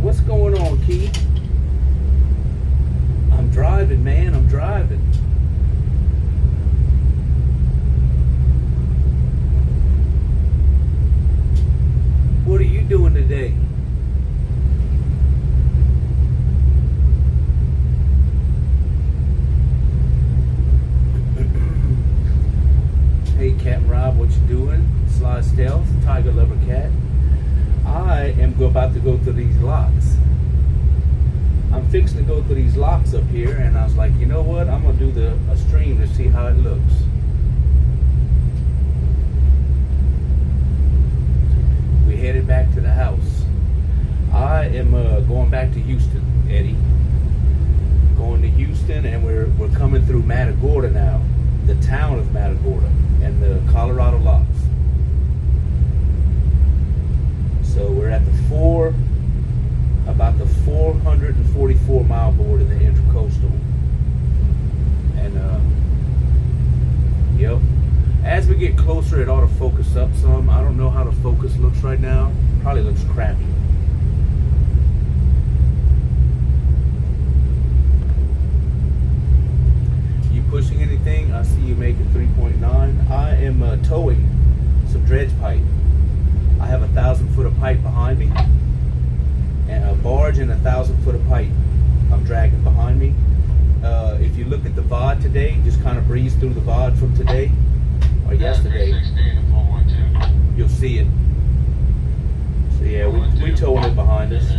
What's going on, Key? I'm driving, man. I'm driving. What are you doing today? Hey, Captain Rob, what you doing? Sly Stealth, Tiger Lover Cat. I am about to go through these locks. I'm fixing to go through these locks up here, and I was like, you know what? I'm gonna do a stream to see how it looks. We headed back to the house. I am going back to Houston, Eddie. Going to Houston, and we're coming through Matagorda now, the town of Matagorda, and the Colorado locks. So we're at about the 444 mile board in the Intracoastal. And yep. As we get closer, it ought to focus up some. I don't know how the focus looks right now. Probably looks crappy. You pushing anything? I see you making 3.9. I am towing some dredge pipe. I have 1,000 foot of pipe behind me, and a barge and 1,000 foot of pipe I'm dragging behind me. If you look at the VOD today, just kind of breeze through the VOD from today or yesterday, you'll see it. So yeah, we towing it behind us.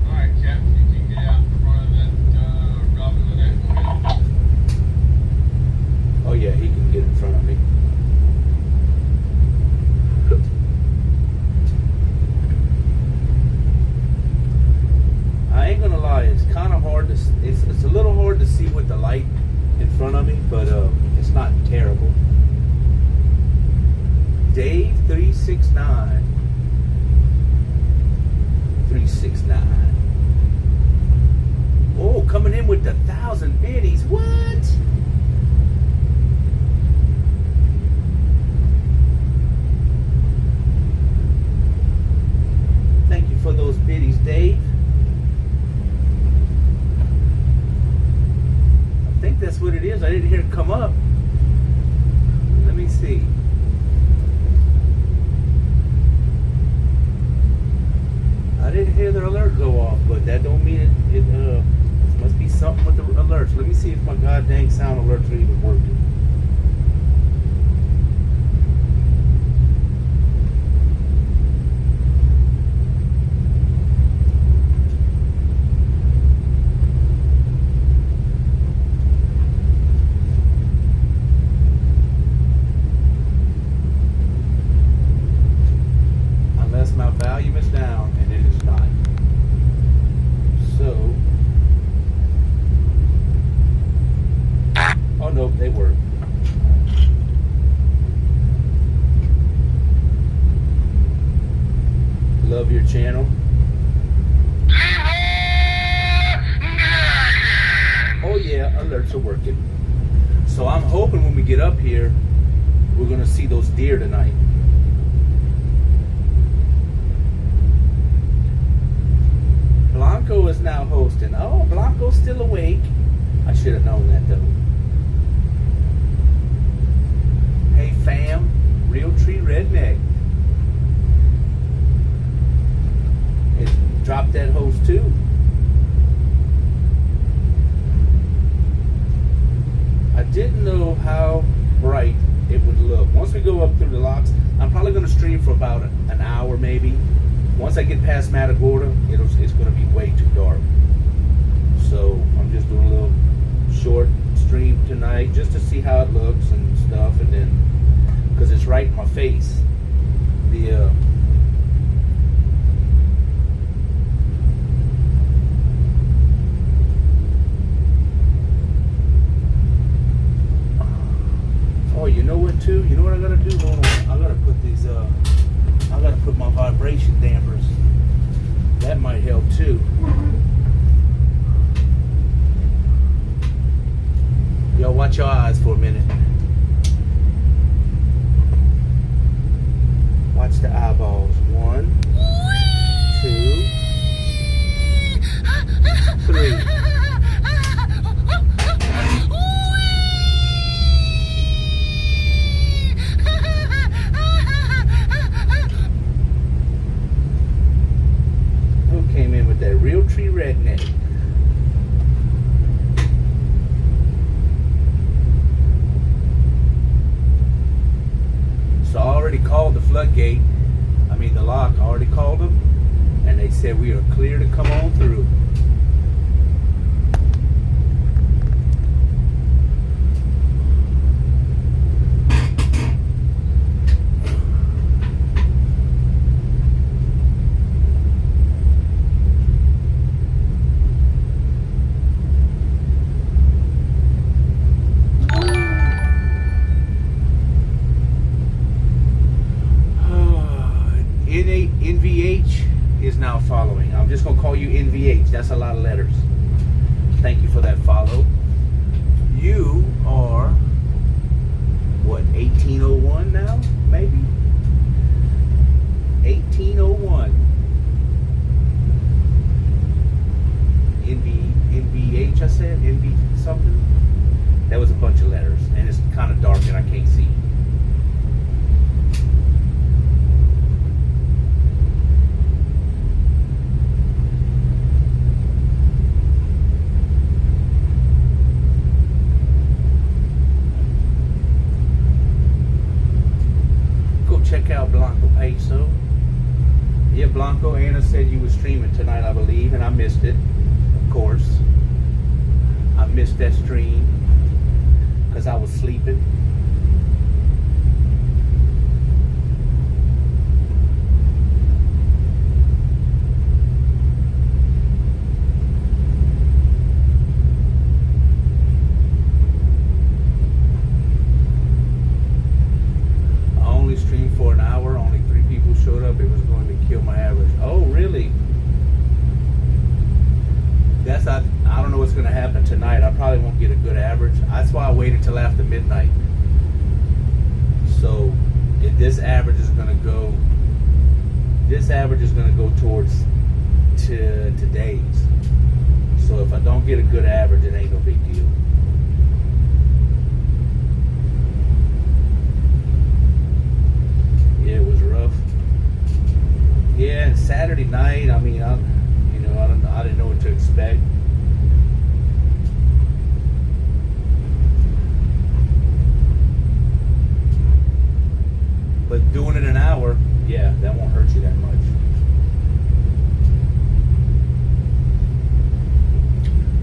Alright, Captain, you can get out in front of that Robin Lynette. Oh yeah, he can get in front of me. I ain't gonna lie, it's kind of hard to, it's a little hard to see with the light in front of me, but it's not terrible. Dave 369. Oh, coming in with the 1,000 biddies. What? Thank you for those biddies, Dave. I think that's what it is. I didn't hear it come up. Let me see. I didn't hear the alert go off, but that don't mean it must be something with the alerts. Let me see if my goddamn sound alerts are even working. Unless my volume is down, and it is not. So, oh no, they work. Love your channel. Oh yeah, alerts are working. So I'm hoping when we get up here, we're gonna see those deer tonight. Blanco is now hosting. Oh, Blanco's still awake. I should have known that though. Hey fam, Real Tree Redneck. It dropped that host too. I didn't know how bright it would look. Once we go up through the locks, I'm probably going to stream for about an hour maybe. Once I get past Matagorda, it's going to be way too dark. So I'm just doing a little short stream tonight just to see how it looks and stuff, and then because it's right in my face. Oh, you know what too? You know what I gotta do? Hold on. I gotta put these I gotta put my vibration dampers. That might help too. Yo, watch your eyes for a minute. Watch the eyeballs. One. country redneck. So I already called the floodgate. I mean the lock. I already called them, and they said we are clear to come on through. NVH is now following. I'm just going to call you NVH. That's a lot of letters. Thank you for that follow. You are, what, 1801 now? Maybe? 1801. NVH, I said? NV something? That was a bunch of letters. And it's kind of dark and I can't see. Check out Blanco Peso. Yeah, Blanco, Anna said you were streaming tonight, I believe, and I missed it. Of course. I missed that stream because I was sleeping. Streamed for an hour, only 3 people showed up. It was going to kill my average. Oh, really? I don't know what's going to happen tonight. I probably won't get a good average. That's why I waited till after midnight. So if this average is going to go towards today's. So if I don't get a good average, it ain't no big deal. Yeah, it was rough. Yeah, and Saturday night, I mean, I didn't know what to expect. But doing it an hour, yeah, that won't hurt you that much.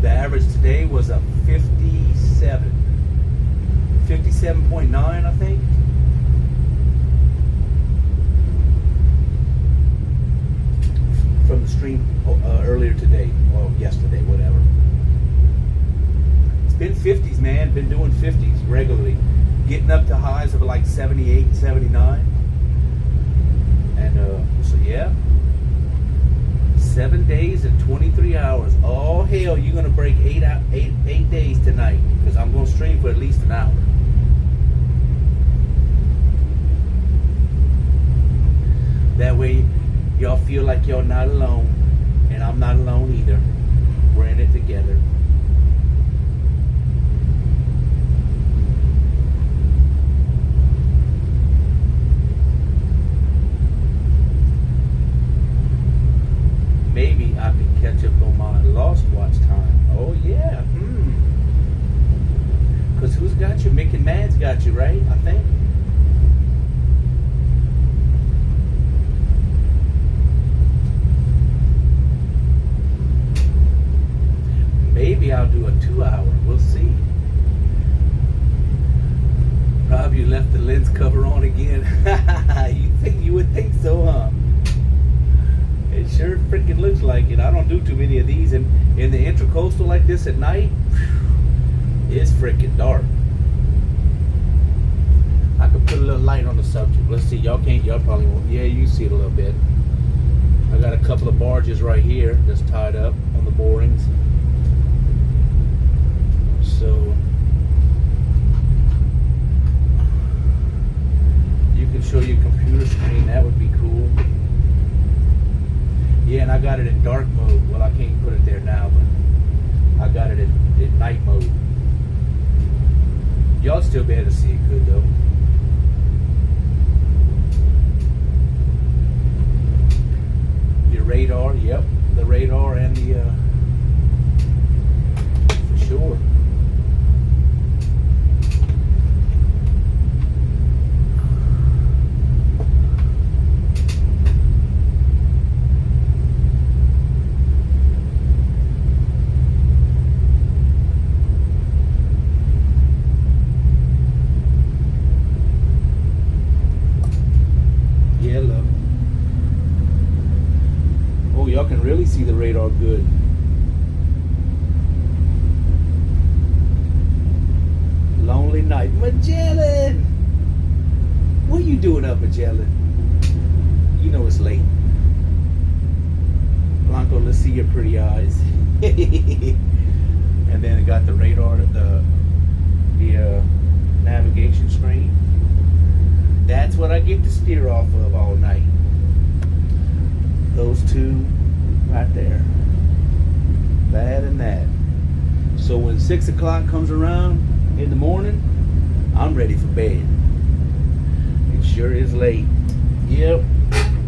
The average today was a 57.9, I think. From the stream earlier today, or yesterday, whatever. It's been 50s, man. Been doing 50s regularly. Getting up to highs of like 78 and 79. And so yeah. 7 days and 23 hours. Oh hell, you're gonna break 8 days tonight. Because I'm gonna stream for at least an hour. That way y'all feel like you're not alone, and I'm not alone either. We're in it together. Maybe I can catch up on my lost watch time. Oh yeah. Because who's got you? Mick and Mads got you, right? I think. Maybe I'll do a 2-hour. We'll see. Rob, you left the lens cover on again. You would think so, huh? It sure freaking looks like it. I don't do too many of these, and in the Intracoastal like this at night, it's freaking dark. I could put a little light on the subject. Let's see. Y'all probably won't. Yeah, you can see it a little bit. I got a couple of barges right here that's tied up on the moorings. So you can show your computer screen. That would be cool. Yeah, and I got it in dark mode. Well, I can't put it there now, but I got it in night mode. Y'all still be able to see it good though. Your radar, yep. The radar and the for sure. Yeah, look. Oh, y'all can really see the radar good. Lonely night. Magellan! What you doing up, Magellan? You know it's late. Blanco, let's see your pretty eyes. And then it got the radar, the navigation screen. That's what I get to steer off of all night. Those two right there. That and that. So when 6 o'clock comes around in the morning, I'm ready for bed. It sure is late. Yep.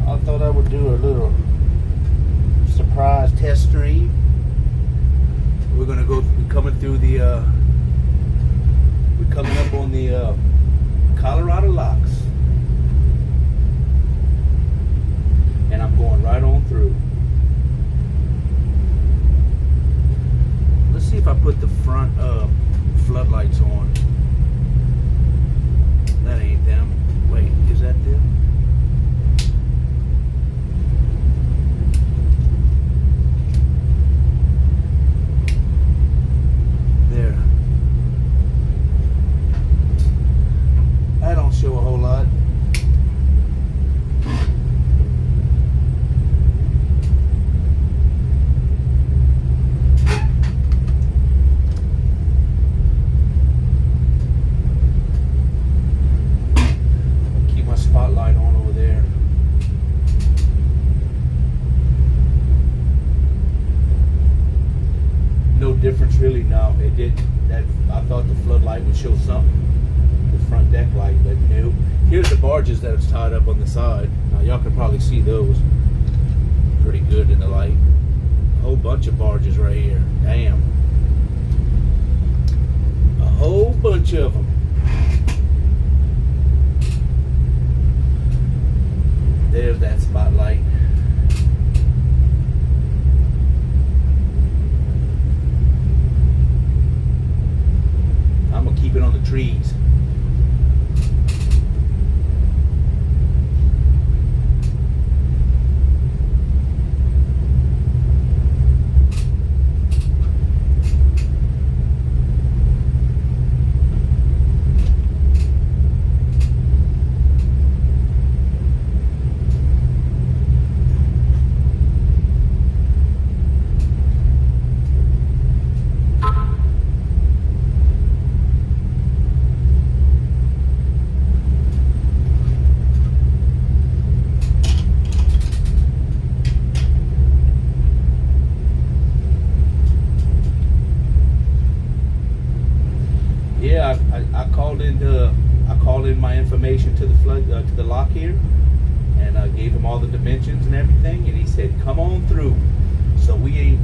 I thought I would do a little surprise test stream. We're gonna go coming through the we're coming up on the Colorado locks. And I'm going right on through. Let's see if I put the front floodlights on. That ain't them. Wait, is that them? There. That don't show a whole lot. Spotlight on over there. No difference really. No, it did that. I thought the floodlight would show something, the front deck light, but no. Here's the barges that was tied up on the side. Now y'all can probably see those pretty good in the light. A whole bunch of barges right here. Damn, a whole bunch of them. There's that spotlight. I'm gonna keep it on the trees. Yeah, I called in my information to the flood to the lock here, and I gave him all the dimensions and everything, and he said, "Come on through." So we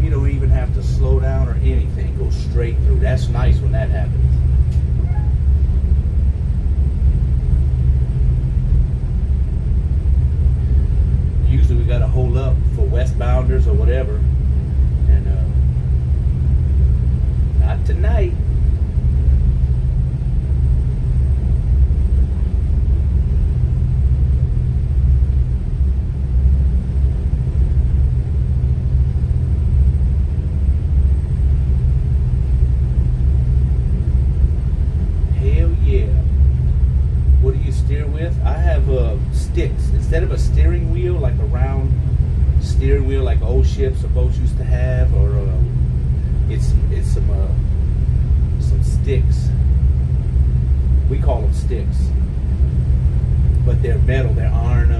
don't even have to slow down or anything. Go straight through. That's nice when that happens. Usually we got to hold up for westbounders or whatever, and not tonight. With I have sticks instead of a steering wheel, like a round steering wheel like old ships or boats used to have, or it's some sticks. We call them sticks, but they're metal. They're iron.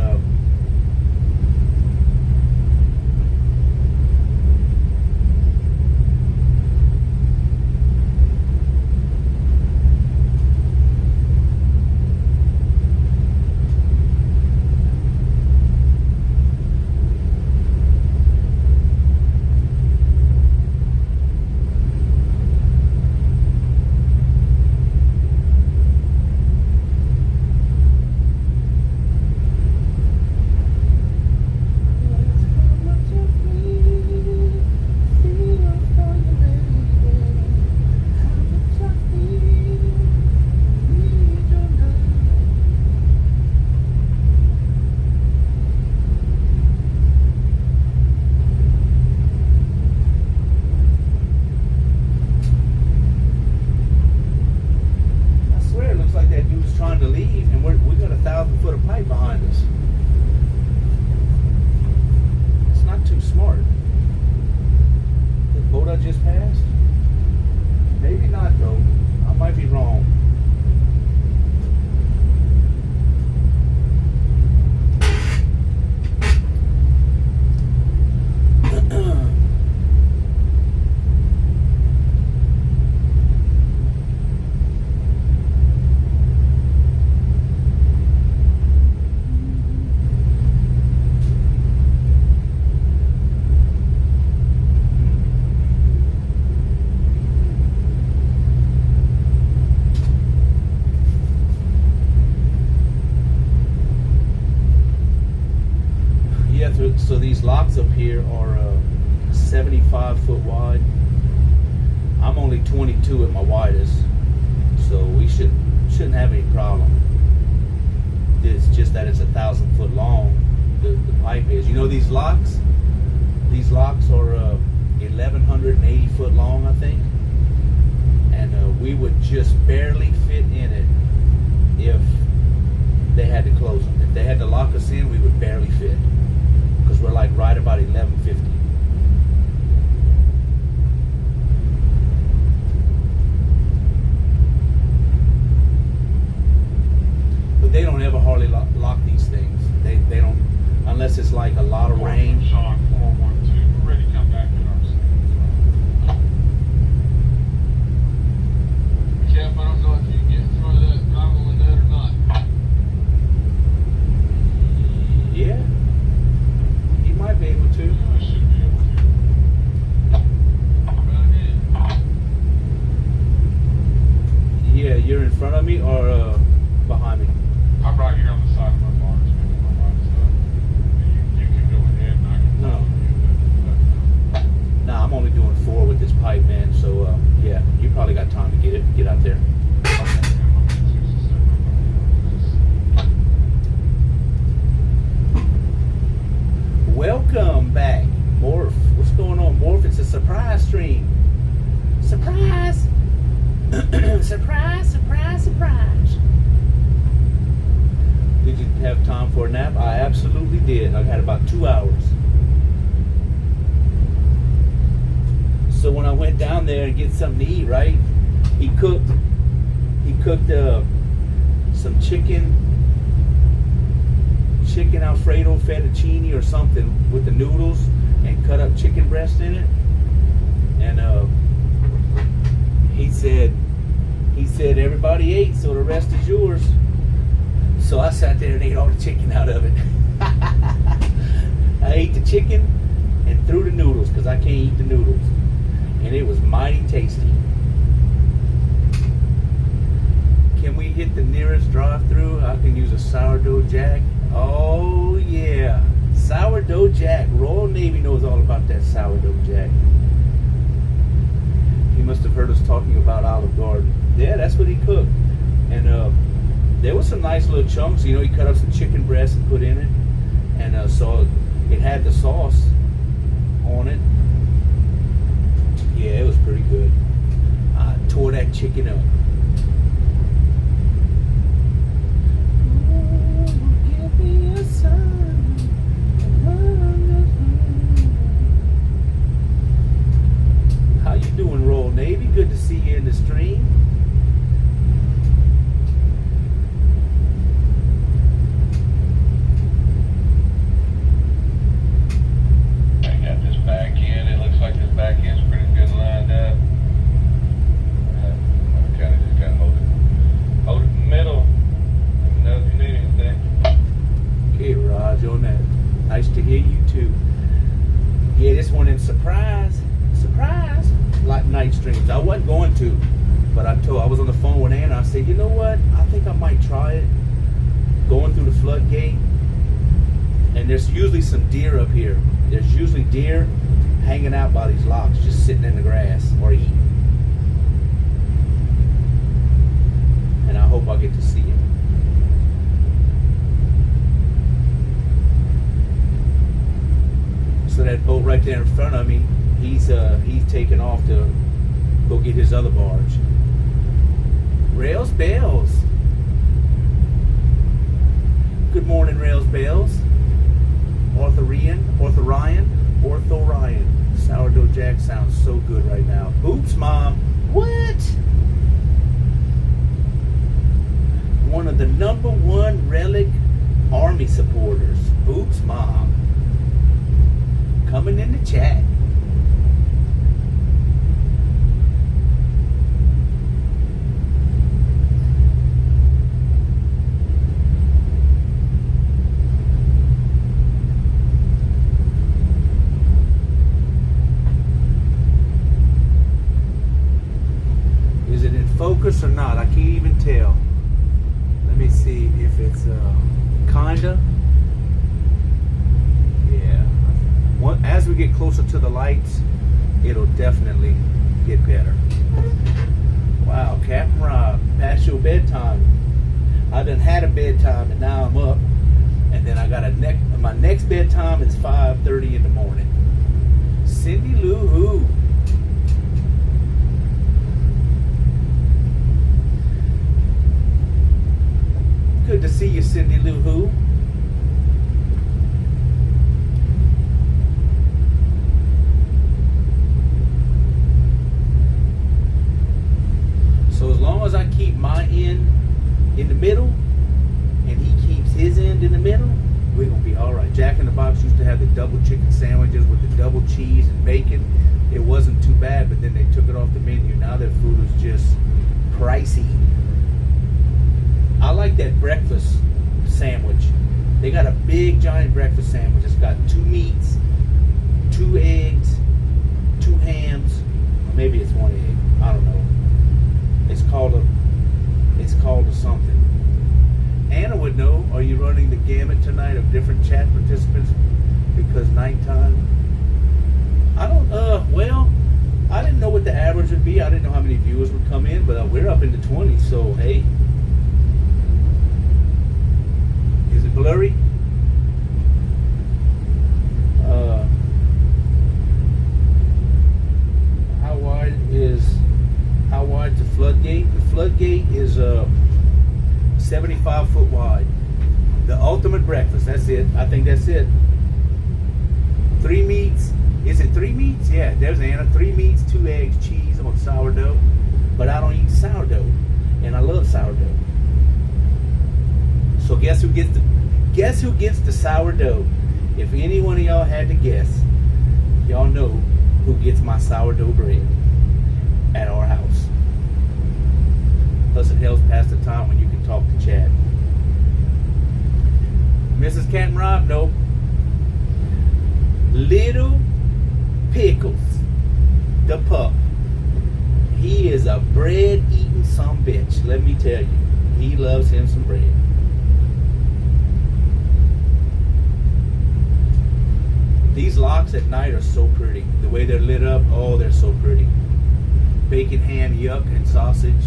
So these locks up here are 75 foot wide. I'm only 22 at my widest, so we shouldn't have any problem. It's just that it's 1,000 foot long. The pipe is. You know these locks? These locks are 1,180 foot long, I think, and we would just barely fit in it if they had to close them. If they had to lock us in, we would barely fit because we're like right about 1150. But they don't ever hardly lock these things. They don't, unless it's like a lot of rain. Sean 412, we're ready to come back in our seat. Jeff, I don't know if you can get through that driving with that or not. Yeah, he might be able to. I should be able to. Right ahead. Yeah, you're in front of me or behind me? I'm right here on the side of my bar, it's maybe my right side. You can go ahead and I can No. follow you. Nah, I'm only doing 4 with this pipe, man. So yeah, you probably got time to get out there. Welcome back, Morph. What's going on, Morph? It's a surprise stream. Surprise! Surprise! Surprise! Surprise! Did you have time for a nap? I absolutely did. I had about 2 hours. So when I went down there and get something to eat, right? He cooked some chicken Alfredo fettuccine or something with the noodles and cut up chicken breast in it. And he said everybody ate, so the rest is yours. So I sat there and ate all the chicken out of it. I ate the chicken and threw the noodles because I can't eat the noodles. And it was mighty tasty. Can we hit the nearest drive-through? I can use a sourdough jack. Oh yeah, sourdough jack. Royal Navy knows all about that sourdough jack. He must have heard us talking about Olive Garden. Yeah, that's what he cooked. And there was some nice little chunks. You know, he cut up some chicken breast and put in it. And so it had the sauce on it. Yeah, it was pretty good. I tore that chicken up. How you doing, Royal Navy? Good to see you in the stream. I got this back end. It looks like this back end's pretty good lined up. I kind of just hold it in the middle. Let me know if you need anything. Okay, Raj, on that. Nice to hear you too. Yeah, this one in surprise, like night streams. I wasn't going to, but I was on the phone with Anna. I said, you know what? I think I might try it. Going through the floodgate, and there's usually some deer up here. There's usually deer hanging out by these locks, just sitting in the grass or eating. And I hope I get to see it. So that boat right there in front of me, he's taking off to go get his other barge. Rails Bells. Good morning, Rails Bells. Orthorian. Sourdough Jack sounds so good right now. Oops, Mom. What? One of the #1 relic Army supporters. Oops, Mom. Coming in the chat. Is it in focus or not? I can't even tell. Let me see if it's kinda. Yeah. as we get closer to the lights, it'll definitely get better. Wow, Captain Rob, past your bedtime. I done had a bedtime and now I'm up. And then I got my next bedtime is 5:30 in the morning. Cindy Lou Who. Good to see you, Cindy Lou Who. So as long as I keep my end in the middle and he keeps his end in the middle, we're gonna be all right. Jack in the Box used to have the double chicken sandwiches with the double cheese and bacon. It wasn't too bad, but then they took it off the menu. Now their food is just pricey. I like that breakfast sandwich. They got a big giant breakfast sandwich. It's got 2 meats, 2 eggs, 2 hams, or maybe it's 1 egg. I don't know. It's called a something. Anna would know. Are you running the gamut tonight of different chat participants because nighttime? I don't. Well, I didn't know what the average would be. I didn't know how many viewers would come in, but we're up in the 20s. So hey. Is it blurry? How wide the floodgate? The floodgate is 75 foot wide. The ultimate breakfast. That's it. I think that's it. 3 meats. Is it 3 meats? Yeah. There's Anna. 3 meats, 2 eggs, cheese on sourdough. But I don't eat sourdough, and I love sourdough. So guess who gets the sourdough? If any one of y'all had to guess, y'all know who gets my sourdough bread at our house. Plus it helps pass the time when you can talk to Chad. Mrs. Captain Rob, nope. Little Pickles, the pup. He is a bread eating sumbitch. Let me tell you, he loves him some bread. These locks at night are so pretty. The way they're lit up, oh, they're so pretty. Bacon, ham, yuck, and sausage.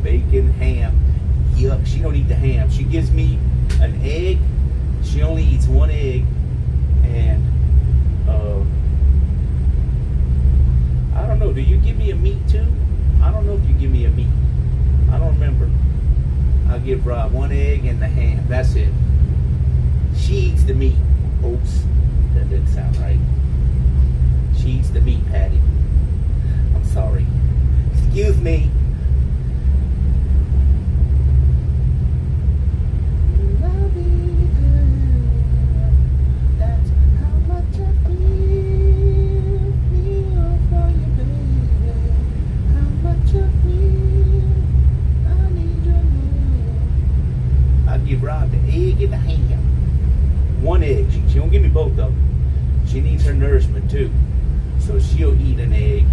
Bacon, ham, yuck. She don't eat the ham. She gives me an egg. She only eats 1 egg. And, I don't know. Do you give me a meat too? I don't know if you give me a meat. I don't remember. I'll give Rob 1 egg and the ham. That's it. She eats the meat. Oops, that didn't sound right. She eats the meat patty. I'm sorry. Excuse me. Love you, girl. That's how much I feel for you, baby. How much I feel. I need your love. I'll give Rob the egg and the ham. 1 egg. She don't give me both of them. She needs her nourishment too. So she'll eat an egg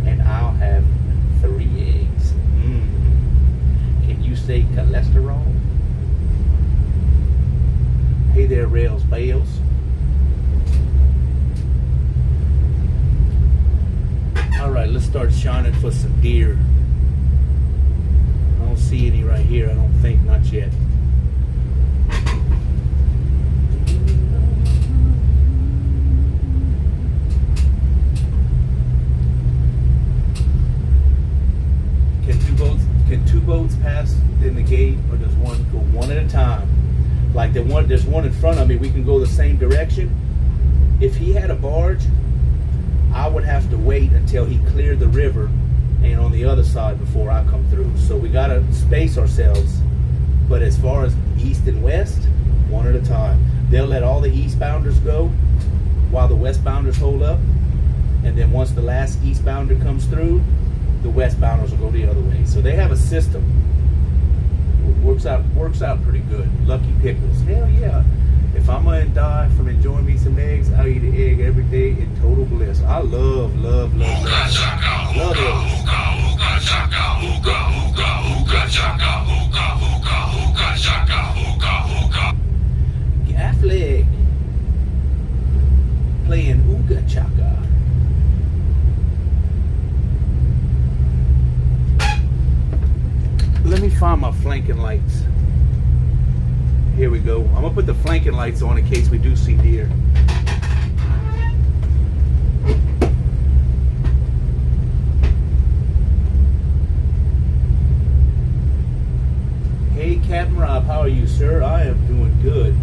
and I'll have 3 eggs. Can you say cholesterol? Hey there, Rails Bales. Alright, let's start shining for some deer. I don't see any right here, I don't think, not yet. Can 2 boats pass in the gate, or does one go one at a time? Like there's one in front of me, we can go the same direction. If he had a barge, I would have to wait until he cleared the river and on the other side before I come through. So we gotta space ourselves. But as far as east and west, one at a time. They'll let all the eastbounders go while the westbounders hold up. And then once the last eastbounder comes through, the westbounders will go the other way. So they have a system. Works out pretty good. Lucky Pickles. Hell yeah. If I'm gonna die from enjoying me some eggs, I'll eat an egg every day in total bliss. I love eggs. Love eggs. Gaff leg. flanking lights. Here we go. I'm gonna put the flanking lights on in case we do see deer. Hey Captain Rob, how are you, sir? I am doing good.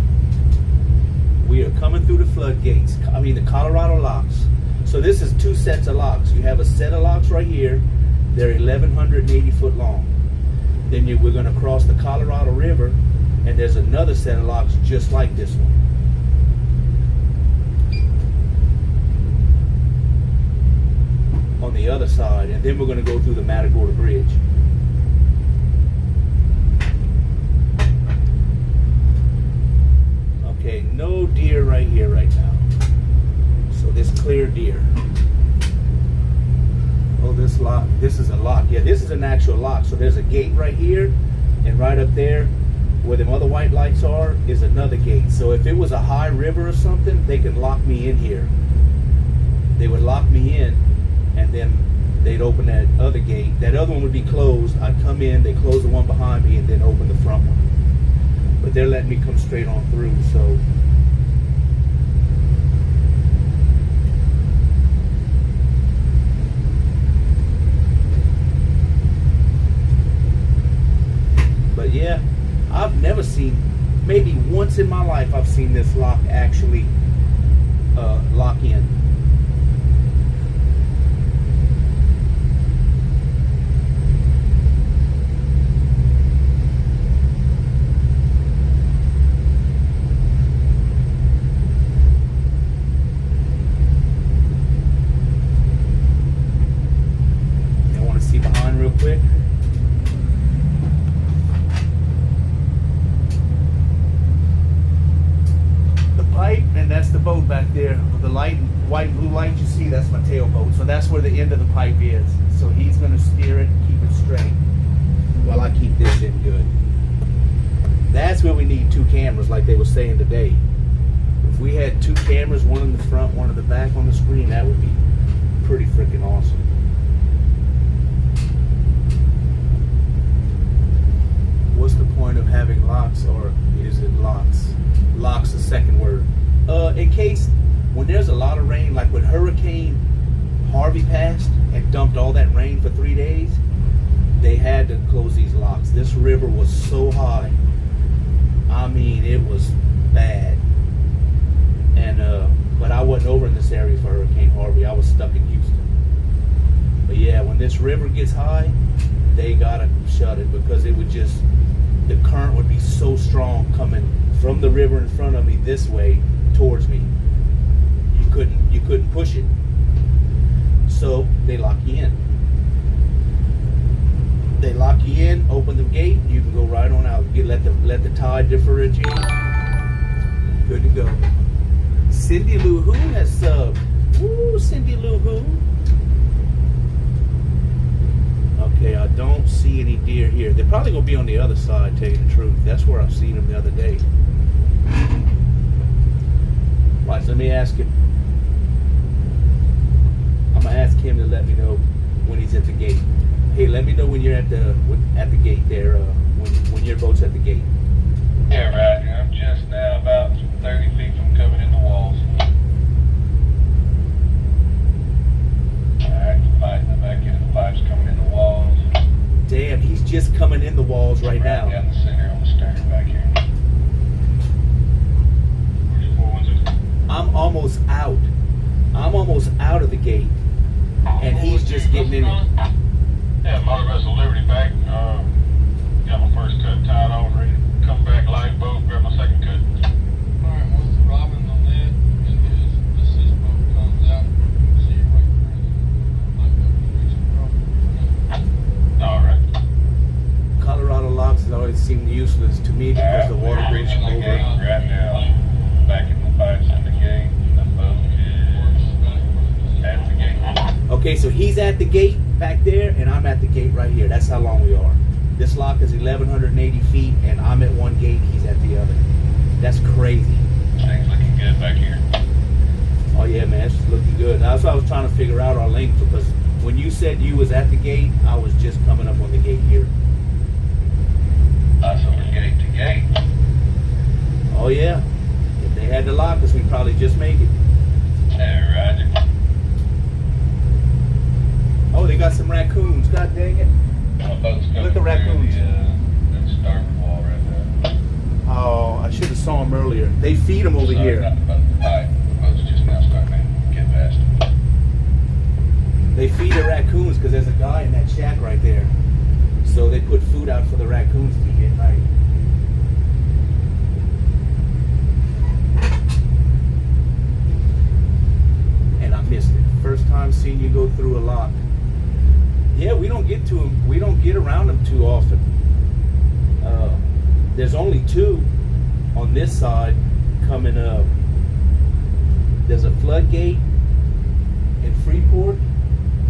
We are coming through the floodgates. I mean the Colorado locks. So this is two sets of locks. You have a set of locks right here. They're 1,180 foot long. Then we're going to cross the Colorado River, and there's another set of locks just like this one. On the other side, and then we're going to go through the Matagorda Bridge. Okay, no deer right here right now. So this clear deer. Oh, this lock, this is a lock. Yeah, this is an actual lock. So there's a gate right here, and right up there where them other white lights are is another gate. So if it was a high river or something, they could lock me in here. They would lock me in, and then they'd open that other gate. That other one would be closed. I'd come in, they close the one behind me, and then open the front one. But they're letting me come straight on through, so. But yeah, I've never seen, maybe once in my life I've seen this lock actually lock in. You want to see behind real quick? And that's the boat back there. The light, white and blue light you see, that's my tailboat. So that's where the end of the pipe is. So he's going to steer it, keep it straight, while I keep this in good. That's where we need two cameras, like they were saying today. If we had two cameras, one in the front, one in the back on the screen, that would be pretty freaking awesome. What's the point of having locks, or is it locks? Locks, the second word. In case when there's a lot of rain, like when Hurricane Harvey passed and dumped all that rain for 3 days, they had to close these locks. This river was so high. I mean, it was bad. And but I wasn't over in this area for Hurricane Harvey. I was stuck in Houston. But yeah, when this river gets high, they gotta shut it, because it would just, the current would be so strong coming from the river in front of me this way towards me. You couldn't push it. So they lock you in. They lock you in, open the gate, you can go right on out. Let the tide differentiate. Good to go. Cindy Lou Who has subbed. Woo, Cindy Lou Who. Okay, I don't see any deer here. They're probably gonna be on the other side, tell you the truth. That's where I've seen them the other day. Right, so let me ask him. I'm gonna ask him to let me know when he's at the gate. Hey, let me know when you're at the gate there. When your boat's at the gate. Yeah, Roger. I'm just now about 30 feet from coming in the walls. Alright, the back end of the pipe's coming in the walls. Damn, he's just coming in the walls right now. Down the center on the stern back here. I'm almost out. I'm almost out of the gate, and he's just getting in it. Yeah, Mother Vessel Liberty back. Got my first cut tied on, ready to come back live boat, grab my second cut. Alright, once the Robin on that, and his boat comes out, see you wait for it. Alright. Colorado locks has always seemed useless to me because the water goes reaching the gate over. right now. Back in the pipes in the gate. The boat is at the gate. Okay, so he's at the gate back there, and I'm at the gate right here. That's how long we are. This lock is 1,180 feet, and I'm at one gate, he's at the other. That's crazy. Things looking good back here. Oh yeah, man, it's looking good. That's why I was trying to figure out our length, because when you said you was at the gate, I was just coming up on the gate here. Nice over gate to gate. Oh yeah. If they had to lock us, we'd probably just make it. Yeah, Roger. Oh, they got some raccoons. God dang it. Look at raccoons. The starboard wall right there. Oh, I should have saw them earlier. They feed them over Sorry, here. not the boat. Pipe. The boat's just now starting to get past it. They feed the raccoons because there's a guy in that shack right there. So they put food out for the raccoons to eat at night. And I missed it. First time seeing you go through a lock. Yeah, we don't get to them. We don't get around them too often. There's only two on this side coming up. There's a floodgate in Freeport,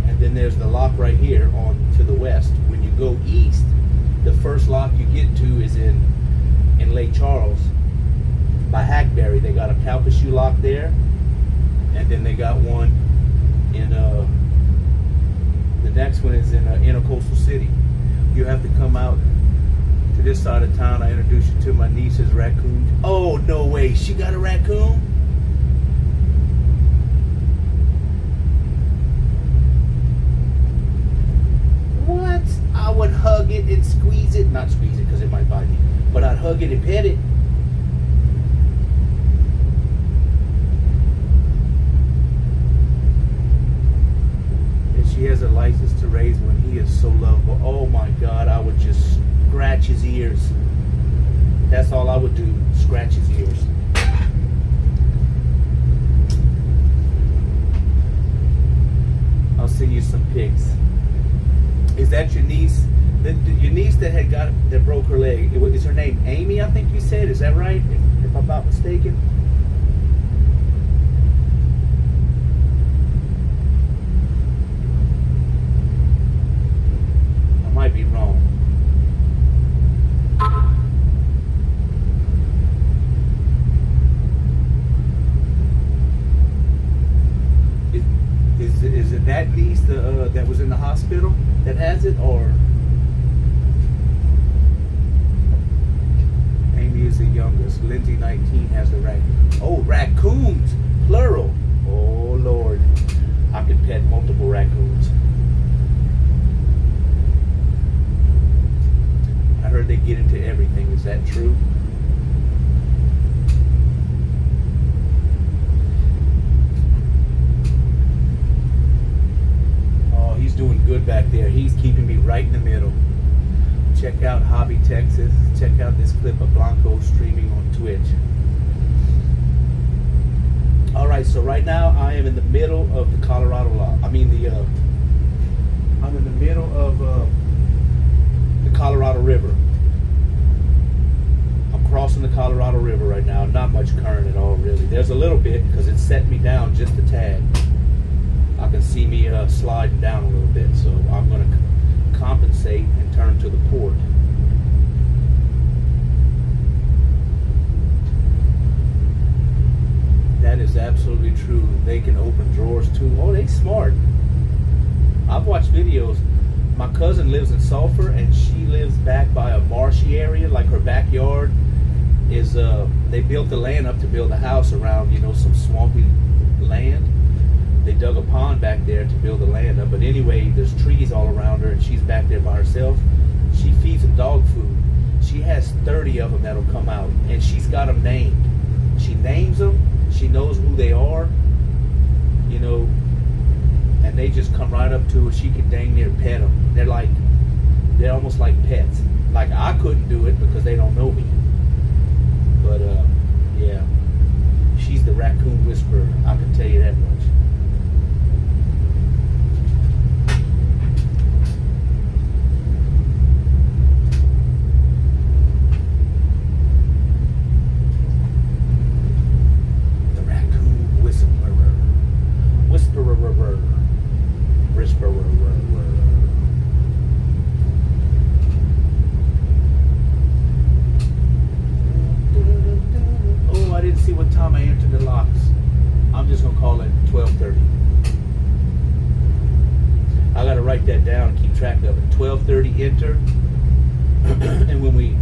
and then there's the lock right here on to the west. When you go east, the first lock you get to is in Lake Charles by Hackberry. They got a Calcasieu lock there, and then they got one in the next one is in Intercoastal City. You have to come out to this side of town. I introduced you to my niece's raccoon. Oh, no way. She got a raccoon? What? I would hug it and squeeze it. Not squeeze it because it might bite me. But I'd hug it and pet it. And she has a license to raise one. He is so lovable. Oh my God, I would just scratch his ears. That's all I would do, scratch his ears. I'll send you some pics. Is that your niece? Your niece that broke her leg. Is her name Amy? I think you said. Is that right? If I'm not mistaken. I might be wrong. Is it that niece that was in the hospital that has it, or Amy is the youngest? Lindsay 19 has the raccoons, plural. Oh Lord, I could pet multiple raccoons. I heard they get into everything. Is that true? He's doing good back there. He's keeping me right in the middle. Check out Hobby Texas. Check out this clip of Blanco streaming on Twitch. All right, so right now I am in the middle of the Colorado law. I'm in the middle of the Colorado River. I'm crossing the Colorado River right now. Not much current at all, really. There's a little bit because it set me down just a tad. I can see me sliding down a little bit, so I'm going to compensate and turn to the port. That is absolutely true. They can open drawers too. Oh, they smart. I've watched videos. My cousin lives in Sulphur, and she lives back by a marshy area. Like her backyard is, they built the land up to build a house around, some swampy land. They dug a pond back there to build the land up. But anyway, there's trees all around her, and she's back there by herself. She feeds them dog food. She has 30 of them that'll come out, and she's got them named. She names them. She knows who they are, and they just come right up to her. She can dang near pet them. They're almost like pets. Like, I couldn't do it because they don't know me. But, yeah. She's the raccoon whisperer. I can tell you that much. Oh, I didn't see what time I entered the locks. I'm just gonna call it 12:30. I gotta write that down and keep track of it. 12:30 enter, and when we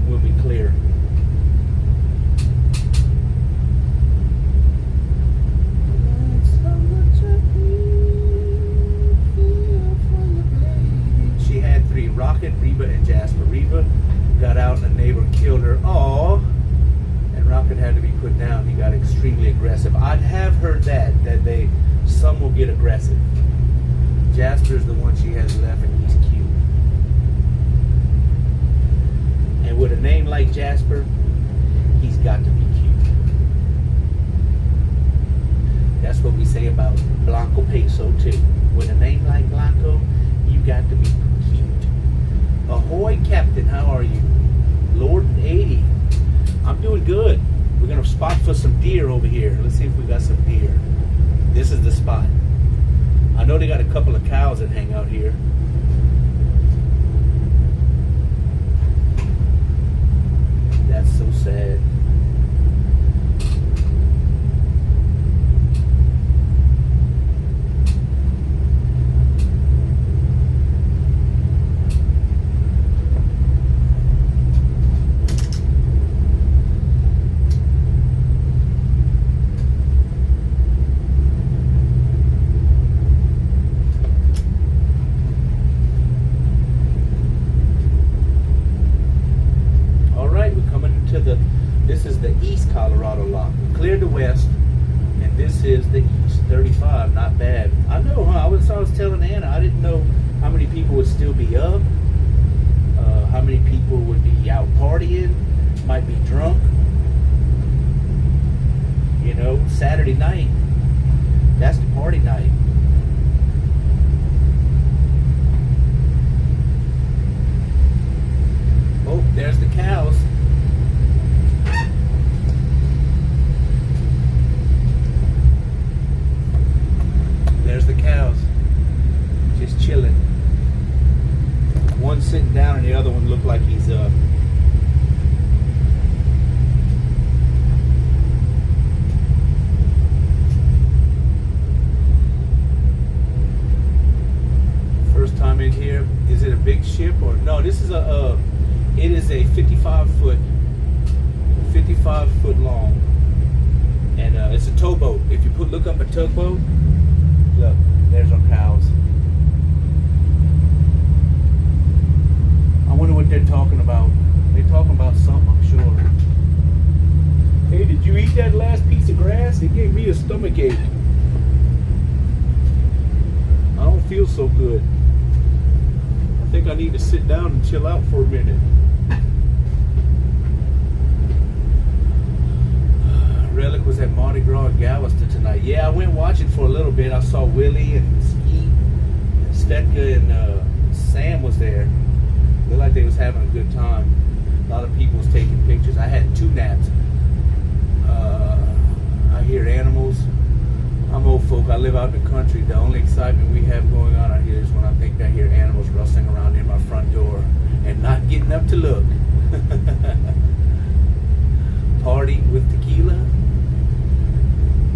heard that some will get aggressive. Jasper's the one she has left, and he's cute. And with a name like Jasper, he's got to be cute. That's what we say about Blanco Peso too. With a name like Blanco, you got to be cute. Ahoy, Captain, how are you? Lord 80. I'm doing good. We're gonna spot for some deer over here. Let's see if we got some deer. This is the spot. I know they got a couple of cows that hang out here. That's so sad. This is the East Colorado lock. We cleared the west, and this is the East 35. Not bad. I know, huh? I was telling Anna, I didn't know how many people would still be up, how many people would be out partying, might be drunk. You know, Saturday night, that's the party night. Oh, there's the cows. There's the cows, just chilling. One sitting down and the other one looked like he's up. First time in here. Is it a big ship or no? This is it is a 55 foot long, and it's a towboat. If you look up a tugboat. Look, there's our cows. I wonder what they're talking about. They're talking about something, I'm sure. Hey, did you eat that last piece of grass? It gave me a stomach ache. I don't feel so good. I think I need to sit down and chill out for a minute. Relic was at Mardi Gras at Galveston tonight. Yeah, I went watching for a little bit. I saw Willie and Skeet, and Stetka and Sam was there. Looked like they was having a good time. A lot of people was taking pictures. I had 2 naps. I hear animals. I'm old folk. I live out in the country. The only excitement we have going on out here is when I think I hear animals rustling around in my front door and not getting up to look. Party with tequila.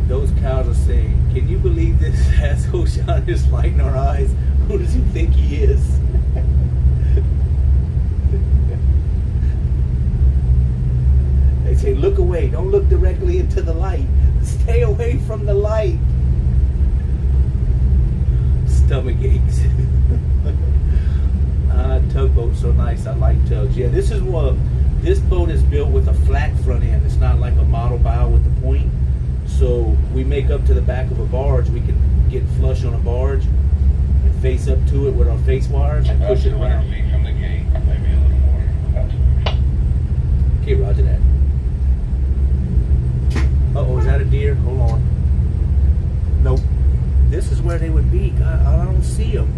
Those cows are saying, can you believe this asshole shot his light in our eyes? Who does he think he is? They say, look away. Don't look directly into the light. Stay away from the light. Stomach aches. Tugboat's so nice. I like tugs. Yeah, this boat is built with a flat front end. It's not like a model bow with the point. So we make up to the back of a barge. We can get flush on a barge and face up to it with our face wires and push it around. Feet from the gate, maybe a little more. Okay, roger that. Uh-oh, is that a deer? Hold on. Nope. This is where they would be. God, I don't see them.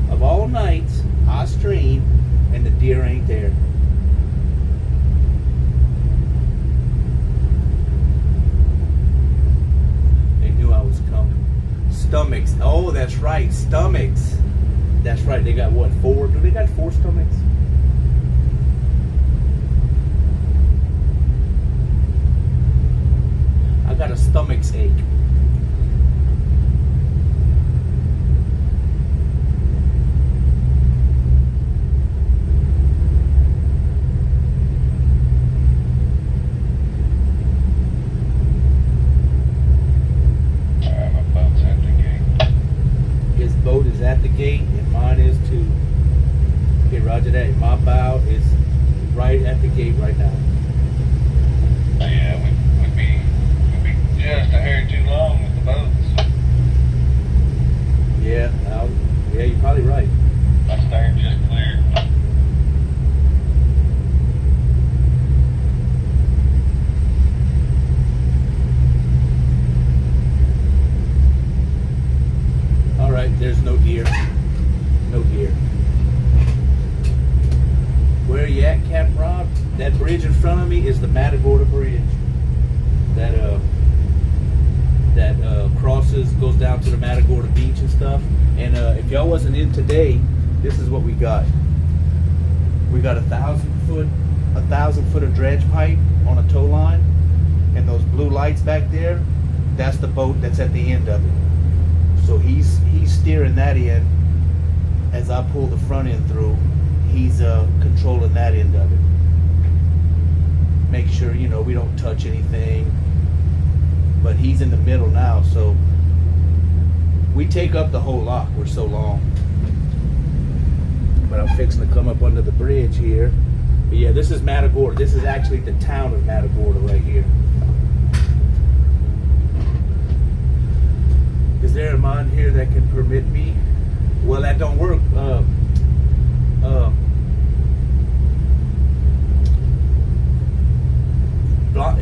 Of all nights, I stream and the deer ain't there. Stomachs. Oh, that's right. Stomachs. That's right. They got what? 4? Do they got 4 stomachs? I got a stomach's ache. Boat is at the gate and mine is too. Okay, roger that. My bow is right at the gate right now. Yeah, we'd be just a hair too long with the boats. Yeah, yeah, you're probably right. My stern just cleared. All right, there's no deer. No deer. Where are you at, Captain Rob? That bridge in front of me is the Matagorda Bridge. That crosses, goes down to the Matagorda Beach and stuff. And if y'all wasn't in today, this is what we got. We got 1,000 foot of dredge pipe on a tow line, and those blue lights back there, that's the boat that's at the end of it. So he's steering that in. As I pull the front end through, he's controlling that end of it. Make sure, you know, we don't touch anything. But he's in the middle now, so we take up the whole lock. We're so long. But I'm fixing to come up under the bridge here. But yeah, this is Matagorda. This is actually the town of Matagorda right here. Is there a mod here that can permit me? Well, that don't work.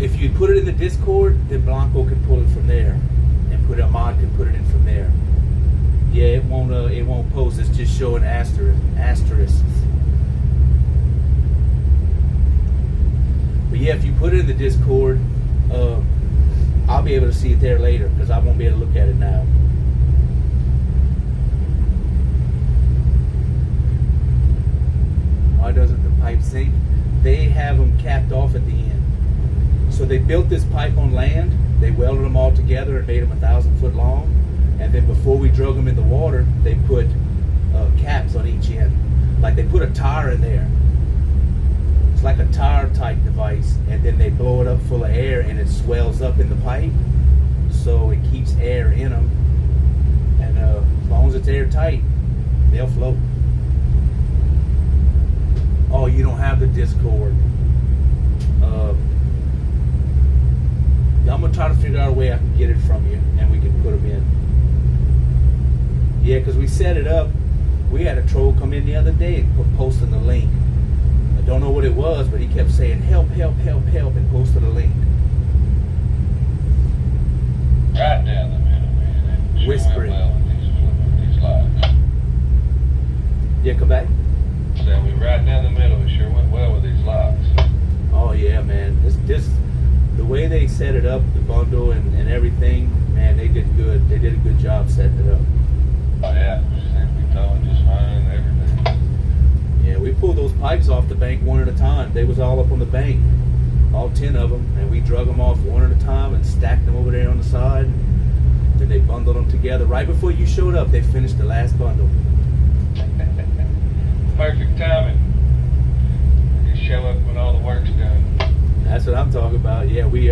If you put it in the Discord, then Blanco can pull it from there, and put a mod can put it in from there. Yeah, it won't post. It's just showing asterisks. But yeah, if you put it in the Discord, I'll be able to see it there later because I won't be able to look at it now. Why doesn't the pipe sink? They have them capped off at the end. So they built this pipe on land. They welded them all together and made them 1,000 foot long. And then before we drug them in the water, they put caps on each end. Like they put a tire in there. It's like a tire type device. And then they blow it up full of air and it swells up in the pipe. So it keeps air in them. And as long as it's airtight, they'll float. Oh, you don't have the Discord. I'm going to try to figure out a way I can get it from you and we can put them in. Yeah, because we set it up. We had a troll come in the other day and posting the link. I don't know what it was, but he kept saying, help, help, help, help, and posted a link. Right down the middle, man. It sure Whispering. went well with these lights. Yeah, come back. So we right down the middle. It sure went well with these lights. Oh, yeah, man. This the way they set it up, the bundle and everything, man, they did good. They did a good job setting it up. Oh yeah, seems to be towing just fine and everything. Yeah, we pulled those pipes off the bank one at a time. They was all up on the bank, all 10 of them, and we drug them off one at a time and stacked them over there on the side. Then they bundled them together. Right before you showed up, they finished the last bundle. Perfect timing. Just show up when all the work's done. That's what I'm talking about. Yeah, we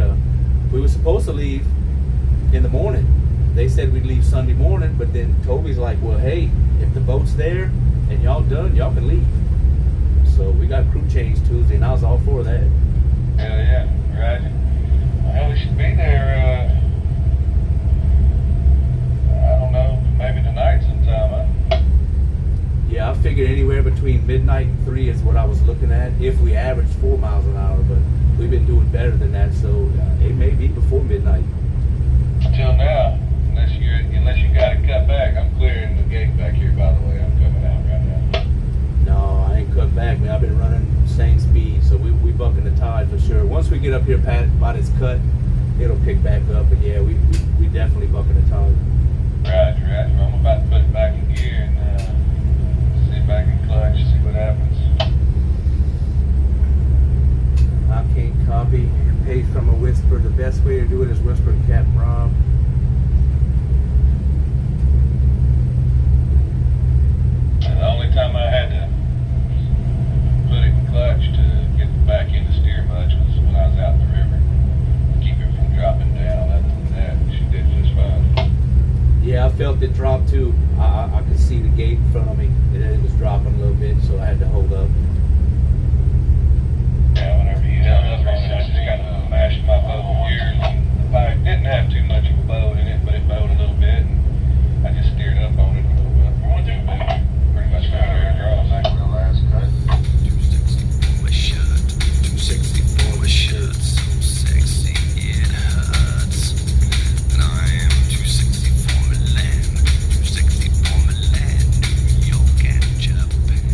were supposed to leave in the morning. They said we'd leave Sunday morning, but then Toby's like, well, hey, if the boat's there and y'all done, y'all can leave. So we got crew change Tuesday, and I was all for that. Hell yeah, right. Well, we should be there, I don't know, maybe tonight sometime, huh? Yeah, I figured anywhere between midnight and 3 is what I was looking at, if we averaged 4 miles an hour, but we've been doing better than that, so it may be before midnight. Until now, unless you got to cut back. I'm clearing the gate back here, by the way. I'm coming out right now. No, I ain't cut back, man. I've been running same speed, so we bucking the tide for sure. Once we get up here by this cut, it'll pick back up, but yeah, we definitely bucking the tide. Roger. I'm about to put it back in gear and see if I can clutch, see what happens. I can't copy and paste from a whisper. The best way to do it is whisper to Captain Rob. And the only time I had to put it in clutch to get the back end to steer much was when I was out in the river. Keep it from dropping down. Other than that, she did just fine. Yeah, I felt it drop too. I could see the gate in front of me. It was dropping a little bit, so I had to hold up. Yeah, whenever you held up on it, I just kind of mashed my bow gears, and the pipe didn't have too much of a bow in it, but it bowed a little bit, and I just steered up on it a little bit. Pretty much got her across. Back to the last cut. 264 my shirt, 264 my shirt, so sexy it hurts. And I am 264 Milan, 264 Milan, New York and Japan.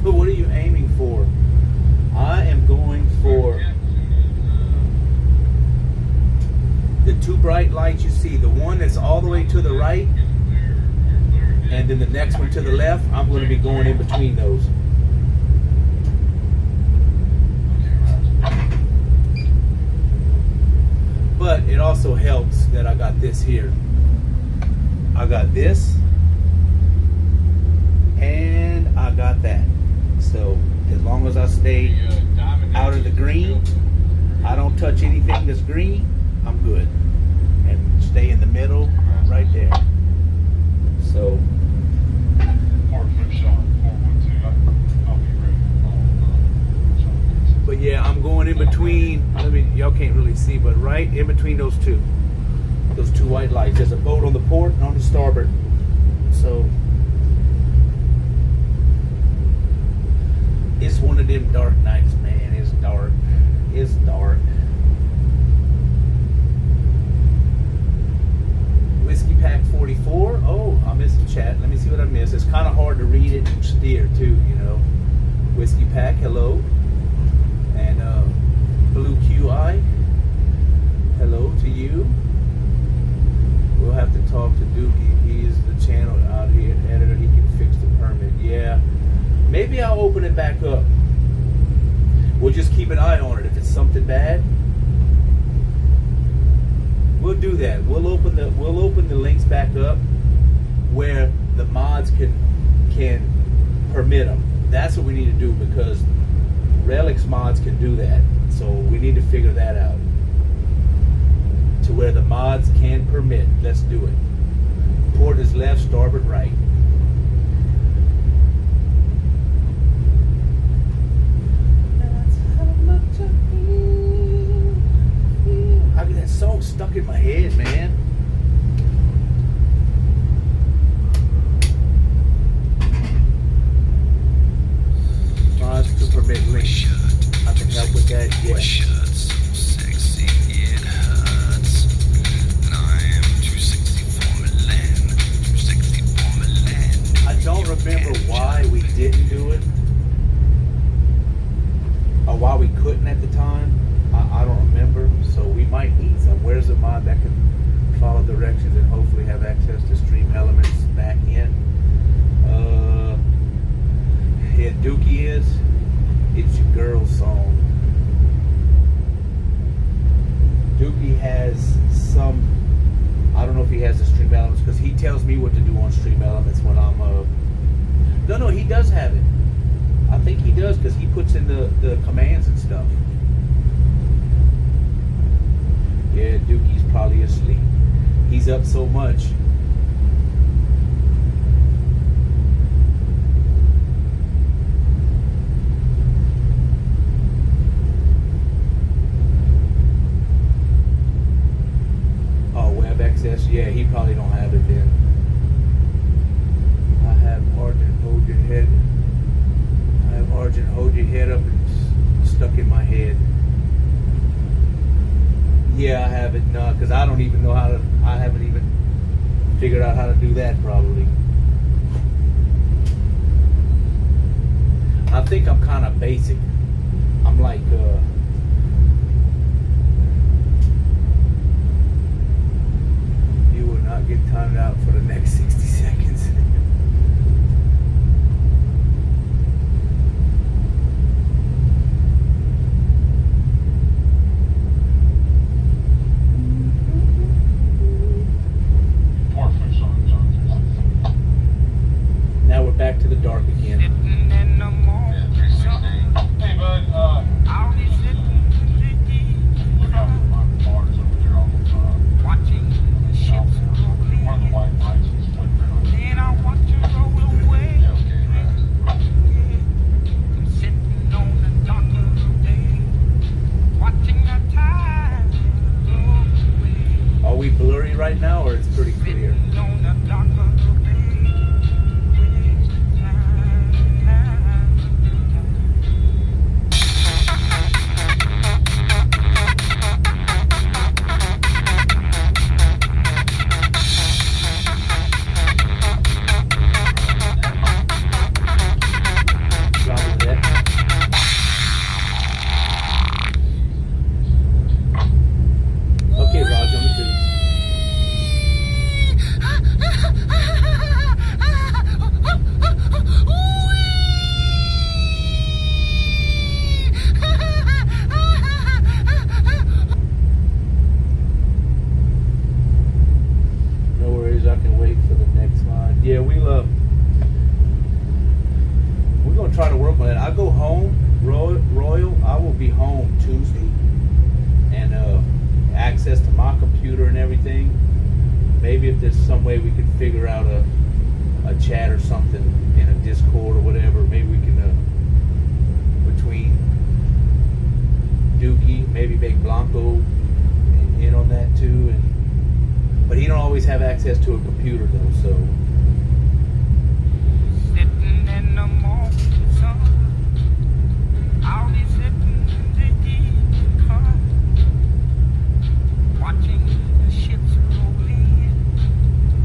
What are you aiming for? I am going for the two bright lights you see. The one that's all the way to the right, and then the next one to the left. I'm going to be going in between those. But it also helps that I got this here. I got this, and I got that. So as long as I stay out of the green, I don't touch anything that's green, I'm good. And stay in the middle, right there. So, but yeah, I'm going in between. Y'all can't really see, but right in between those two white lights. There's a boat on the port and on the starboard. So it's one of them dark nights, man. It's dark. It's dark. Whiskey Pack 44. Oh, I missed the chat. Let me see what I missed. It's kind of hard to read it and steer too, you know. Whiskey Pack, hello. And Blue QI, hello to you. We'll have to talk to Dookie. He's the channel out here editor. He can fix the permit. Yeah. Maybe I'll open it back up. We'll just keep an eye on it. If it's something bad, we'll do that. We'll open the links back up where the mods can permit them. That's what we need to do, because Relics mods can do that. So we need to figure that out to where the mods can permit. Let's do it. Port is left, starboard right. How get that song stuck in my head, man? Mods to permit link. I can help with that. Yeah. Shirt, so sexy it hurts. And I am 264 Milan, 264 Milan. I don't remember why we didn't do it, or why we couldn't at the time. I don't remember, so we might need some. Where's the mod that can follow directions and hopefully have access to Stream Elements back in? Yeah, Dookie is. It's your girl's song. Dookie has some. I don't know if he has the Stream Elements, because he tells me what to do on Stream Elements when I'm. No, he does have it. I think he does, because he puts in the commands and stuff. Yeah, Dookie's probably asleep. He's up so much. Oh, web access? Yeah, he probably don't have it then. I have Argent hold your head. I have Argent hold your head up and stuck in my head. Yeah, I have it. No, because I don't even know how to. I haven't even figured out how to do that probably. I think I'm kind of basic. I'm like, you will not get timed out for the next 60 seconds. Now we're back to the dark again. Yeah, 316. Hey, bud, there's some way we could figure out a chat or something in a Discord or whatever. Maybe we can between Dookie, maybe make Blanco in on that too, but he don't always have access to a computer though, so. Sitting in the morning sun, I'll be sitting in the evening car, watching the ships roll in.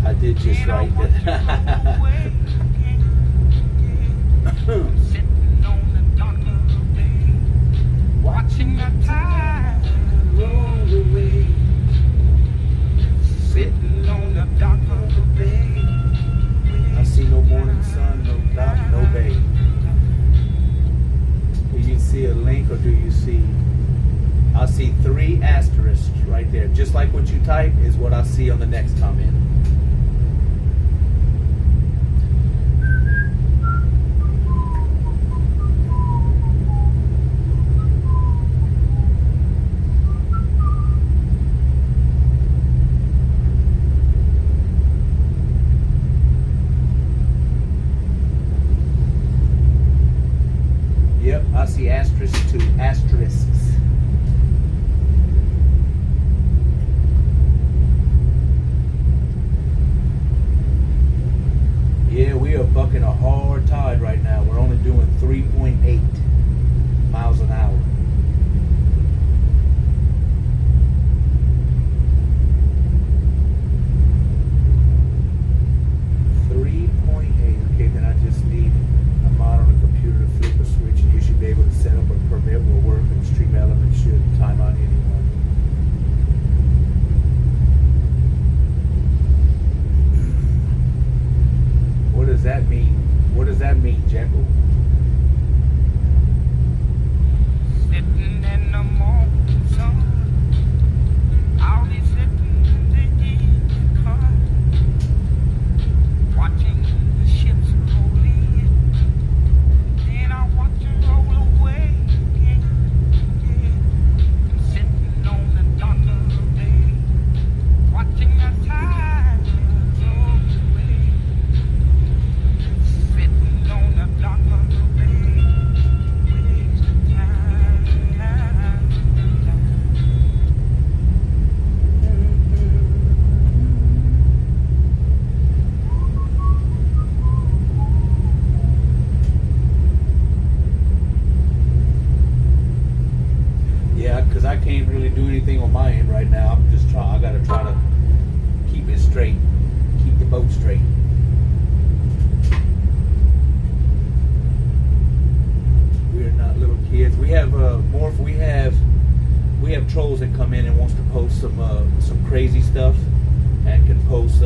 I did just And I write watch that. them roll away again. Sitting on the dock of the bay, watching the tide roll away. Sitting on the dock of the bay. I see no morning sun, no dock, no bay. Do you see a link or do you see? I see 3 asterisks right there. Just like what you type is what I see on the next comment. Yep, I see asterisks to asterisks. Yeah, we are bucking a hard tide right now. We're only doing 3.8 miles an hour. Okay, then I just need a mod on the computer to flip a switch, and you should be able to set up a permit will work, and Stream Element should time out anyone. What does that mean? What does that mean, Jekyll? Sitting in the morning sun, I'll be sitting in the evening car, watching the ships roll in. Then I watch them roll away again. Sitting on the dock of the bay, watching the tide roll away. Sitting on the dock of the bay, wasting time. Yeah, because I can't really do anything on my end right now. I'm just trying. I gotta try to keep it straight, keep the boat straight. We're not little kids. We have Morph. We have trolls that come in and wants to post some crazy stuff, and can post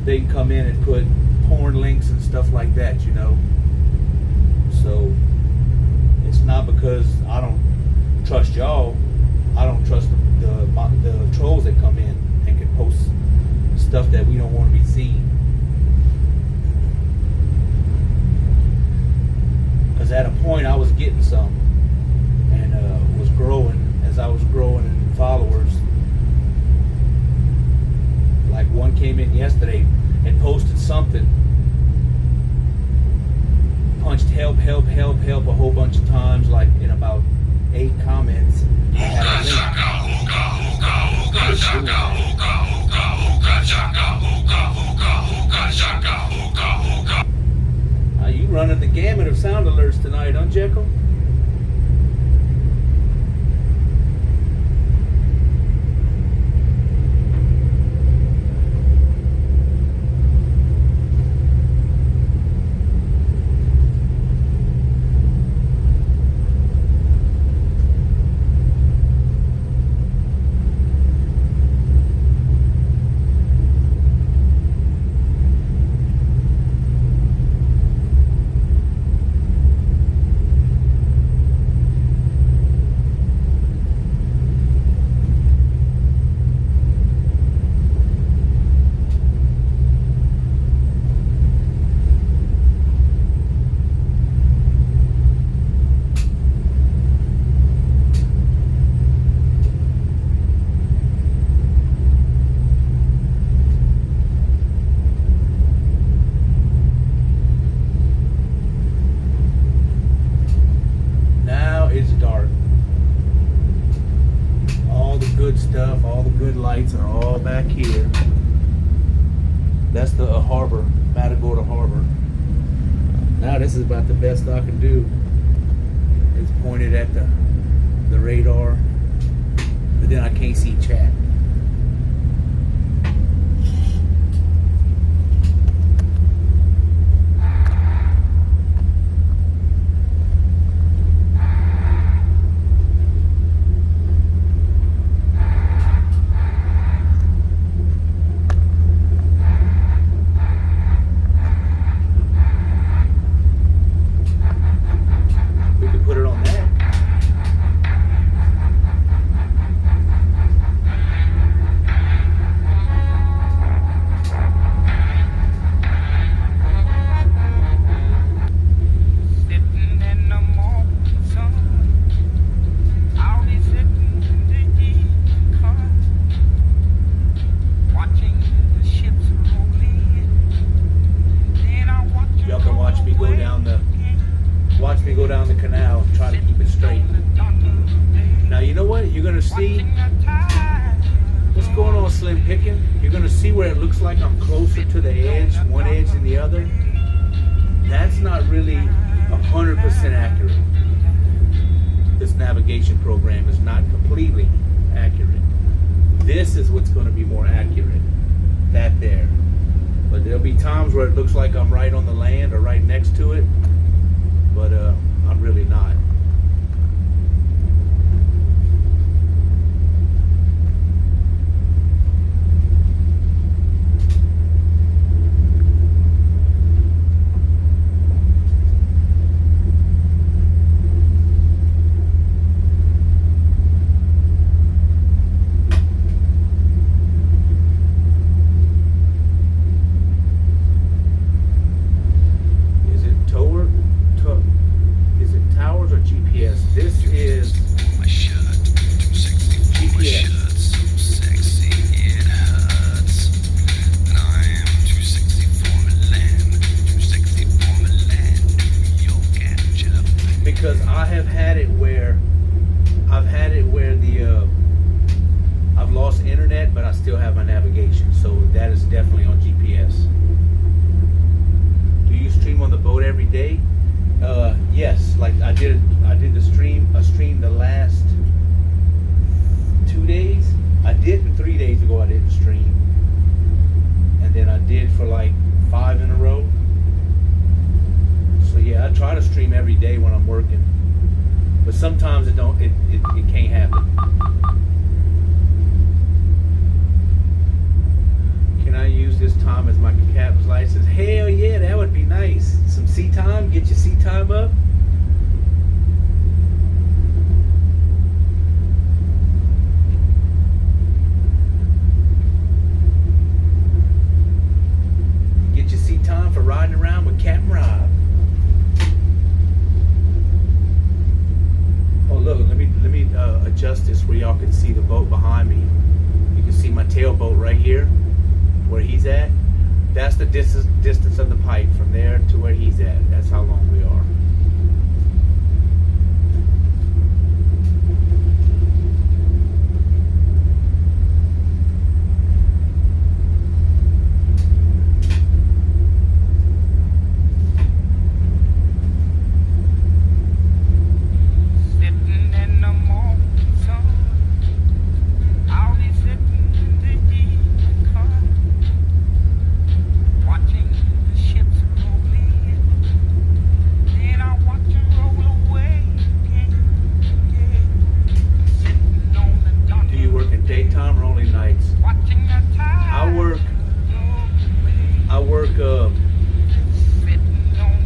they can come in and put porn links and stuff like that, you know. So it's not because I don't trust y'all. I don't trust the trolls that come in and can post stuff that we don't want to be seen. Because at a point I was getting some, and was growing as I was growing in followers. Like one came in yesterday and posted something, punched help a whole bunch of times, like in about 8 comments. I had a link. You running the gamut of sound alerts tonight, huh, Jekyll? lights are all back here. That's the harbor, Matagorda Harbor. Now this is about the best I can do. It's pointed at the radar, but then I can't see chat. We could put it on that. Sitting in the morning sun, I'll be sitting in the evening car, watching the ships roll in. Then I watch them Y'all can watch me go roll down the away. watch me go down the canal and try to keep it straight. Now you know what? You're gonna see what's going on, Slim Pickin'. You're gonna see where it looks like I'm closer to the edge, one edge than the other. That's not really 100% accurate. This navigation program is not completely accurate. This is what's going to be more accurate. That there. But there'll be times where it looks like I'm right on the land or right next to it. But I'm really not. Is it Tower? Is it Towers or GPS? This is GPS. Because I have had it where I've lost internet, but I still have my navigation. So that is definitely on GPS. Do you stream on the boat every day? Yes. Like I did a stream the last 2 days. I didn't 3 days ago. I didn't stream, and then I did for like 5 in a row. So yeah, I try to stream every day when I'm working, but sometimes it can't happen. Can I use this time as my captain's license? Hell yeah, that would be nice. Some sea time, get your sea time up. Get your sea time for riding around with Captain Rob. Oh look, let me adjust this where y'all can see the boat behind me. You can see my tailboat right here, where he's at. That's the distance of the pipe from there to where he's at. That's how long we are. Sitting in the morning sun, I'll be sitting in the evening car, watching the ships roll in. Then I watch them roll away again. Yeah. Sitting on the dock, Do you work in daytime or only nights? watching the tide I work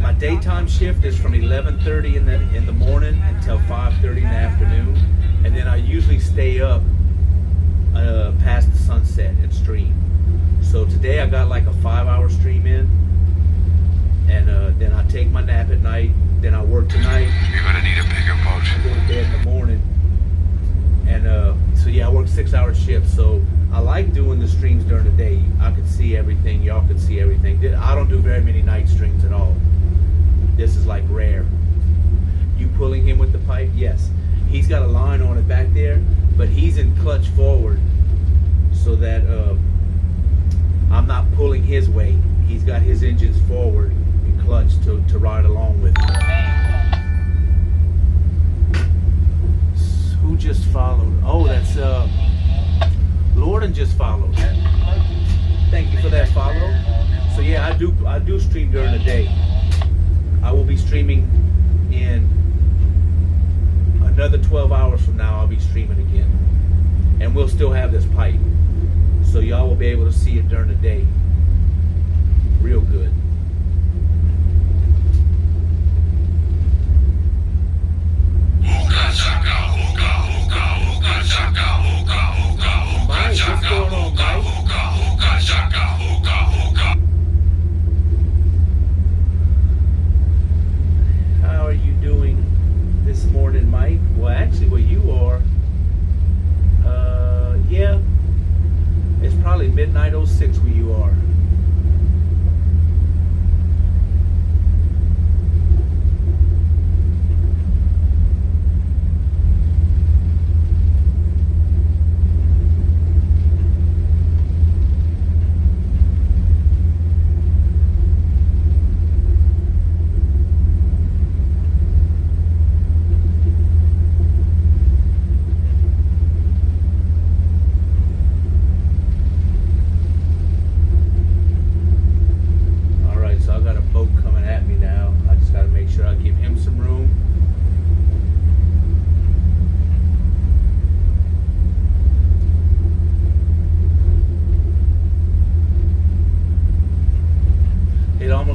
my daytime shift is from 11:30 in the morning until 5:30 in the afternoon, and then I usually stay up past the sunset and stream. So today I got like a 5-hour stream in, and then I take my nap at night. Then I work tonight. You're gonna need a bigger boat. I go to bed in the morning, and so yeah, I work 6-hour shifts. So I like doing the streams during the day. I could see everything. Y'all could see everything. I don't do very many night streams at all. This is like rare. You pulling him with the pipe? Yes. He's got a line on it back there, but he's in clutch forward. so that I'm not pulling his weight. He's got his engines forward and clutch to ride along with me. Who just followed? Oh, that's Lorden just followed. Thank you for that follow. So yeah, I do stream during the day. I will be streaming in another 12 hours from now. I'll be streaming again, and we'll still have this pipe, so y'all will be able to see it during the day real good. Mike, what's going on, Mike? How are you doing this morning, Mike? Well, actually, where you are, yeah, it's probably midnight 06 where you are.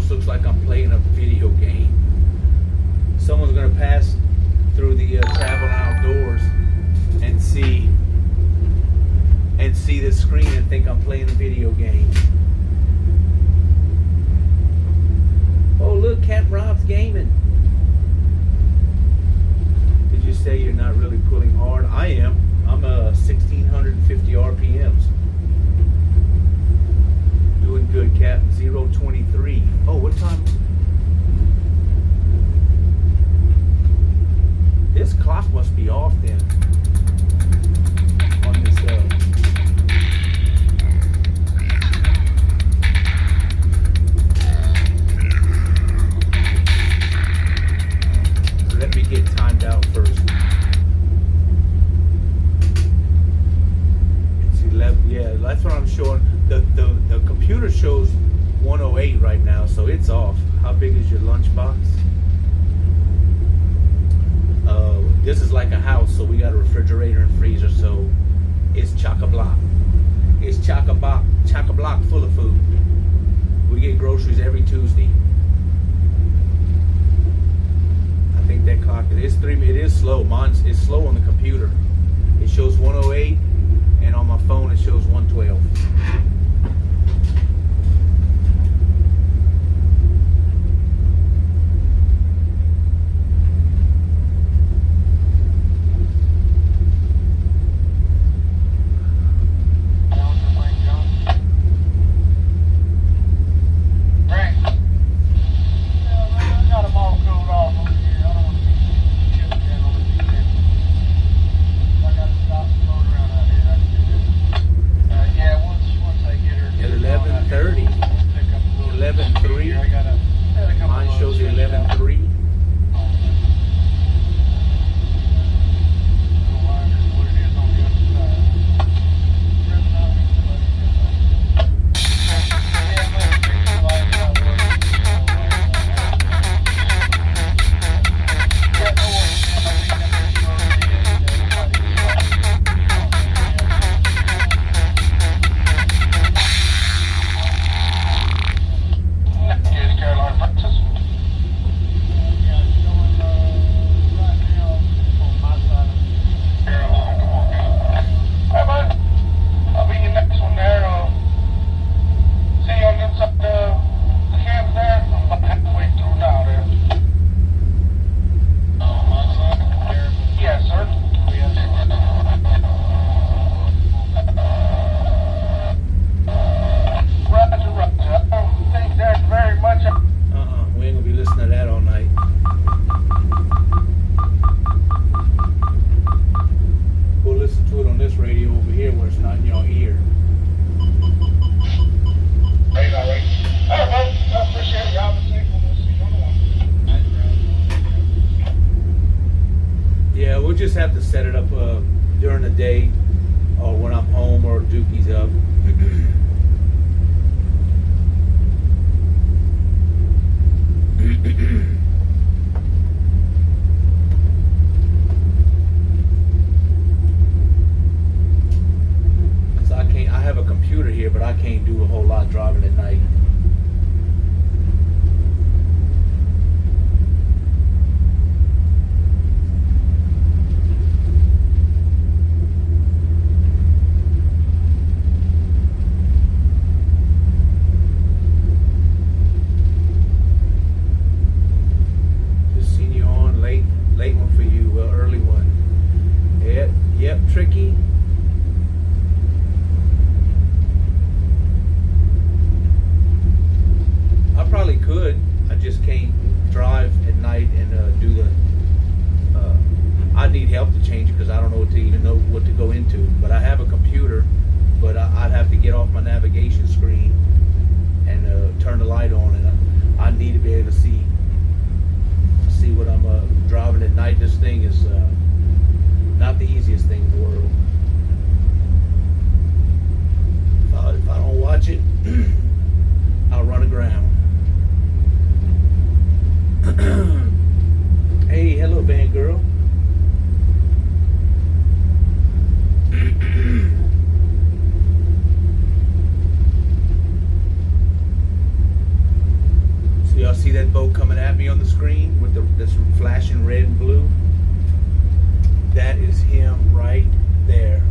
Looks like I'm playing a video game. Someone's gonna pass through the Travel Outdoors and see the screen and think I'm playing a video game. Oh look, Captain Rob's gaming. Did you say you're not really pulling hard? I am. I'm 1650 RPMs. Doing good, Captain. 023. Oh, what time? This clock must be off then. On this, let me get timed out first. It's 11. Yeah, that's what I'm showing. The computer shows 108 right now, so it's off. How big is your lunchbox? This is like a house, so we got a refrigerator and freezer, so it's chock-a-block. It's chock-a-block full of food. We get groceries every Tuesday. I think that clock, it is slow. Mine's is slow on the computer. It shows 108, and on my phone it shows 112. Stop slowing have to set it up during the day or when I'm home or Dookie's up. So I have a computer here, but I can't do a whole lot driving at night. Late one for you, well, early one. Yep, tricky. I probably could. I just can't drive at night and do the. I need help to change it because I don't know what to go into. But I have a computer, but I'd have to get off my navigation screen and turn the light on, and I need to be able to see what I'm driving at night. This thing is not the easiest thing in the world. If I don't watch it, I'll run aground. Hey, hello, van girl. So y'all see that boat coming at me on the screen with this flashing red and blue? That is him right there.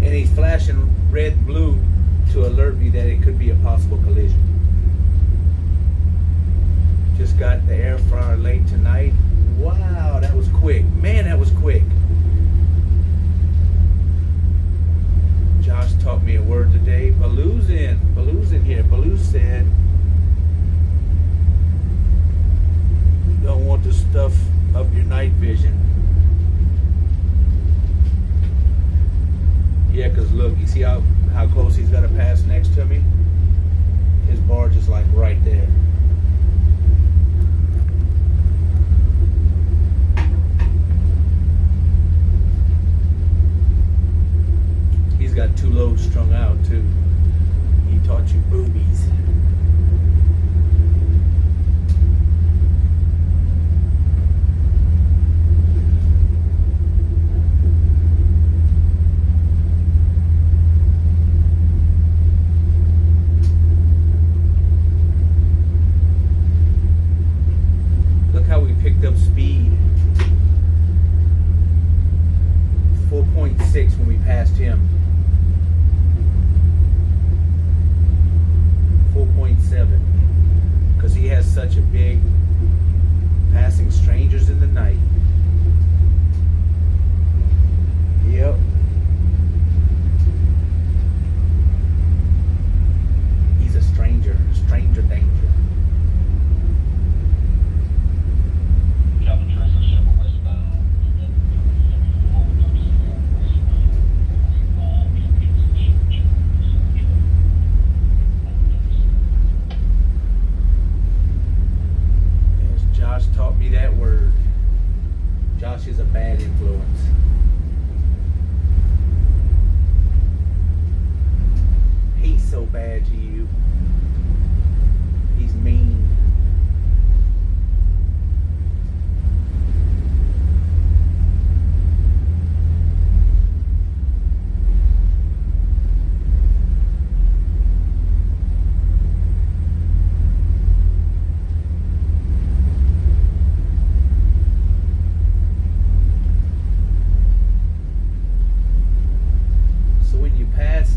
And he's flashing red and blue to alert me that it could be a possible collision. Just got the air fryer late tonight. Wow, that was quick. Man, that was quick. Josh taught me a word today. Baloo's in. Baloo's in here. Baloo said, you don't want to stuff up your night vision. Yeah, because look, you see how close he's got to pass next to me? His barge is like right there. He's got 2 loads strung out too. He taught you boobies. Look how we picked up speed. 4.6 when we passed him. 4.7 because he has such a big passing strangers in the night. Yep. He's a stranger danger. Josh taught me that word. Josh is a bad influence. He's so bad to you. He's mean.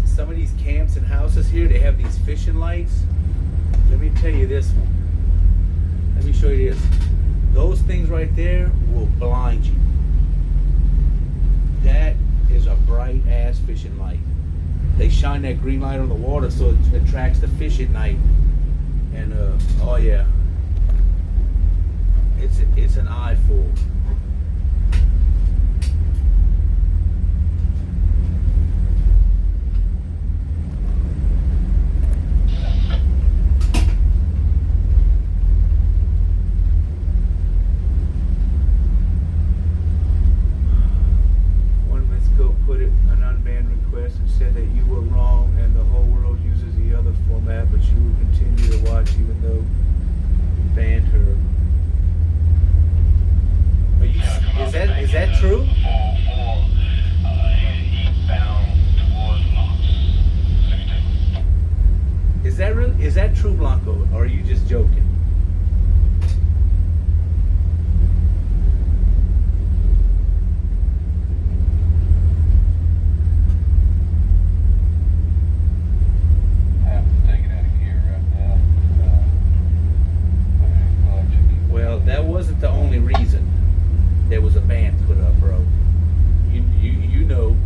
Some of these camps and houses here, they have these fishing lights. Let me tell you this one. Let me show you this. Those things right there will blind you. That is a bright ass fishing light. They shine that green light on the water so it attracts the fish at night. And oh yeah, it's an eyeful. One Let's Go put it an unbanned request and said that you were wrong and the whole world uses the other format, but you will continue to watch even though you banned her. Are you, is that true? Is that true, Blanco, or are you just joking? I have to take it out of gear right now. Put it in clutch again. Well, that wasn't the only reason there was a ban put up, bro. You know.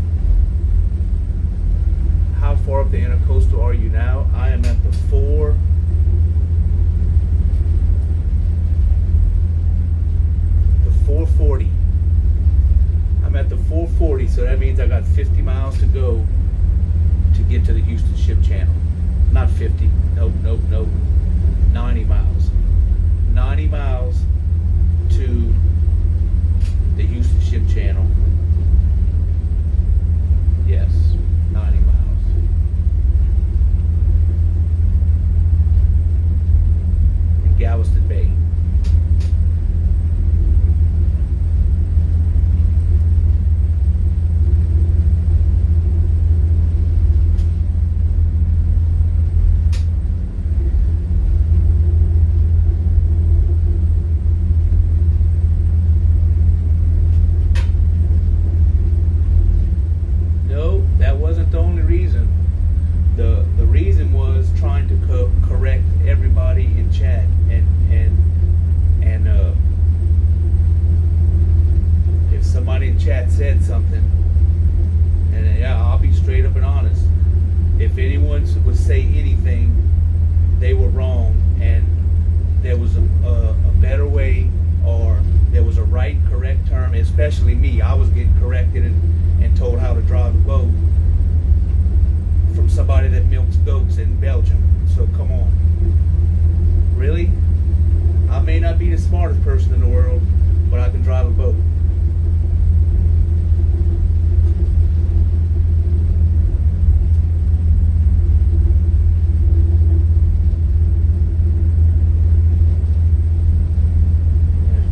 How far up the intercoastal are you now? I am at the 440. I'm at the 440, so that means I got 50 miles to go to get to the Houston Ship Channel. Not 50. Nope. 90 miles. 90 miles to the Houston Ship Channel. Yes, 90 miles. In Galveston Bay. No, that wasn't the only reason. The reason was trying to correct everybody in chat and if somebody in chat said something, and yeah, I'll be straight up and honest. If anyone would say anything, they were wrong, and there was a better way, or there was a right, correct term. Especially me, I was getting corrected and told how to drive a boat from somebody that milks goats in Belgium. So come on. Really? I may not be the smartest person in the world, but I can drive a boat.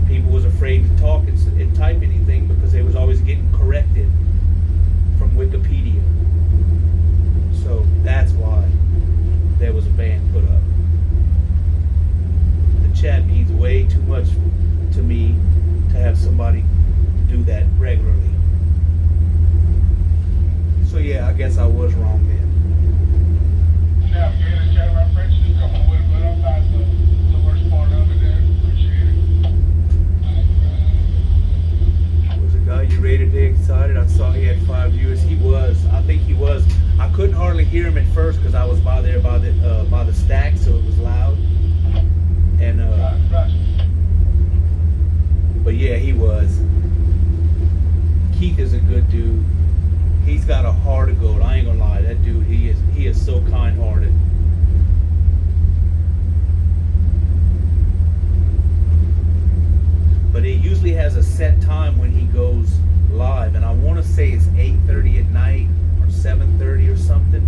People was afraid to talk and type anything because they was always getting corrected from Wikipedia. So that's why there was a ban put up. The chat means way too much to me to have somebody do that regularly. So yeah, I guess I was wrong then. Navigator, chat my French, just come on with it, but I'm not the worst part of it there. Appreciate it. Was the guy you rated today excited? I saw he had 5 viewers. He was. I think he was. I couldn't hardly hear him at first because I was by the stack, so it was loud. And Gotcha. but yeah, he was. Keith is a good dude. He's got a heart of gold. I ain't gonna lie, that dude. He is so kind-hearted. But he usually has a set time when he goes live, and I want to say it's 8:30 at night or 7:30 or something.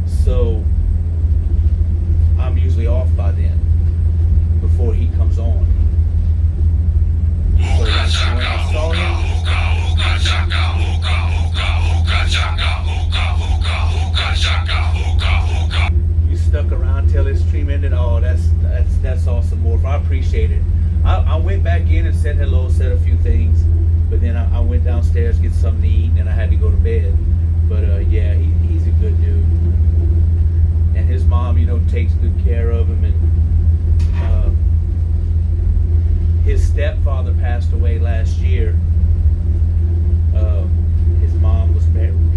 So I'm usually off by then, before he comes on. So when I saw him, you stuck around till his stream ended. Oh, that's awesome, Morph. I appreciate it. I went back in and said hello, said a few things, but then I went downstairs to get something to eat, and I had to go to bed. But yeah, he's a good dude, and his mom, takes good care of him. And his stepfather passed away last year. His mom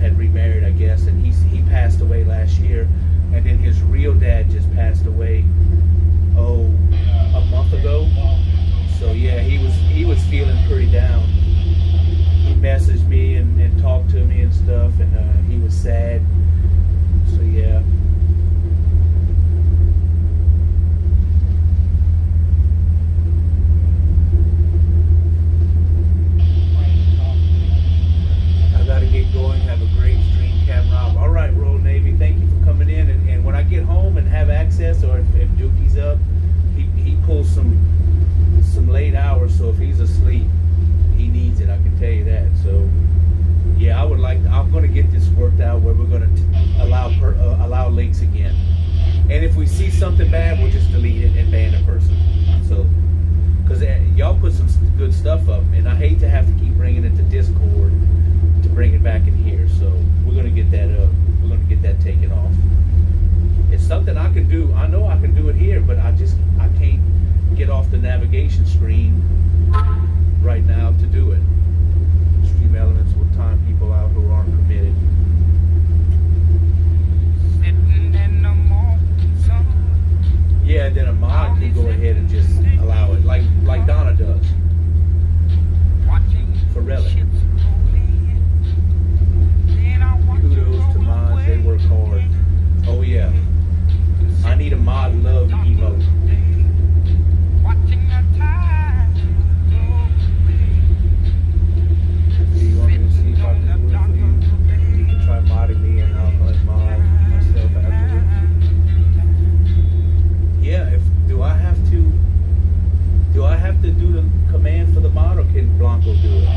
had remarried, I guess, and he passed away last year. and then his real dad just passed away. Oh, a month ago. So yeah, he was feeling pretty down. He messaged me and talked to me and stuff, and he was sad. So yeah. I gotta get going. Have a great stream, Captain Rob. All right, Royal Navy. Thank you for coming in. And when I get home and have access, or if Dookie's up, he pulls some late hours. So if he's asleep, he needs it. I can tell you that. So yeah, I'm gonna get this worked out where we're gonna allow links again. And if we see something bad, we'll just delete it and ban a person. So, because y'all put some good stuff up, and I hate to have to keep bringing it to Discord to bring it back in here. So we're gonna get that we're gonna get that taken off. It's something I can do. I know I can do it here, but I can't get off the navigation screen right now to do it. Stream Elements will time people out who aren't committed. Sitting in the morning sun, Yeah, then a mod can go ahead and just allow it, like Donna does watching for Relic. ships roll in. Then I watch them Kudos to roll mods, they away. work hard. Oh yeah, I need a mod love emote. Watching the tide go away. Do you want me to see if I can do it for you? You can try modding me and I'll mod myself afterwards. Yeah, do I have to do the command for the mod, or can Blanco do it?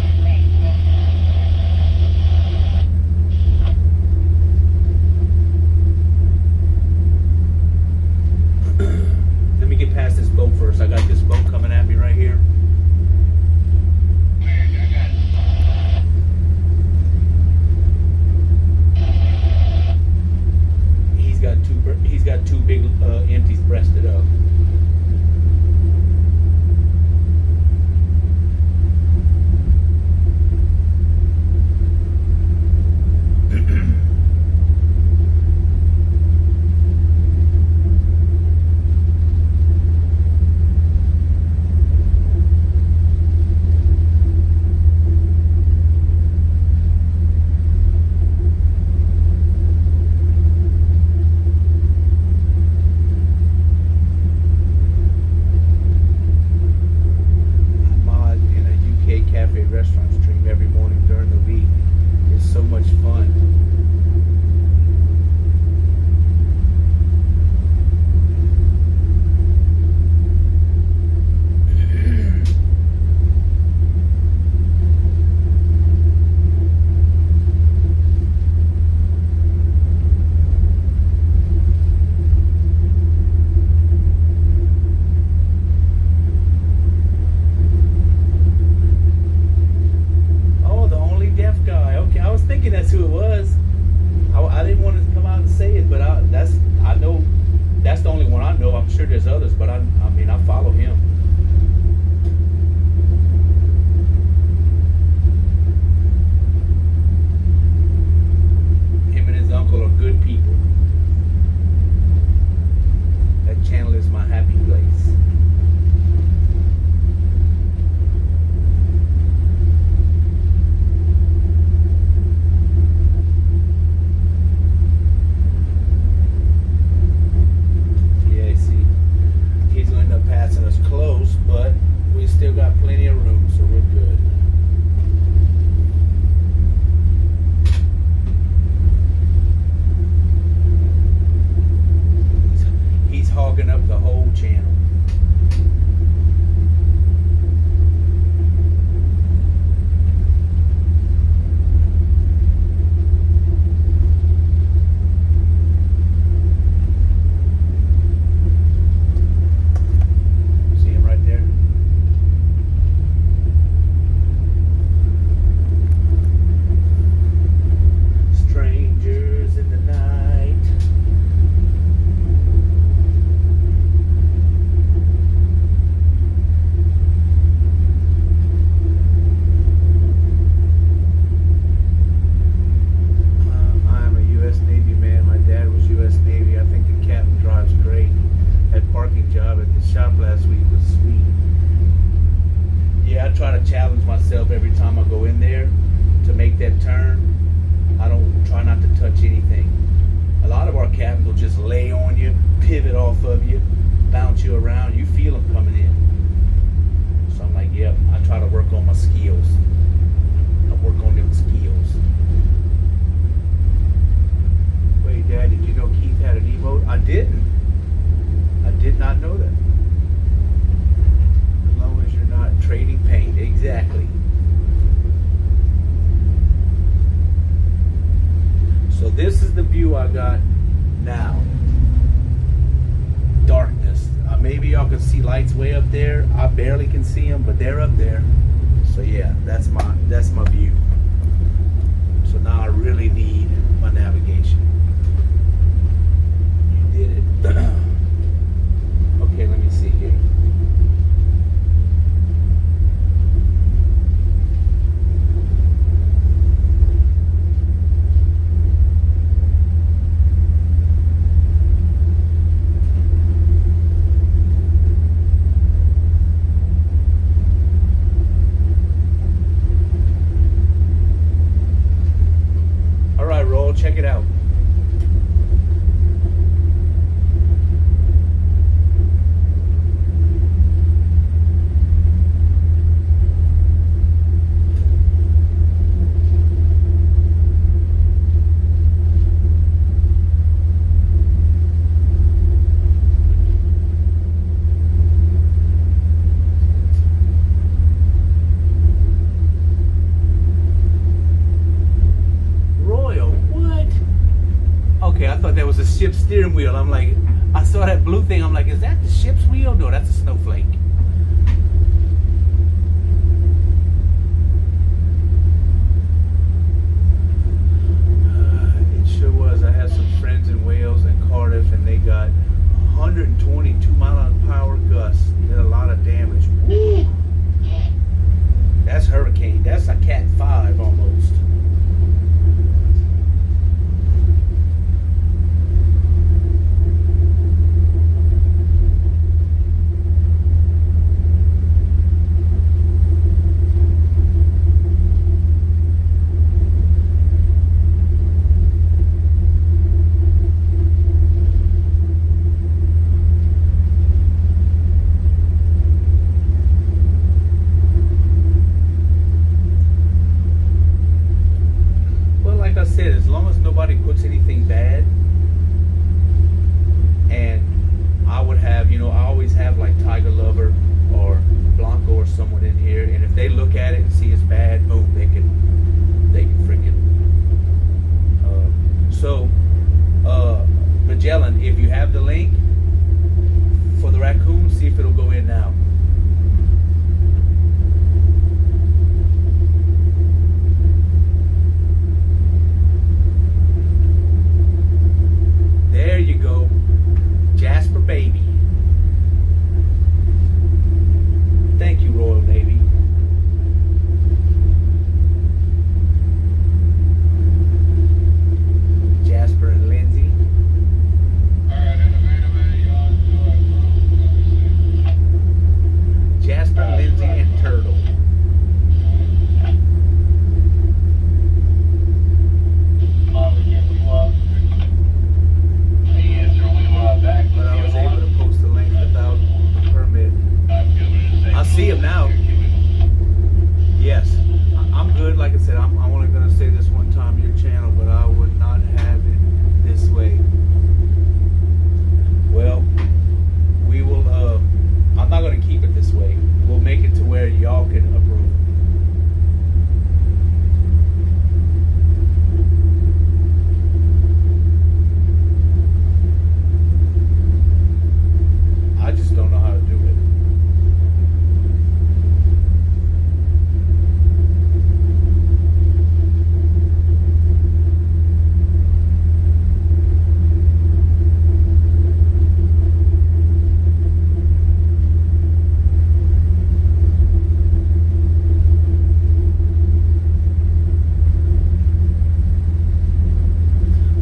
Let me get past this boat first. I got this boat coming at me right here. He's got two big empties breasted up. time I go in there to make that turn, I don't try not to touch anything. A lot of our cabins will just lay on you, pivot off of you, bounce you around. You feel them coming in. So I'm like, yep, I try to work on my skills. I work on them skills. Wait, Dad, did you know Keith had an emote? I didn't. I did not know that. As long as you're not trading paint. Exactly. So this is the view I got now. Darkness. Maybe y'all can see lights way up there. I barely can see them, but they're up there. So yeah, that's my view. So now I really need my navigation. You did it. Okay, let me see here. Check it out. A ship's steering wheel. I'm like, I saw that blue thing. I'm like, is that the ship's wheel? No, that's a snowflake. It sure was. I had some friends in Wales and Cardiff, and they got 122 mile-an-hour gusts. Did a lot of damage. Woo! That's hurricane. That's a Cat 5 almost. As long as nobody puts anything bad, and I would have, I always have like Tiger Lover or Blanco or someone in here, and if they look at it and see it's bad, boom, they can freaking. Magellan, if you have the link for the raccoon, see if it'll go in now. There you go. Jasper baby. Thank you, Royal Navy. Jasper and Lindsay. Alright, innovative AI, Jasper, Lindsay, and Turtle. But I was able to post the link without a permit. I see him now. Yes, I'm good. Like I said, I'm only going to say this one time, your channel, but I would not have it this way. Well, we will, I'm not going to keep it this way. We'll make it to where y'all can approve. I just don't know how to do it.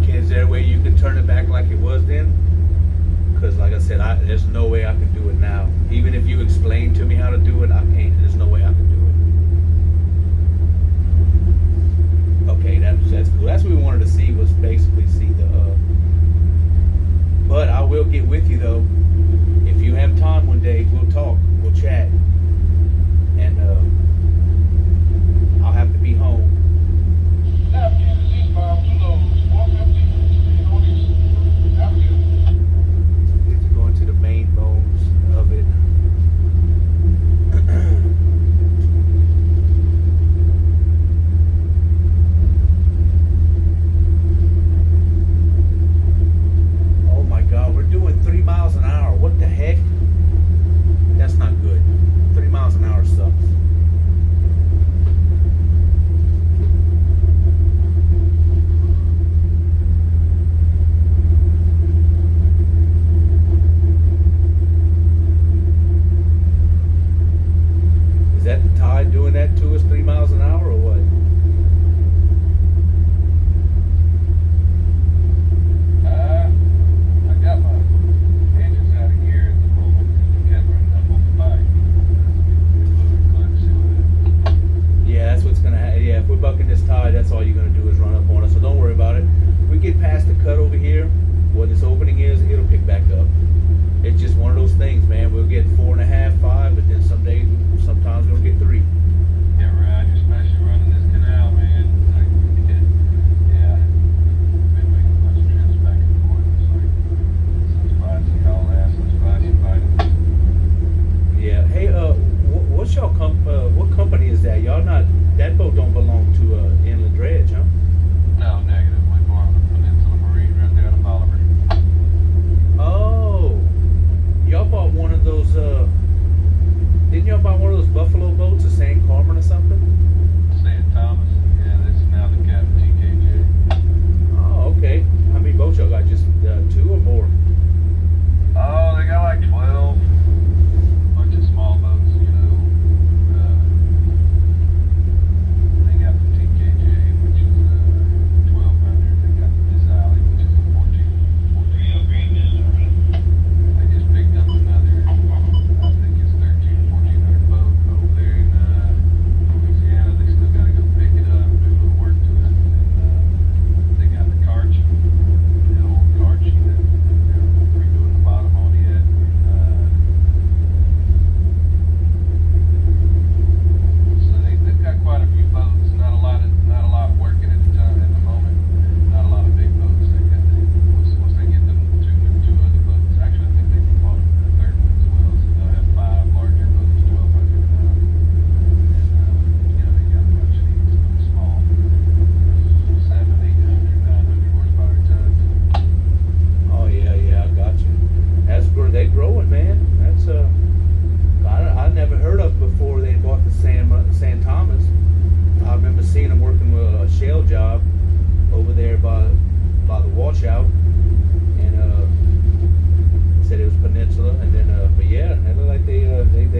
Okay, is there a way you can turn it back like it was then? Because like I said, there's no way I can do it now. Even if you explain to me how to do it, I can't. There's no way I can do it.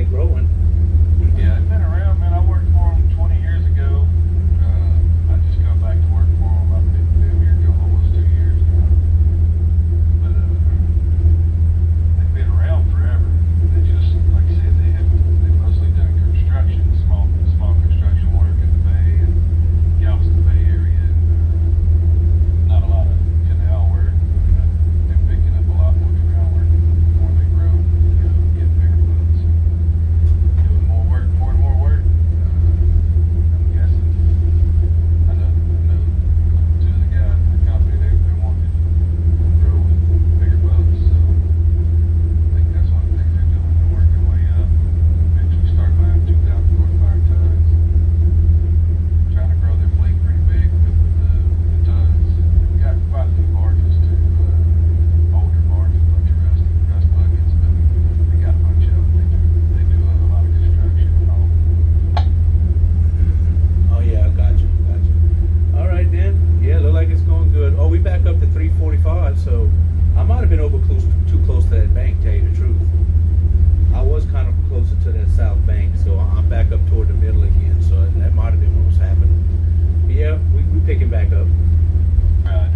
growing. Yeah, they've been around, man. I worked for them 20 years ago. I just come back to work for them. I've been here going almost 2 years now. But they've been around forever. They just, like I said, they've mostly done construction, small construction work in the Bay and Galveston Bay area. And, not a lot of canal work. But they're picking up a lot more canal work before they grow, get bigger boats. Doing more work, more and more work. I'm guessing. I know two of the guys in the company, they're wanting to grow with bigger boats, so I think that's one of the things they're doing. They're working way up. Eventually start buying 2,000 horsepower tugs. Trying to grow their fleet pretty big with the tugs. They've got quite a few barges too, older barges, a bunch of rust buckets, but they got a bunch of them. They do a lot of construction and all. Oh yeah, I got you. All right then. Yeah, look like it's going good. Oh, we back up to 345, so I might have been too close to that bank, tell you the truth. I was kind of closer to that south bank, so I'm back up toward the middle again, so that might have been what was happening. But yeah, we picking back up. Right.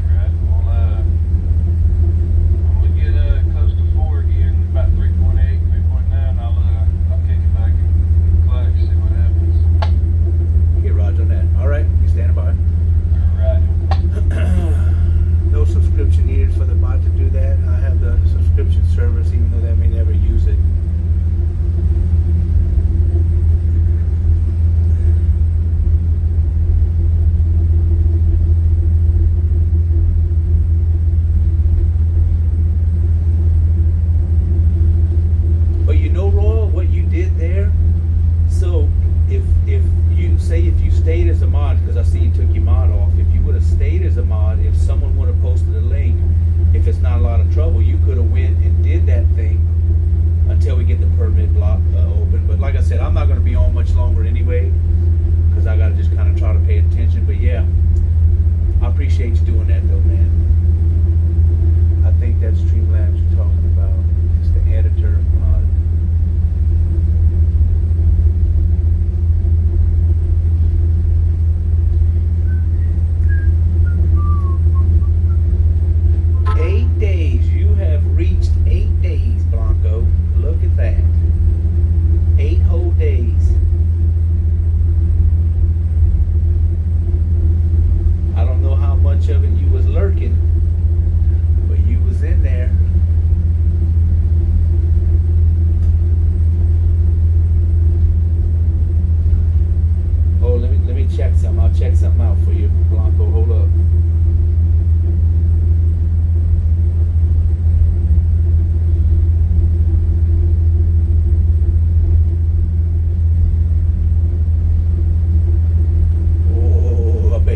Well, when we get close to 4 again, about 3.8, 3.9, I'll kick it back and clutch, see what happens. Get Roger on that. All right, you standing by. Right. No subscription needed for the bot to do that. I have the subscription service, even though they may never use it. But you know, Royal, what you did there. So if you stayed as a mod, because I see you took your mod off. If you would have stayed as a mod, if someone would have posted a link, if it's not a lot of trouble, you could have went and did that thing until we get the permit block open. But like I said, I'm not going to be on much longer anyway, because I got to just kind of try to pay attention. But yeah, I appreciate you doing that though, man. I think that's Streamlabs you're talking about. It's the editor mod. You have reached 8 days, Blanco. Look at that. 8 whole days. I don't know how much of it you was lurking, but you was in there. Oh, let me check something. I'll check something out for you, Blanco. Hold up.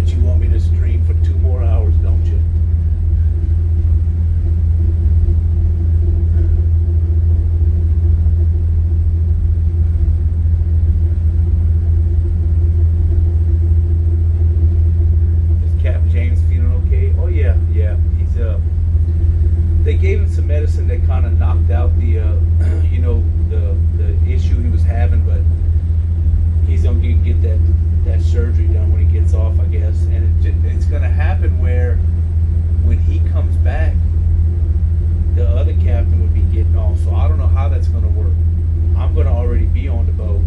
You want me to stream for 2 more hours, don't you? Is Captain James feeling okay? Oh yeah. He's they gave him some medicine that kind of knocked out the the issue he was having, but he's gonna get that surgery done when he gets off, I guess. And it's gonna happen where when he comes back, the other captain would be getting off. So I don't know how that's gonna work. I'm gonna already be on the boat,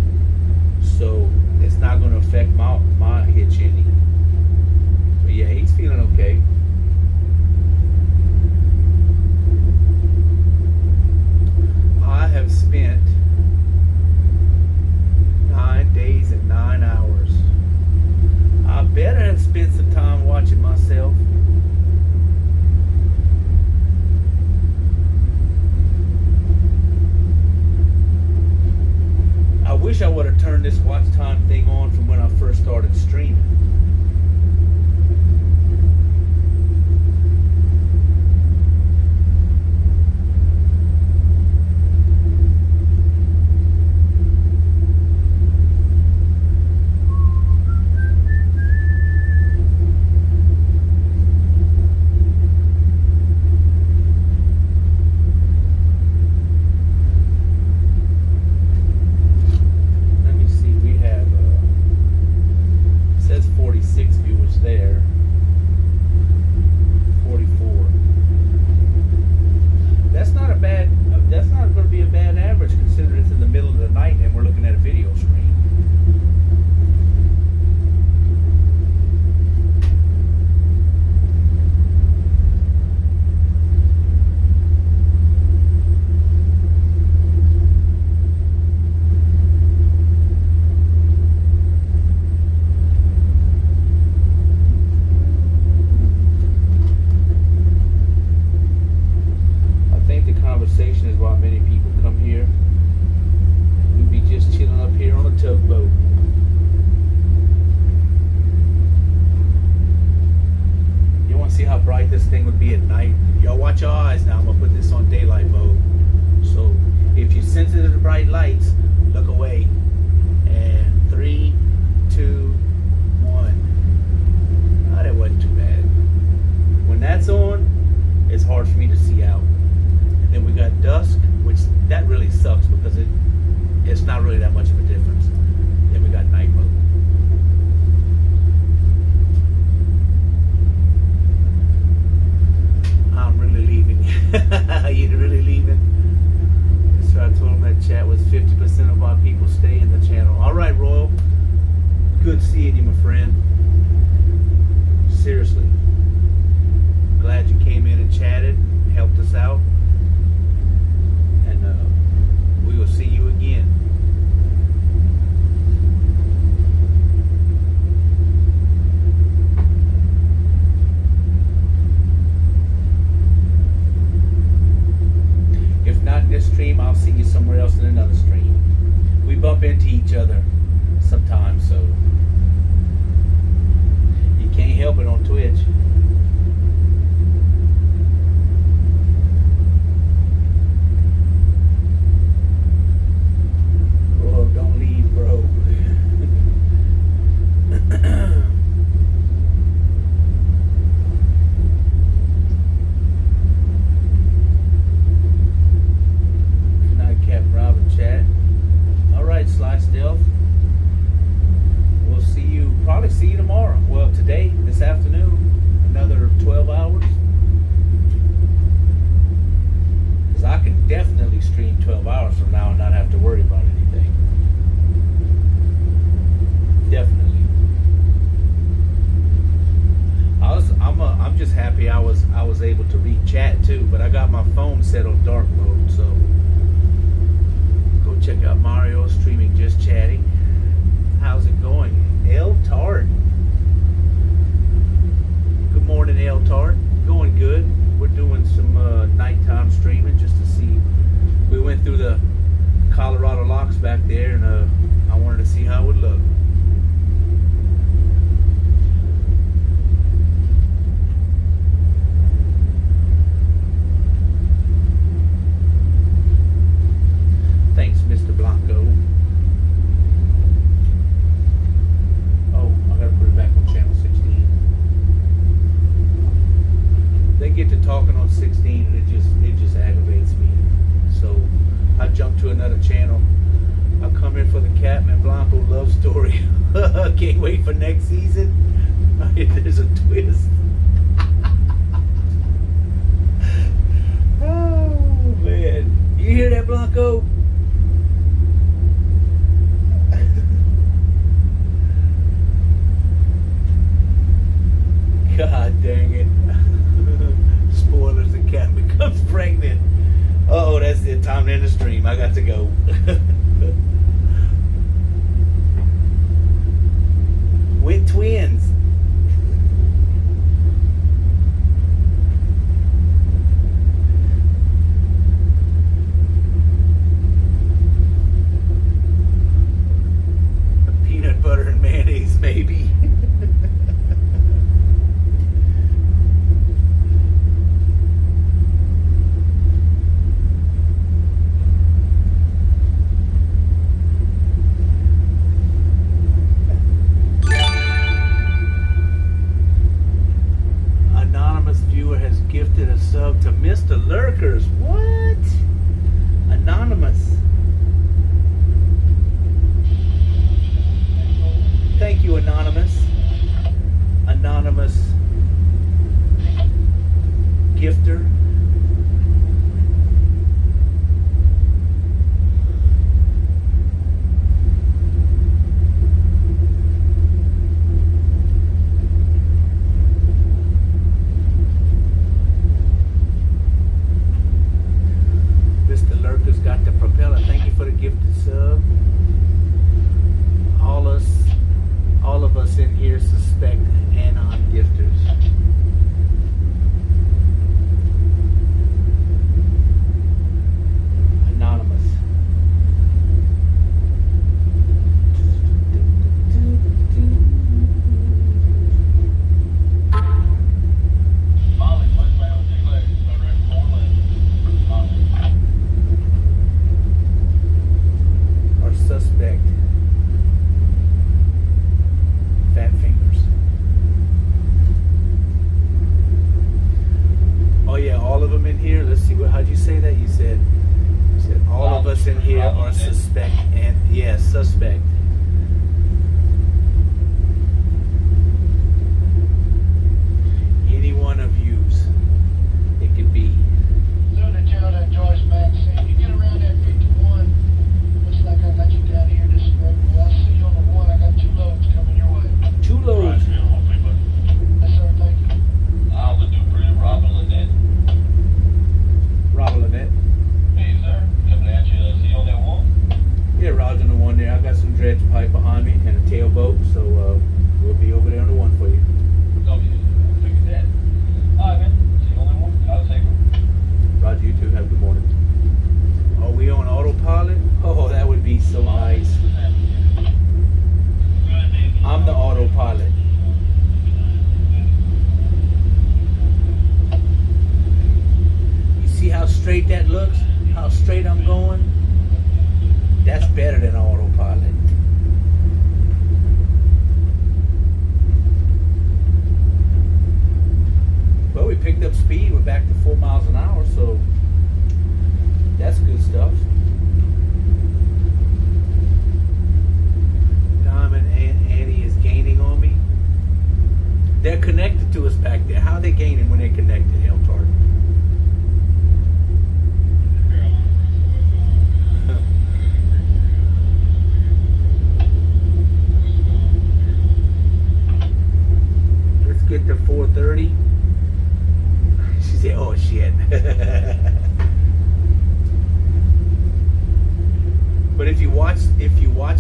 so it's not gonna affect my hitch any. But yeah, he's feeling okay. I have spent 9 days and 9 hours. I better have spent some time watching myself. I wish I would have turned this watch time thing on from when I first started streaming. we're looking at a video screen. I think the conversation is why many people come here. We'd be just chilling up here on a tugboat. You want to see how bright this thing would be at night? Y'all watch your eyes now. I'm going to put this on daylight mode. So if you're sensitive to bright lights, look away. And 3, 2, 1. Ah, that wasn't too bad. When that's on, it's hard for me to see out. And then we got dusk, which that really sucks because it's not really that much of a difference. Then we got night mode. I'm really leaving. You really leaving? So I told him that chat was 50% of our people stay in the channel. All right, Royal. Good seeing you, my friend. Seriously. Glad you came in and chatted, helped us out. And we will see you again. If not in this stream, I'll see you somewhere else in another stream. We bump into each other sometimes, so you can't help it on Twitch. Oh, don't leave, bro. Night, Captain Robin chat. All right, Sly Stealth. We'll see you, probably see you tomorrow. Well, today, this afternoon, another 12 hours. Because I can definitely stream 12 hours from now and not have to worry about anything. Definitely. I'm just happy I was able to read chat too, but I got my phone set on dark mode, so go check out Mario streaming Just Chatting. How's it going? L Tart. Good morning, L Tart. Going good. We're doing some nighttime streaming just to see. We went through the Colorado locks back there, and I wanted to see how it would look. Thanks, Mr. Blanco. Oh, I gotta put it back on channel 16. They get to talking on 16 and it just aggravates me. So I jump to another channel. I come in for the Catman Blanco love story. Can't wait for next season. There's a twist. Oh man. You hear that, Blanco? God dang it. Spoilers, the cat becomes pregnant. Uh-oh, that's the time to end the stream. I got to go. With twins. Yes, suspect. Any one of yous. It could be. Soon to tell that Joyce Maxine, you get around that 51. Looks like I got you down here this way. Well, I'll see you on the one. I got 2 loads coming your way. 2 loads. Yes, sir, thank you. I'll do pretty Robin Lynette. Robert Lynette. Hey, sir. Coming at you. See you on that one? Yeah, Roger on the one there. I got some dredge pipe behind me and a tailboat, so we'll be over there on the one for you. Oh, yeah. I figured that. All right, man. See you on that one. I'll take her. Roger, you too. Have a good morning. Are we on autopilot? Oh, that would be so nice. I'm the autopilot. You see how straight that looks? How straight I'm going? That's better than autopilot. Well, we picked up speed. We're back to 4 miles an hour, so that's good stuff. Diamond and Annie is gaining on me. They're connected to us back there. How are they gaining when they're connected, Heltard? Let's get to 4:30. She said, "Oh shit." But if you watch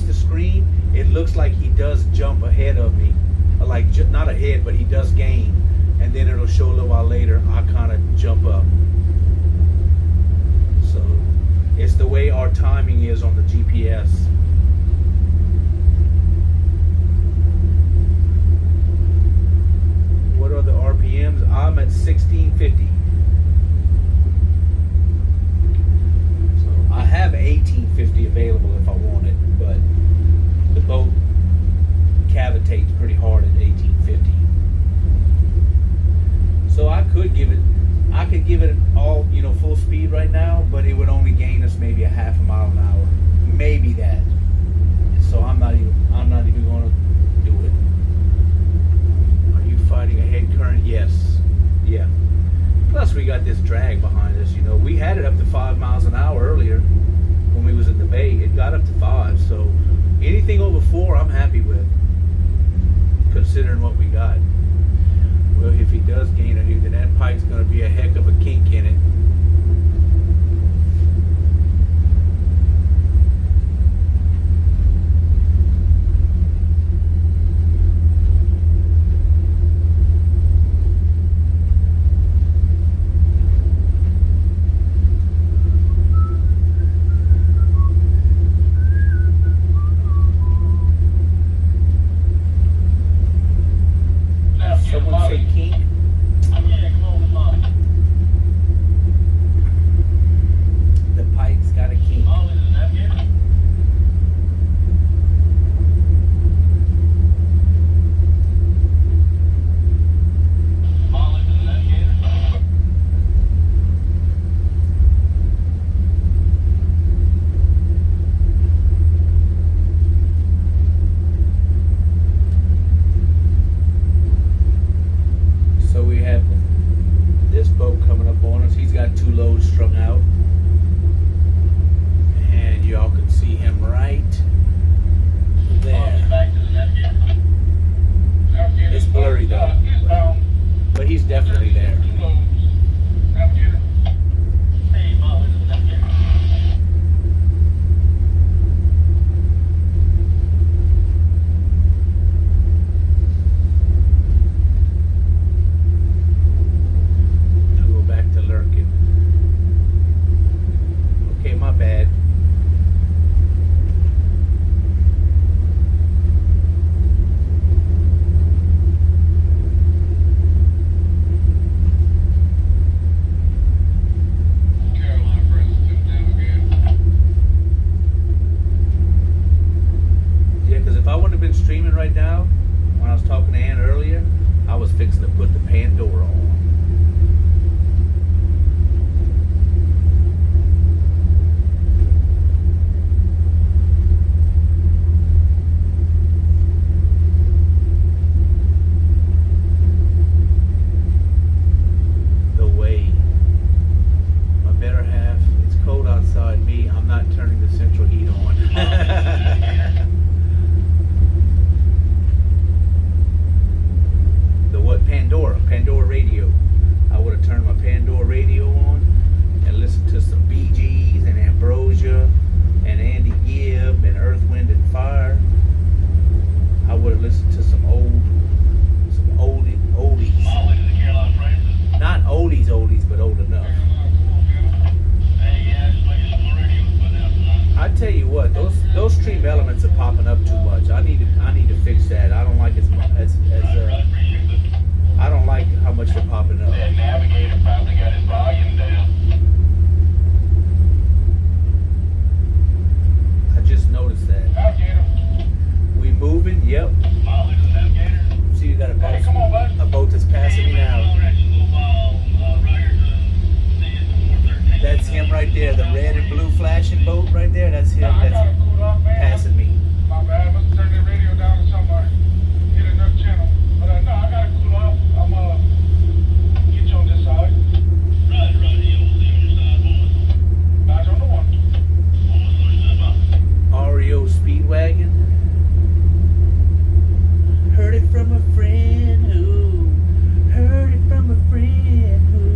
the screen, it looks like he does jump ahead of me, like not ahead, but he does gain, and then it'll show a little while later I kind of jump up. So it's the way our timing is on the GPS. What are the RPMs? I'm at 1650. So I have 1850 available if I want it, but the boat cavitates pretty hard at 1850. So I could give it all, full speed right now, but it would only gain us maybe a half a mile an hour, maybe that. So I'm not even going to do it. Are you fighting a head current? Yes. Yeah. Plus we got this drag behind us. We had it up to 5 miles an hour earlier when we was in the bay. It got up to 5. So anything over 4, I'm happy with, considering what we got. Well, if he does gain on you, then that pipe's going to be a heck of a kink in it. Someone say kink? Yeah, come on, Molly. The pipe's got a kink. Molly, is that good? Molly, is that good? So we have this boat coming up on us. He's got 2 loads strung out. And y'all can see him right there. Back to the net. It's blurry though, but he's definitely there. Hey, Molly, is that good? I'll go back to lurking. Okay, my bad. Carolina Princess took down again. Yeah, because if I wouldn't have been streaming right now, when I was talking to Ann earlier, I was fixing to put the Pandora on. those stream elements are popping up too much. I need to fix that. I don't like as I don't like how much they're popping up. That navigator probably got his volume down. I just noticed that. Navigator. We moving? Yep. Molly the navigator. See, you got a boat. Hey, come on, bud. A boat that's passing me now. That's him right there. The red and blue flashing boat right there. That's him. I gotta That's cool off, man. passing me. My bad. I must turn the radio down to somebody. Hit another channel. But no, I gotta cool off. I'm get you on this side. Right, you on the other side, boys. Guys on the one. REO Speedwagon. Heard it from a friend who. Heard it from a friend who.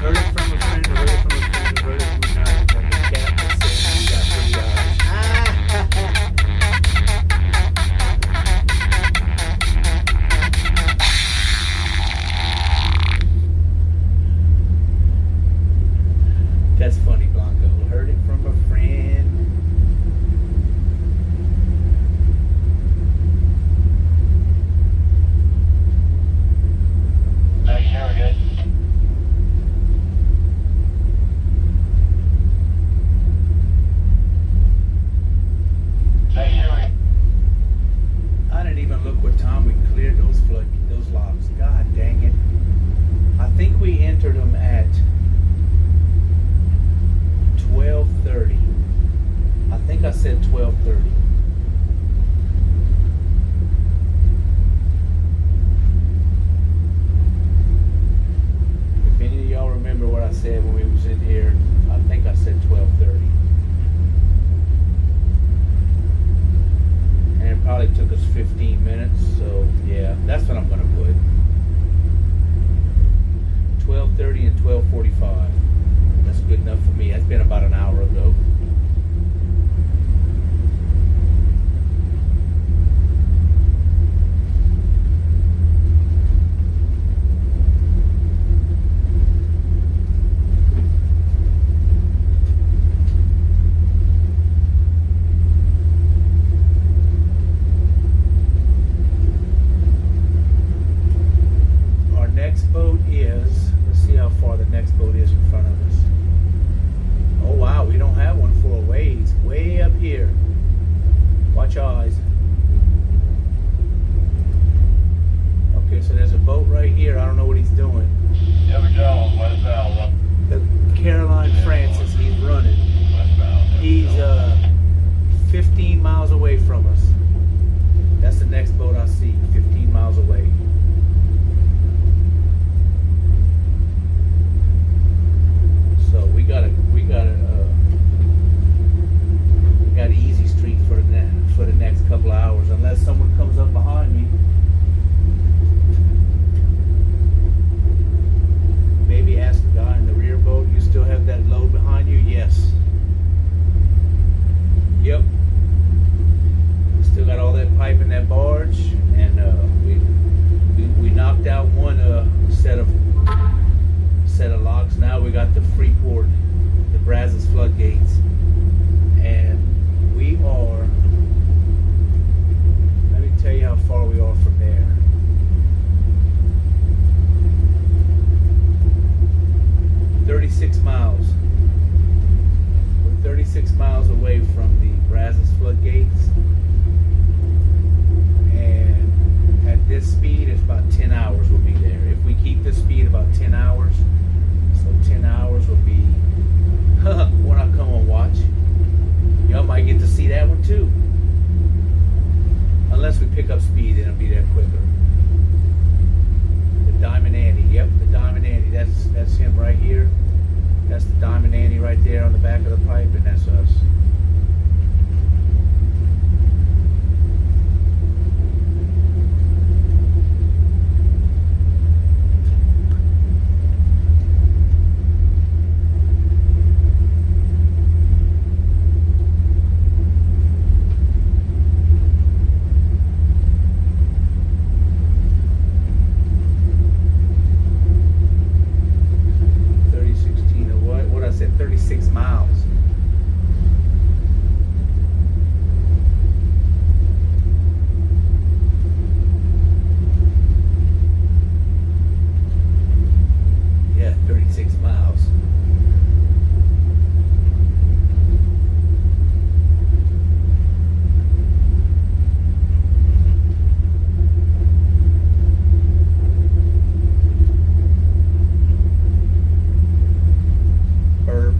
Heard it from a friend, heard it from a friend, heard it from a friend, from the cat that said he got pretty eyes. That's funny, Blanco. Heard it from a friend. Hey, here we go. Hey, here we I didn't even look what time we cleared those locks. God dang it. I think we entered them at 12:30. I think I said 12:30. If any of y'all remember what I said when we was in here, I think I said 12:30. And it probably took us 15 minutes, so yeah, that's what I'm gonna put. 12:30 and 12:45. That's good enough for me. That's been about an hour ago. Our next boat is, let's see how far the next boat is in front of us. Oh wow, we don't have one for a ways. Way up here. Watch your eyes. Okay, so there's a boat right here. I don't know what he's doing. Here we go. Westbound. The Caroline Francis, he's running. Westbound. He's 15 miles away from us. That's the next boat I see, 15 miles away. So we got easy street for the next couple of hours, unless someone comes up behind me. Maybe ask the guy in the rear boat, you still have that load behind you? Yes. Yep. Still got all that pipe in that barge, and we knocked out one set of locks. Now we got the Freeport, the Brazos floodgates, and we are. Let me tell you how far we are from there. Miles. We're 36 miles away from the Brazos floodgates, and at this speed, it's about 10 hours we'll be there. If we keep this speed, about 10 hours. So 10 hours will be when I 6 miles. Burp.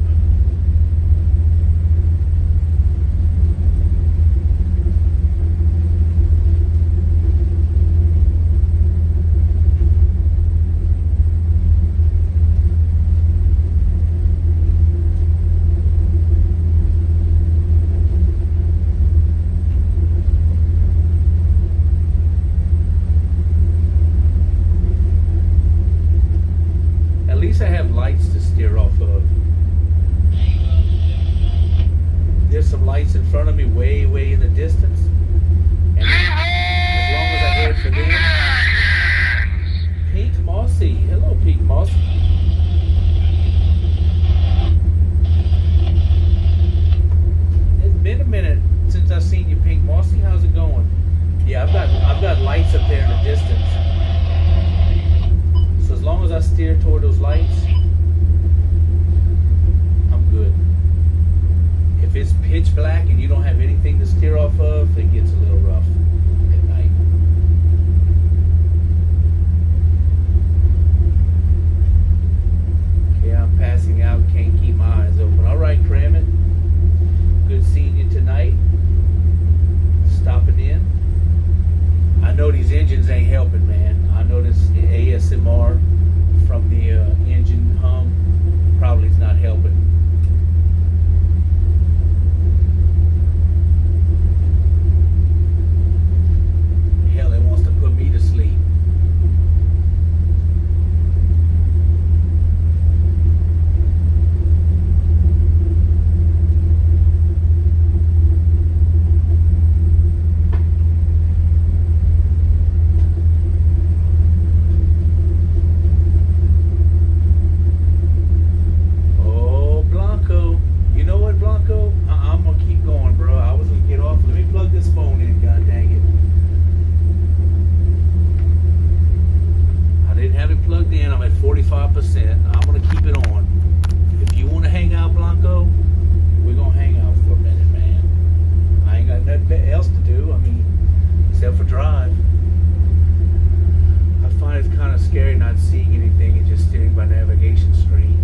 At least I have lights to steer off of. There's some lights in front of me way, way in the distance. And as long as I head for them. Pete Mossy. Hello, Pete Mossy. It's been a minute since I've seen you, Pink Mossy. How's it going? Yeah, I've got lights up there in the distance. So as long as I steer toward those lights, I'm good. If it's pitch black and you don't have anything to steer off of, it gets a little rough at night. Okay, I'm passing out, can't keep my eyes open. All right, Crammit. Good seeing you tonight. Stopping in. I know these engines ain't helping, man. I know this ASMR from the engine hum probably is not helping. Hell, it wants to put me to sleep. Oh, Blanco. You know what, Blanco? I'm gonna keep going, bro. I was gonna get off. Let me plug this phone in, god dang it. I didn't have it plugged in. I'm at 45%. I'm gonna keep it on. If you wanna hang out, Blanco, we're gonna hang out for a minute, man. I ain't got nothing else to do. I mean, except for drive. I find it's kind of scary not seeing anything and just steering by navigation screen.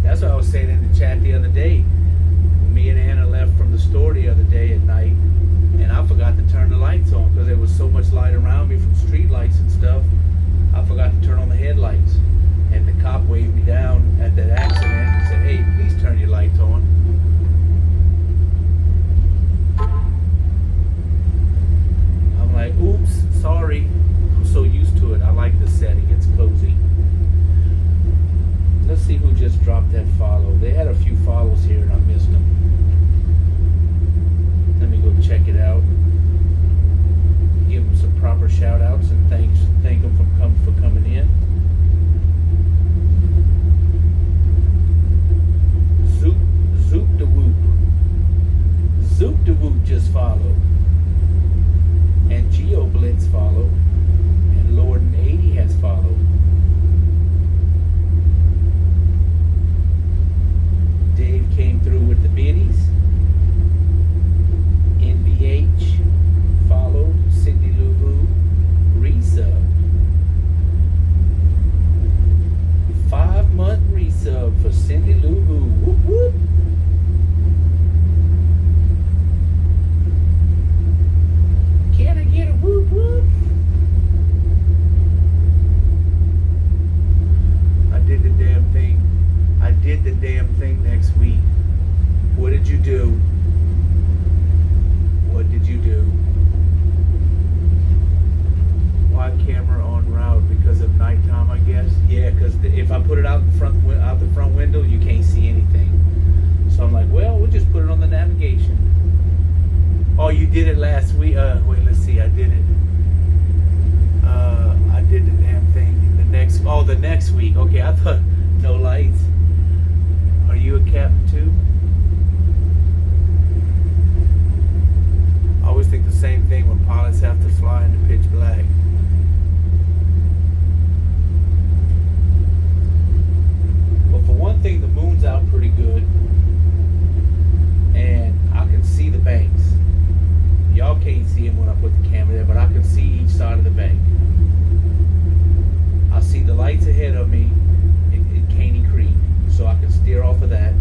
That's what I was saying in the chat the other day. Me and Anna left from the store the other day at night, and I forgot to turn the lights on because there was so much light around me from street lights and stuff. I forgot to turn on the headlights, and the cop waved me down at that accident and said, "Hey, please turn your lights on." I'm like, "Oops, sorry." I'm so used to it. I like this setting. It's cozy. Let's see who just dropped that follow. They had a few follows here and I missed them. Let me go check it out. Give them some proper shout outs and thank them for coming in. Zoop the Whoop. Zoop the Whoop just followed. And Geo Blitz followed. And Lorden80 has followed. Dave came through with the biddies. NVH followed. Cindy Lou Who resub. 5-month resub for Cindy Lou Who. Whoop whoop. Can I get a whoop whoop? I did the damn thing. I did the damn thing next week. What did you do? What did you do? Why camera on route? Because of nighttime, I guess. Yeah, because if I put it out the front window, you can't see anything. So I'm like, well, we'll just put it on the navigation. Oh, you did it last week. Wait, let's see. I did it. I did the damn thing the next week. Okay, I thought no lights. Are you a captain too? I always think the same thing when pilots have to fly in the pitch black. lights ahead of me in Caney Creek, so I can steer off of that.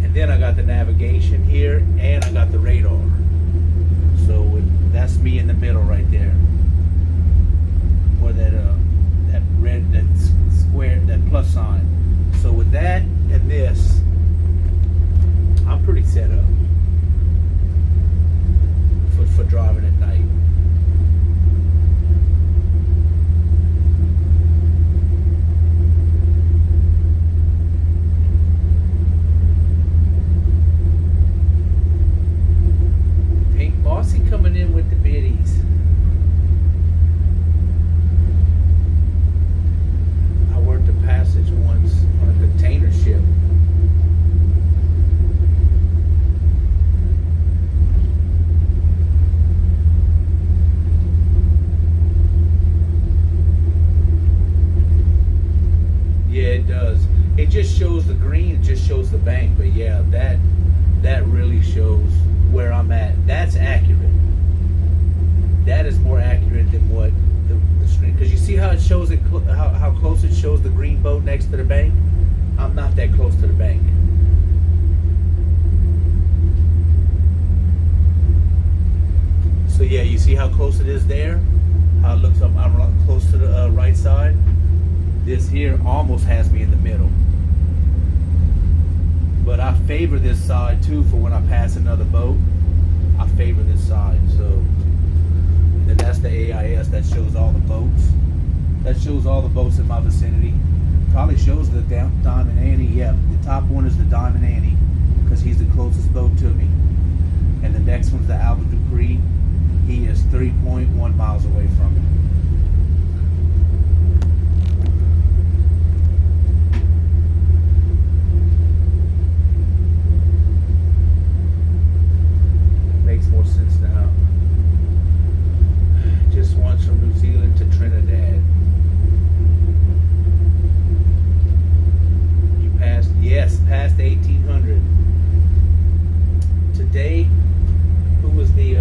And then I got the navigation here, and I got the radar. So that's me in the middle right there, where that red, that square, that plus sign. So with that and this, I'm pretty set up for driving at night. Pink Bossy coming in with the biddies. I worked a passage once on a container ship. Yeah, it does. It just shows the green, it just shows the bank, but yeah, that really shows where I'm at. That's accurate. That is more accurate than what the screen, because you see how it shows it, how close it shows the green boat next to the bank. I'm not that close to the bank. So yeah, you see how close it is there? How it looks, I'm close to the right side. This here almost has me in the middle. But I favor this side too for when I pass another boat. I favor this side. So then that's the AIS that shows all the boats. That shows all the boats in my vicinity. Probably shows the Diamond Annie. Yep, the top one is the Diamond Annie because he's the closest boat to me. And the next one's the Albert Dupree. He is 3.1 miles away from me. Makes more sense now. Just once from New Zealand to Trinidad. You passed, yes, past 1800. Today, who was the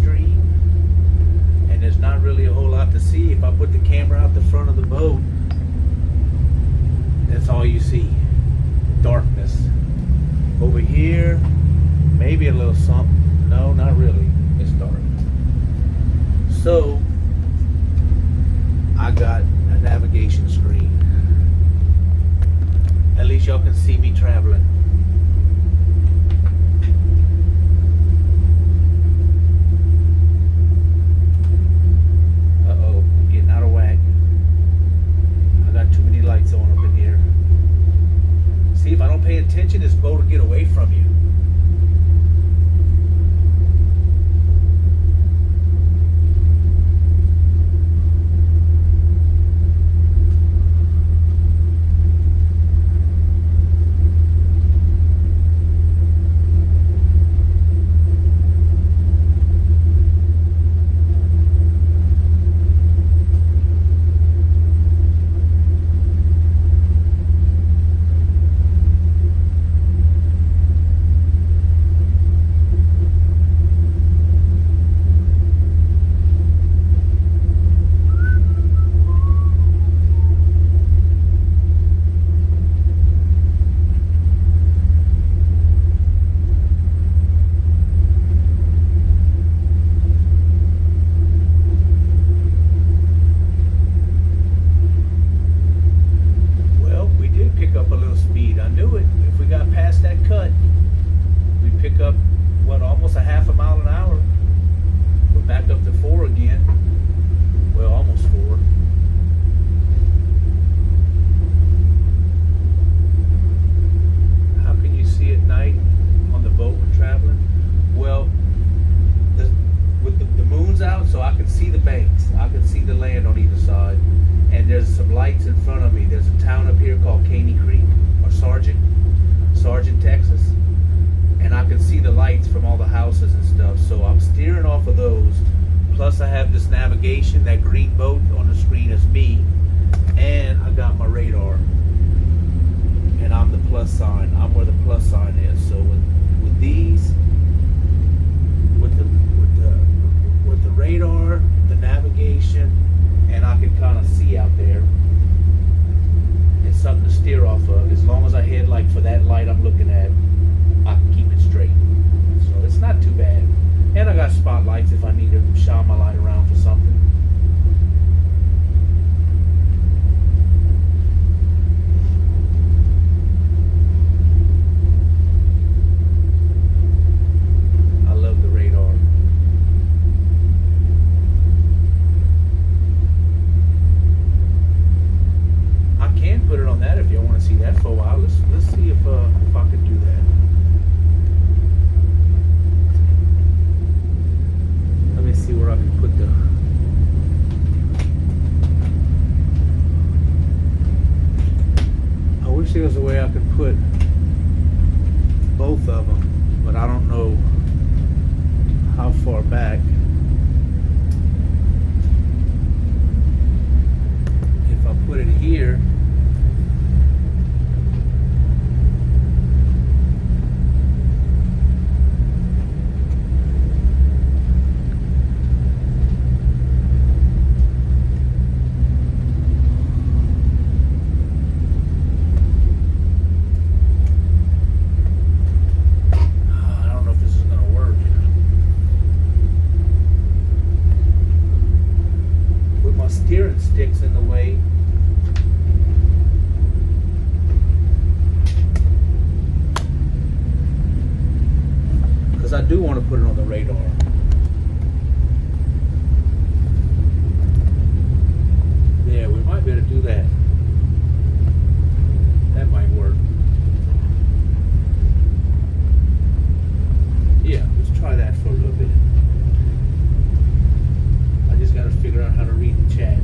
stream, and there's not really a whole lot to see. If I put the camera out the front of the boat, that's all you see. Darkness. Over here, maybe a little something. No, not really. It's dark. So, I got a navigation screen. At least y'all can see me traveling. Uh-oh, getting out of whack. I got too many lights on up in here. See, if I don't pay attention, this boat will get away from you. Sargent, Texas, and I can see the lights from all the houses and stuff, so I'm steering off of those. Plus I have this navigation. That green boat on the screen is me, and I got my radar, and I'm the plus sign. I'm where the plus sign is. So with these, with the radar, the navigation, and I can kind of see out there. It's something to steer off of. As long as I head like for that light I'm looking at, I can keep it straight. So it's not too bad. And I got spotlights if I need to shine my light around for something. I love the radar. I can put it on that if you want to see that for a while. Let's see if I can do that. Let me see where I can put the. I wish there was a way I could put both of them, but I don't know how far back. If I put it here. Steering sticks in the way. Because I do want to put it on the radar. Yeah, we might be able to do that. That might work. Yeah, let's try that for a little bit. I just got to figure out how to read the chat.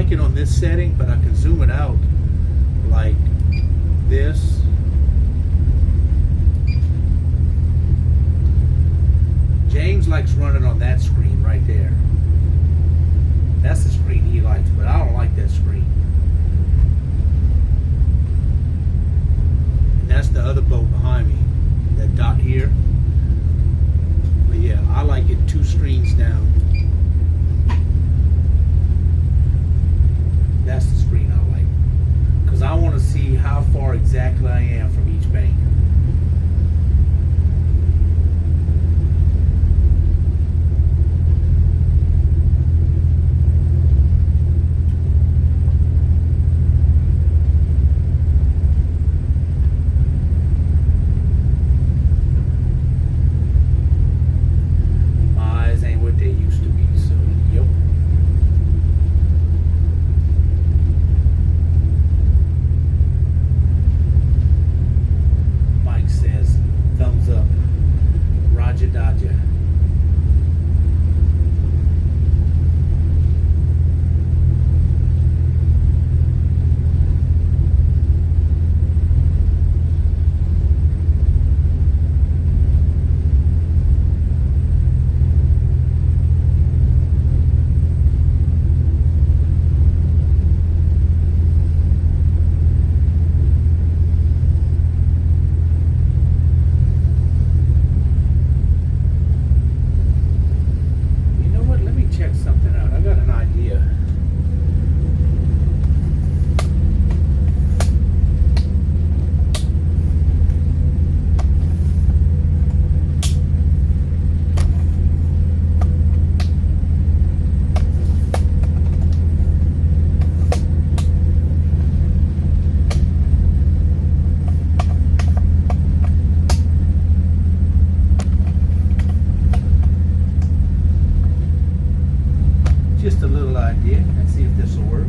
like it on this setting, but I can zoom it out like this. James likes running on that screen right there. That's the screen he likes, but I don't like that screen. And that's the other boat behind me, that dot here. But yeah, I like it 2 screens down. That's the screen I like, because I want to see how far exactly I am from each bank. My eyes ain't what they used to be, so yep. Mike says, thumbs up. Roger Dodger. You know what? Let me check something out. I got an idea. Just a little idea. Let's see if this will work.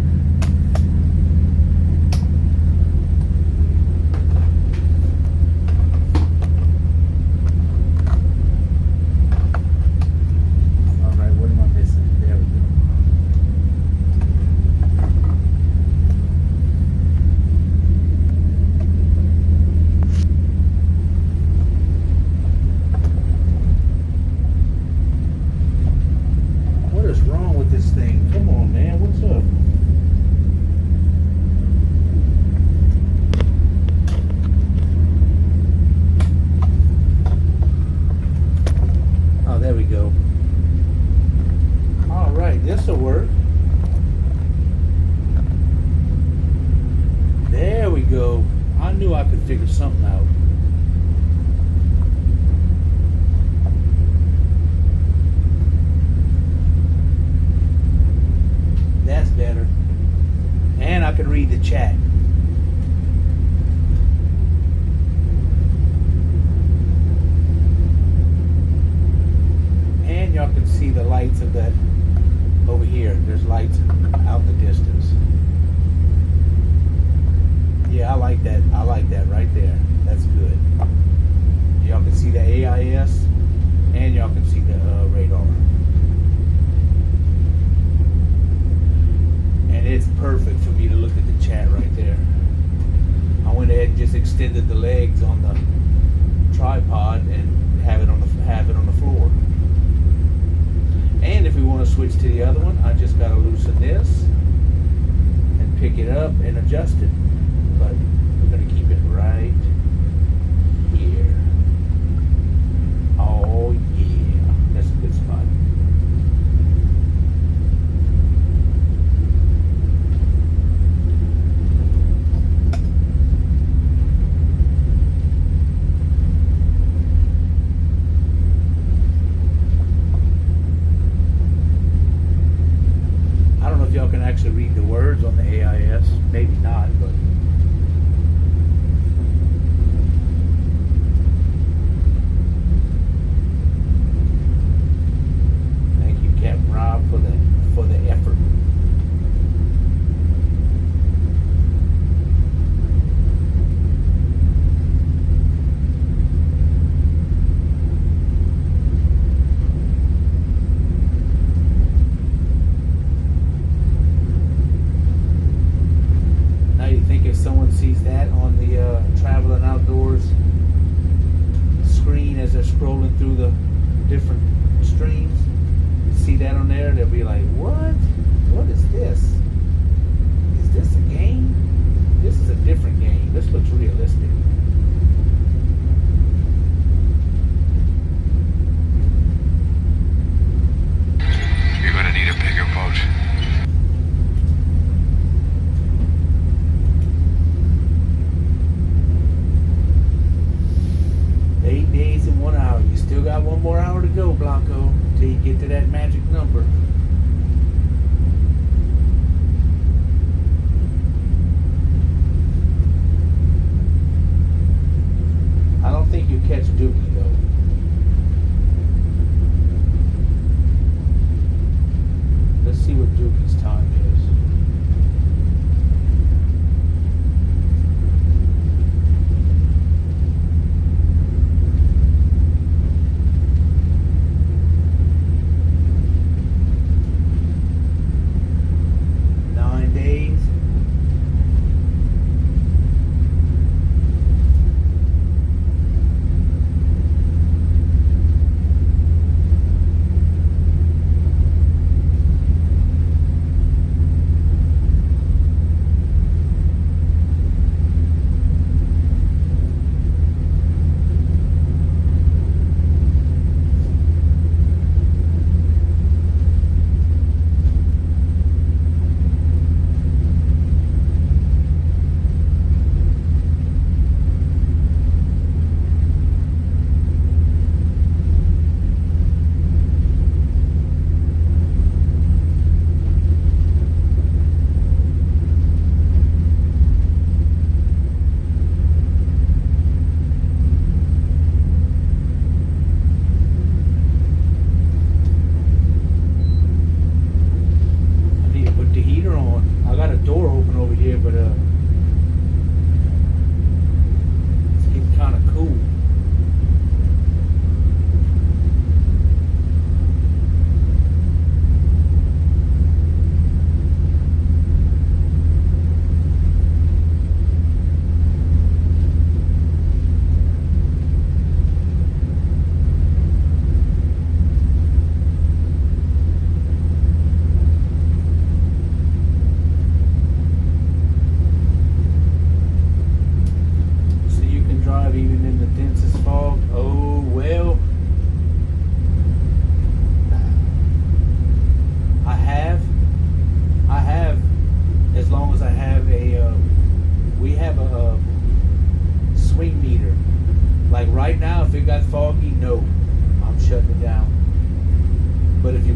All right, what am I missing? There we go. What is wrong with this thing? Come on, man. What's up? Oh, there we go. All right, this will work. There we go. I knew I could figure something out. That's better. And I can read the chat. And y'all can see the lights of that over here. There's lights out in the distance. Yeah, I like that. I like that right there. That's good. Y'all can see the AIS and y'all can see the radar. And it's perfect for me to look at the chat right there. I went ahead and just extended the legs on the tripod and have it on the floor. And if we want to switch to the other one, I just got to loosen this and pick it up and adjust it. But we're going to keep it right here. Oh yeah, that's a good spot. I don't know if y'all can actually read the words on the AIS. Maybe not, but thank you, Captain Rob, for the effort. there, they'll be like, what? What is this? Is this a game? This is a different game. This looks realistic. You're gonna need a bigger boat. Eight days and 1 hour. You still got 1 more hour to go, Blanco, till you get to that magic number. I don't think you catch Dookie though. Let's see what Dookie's time is.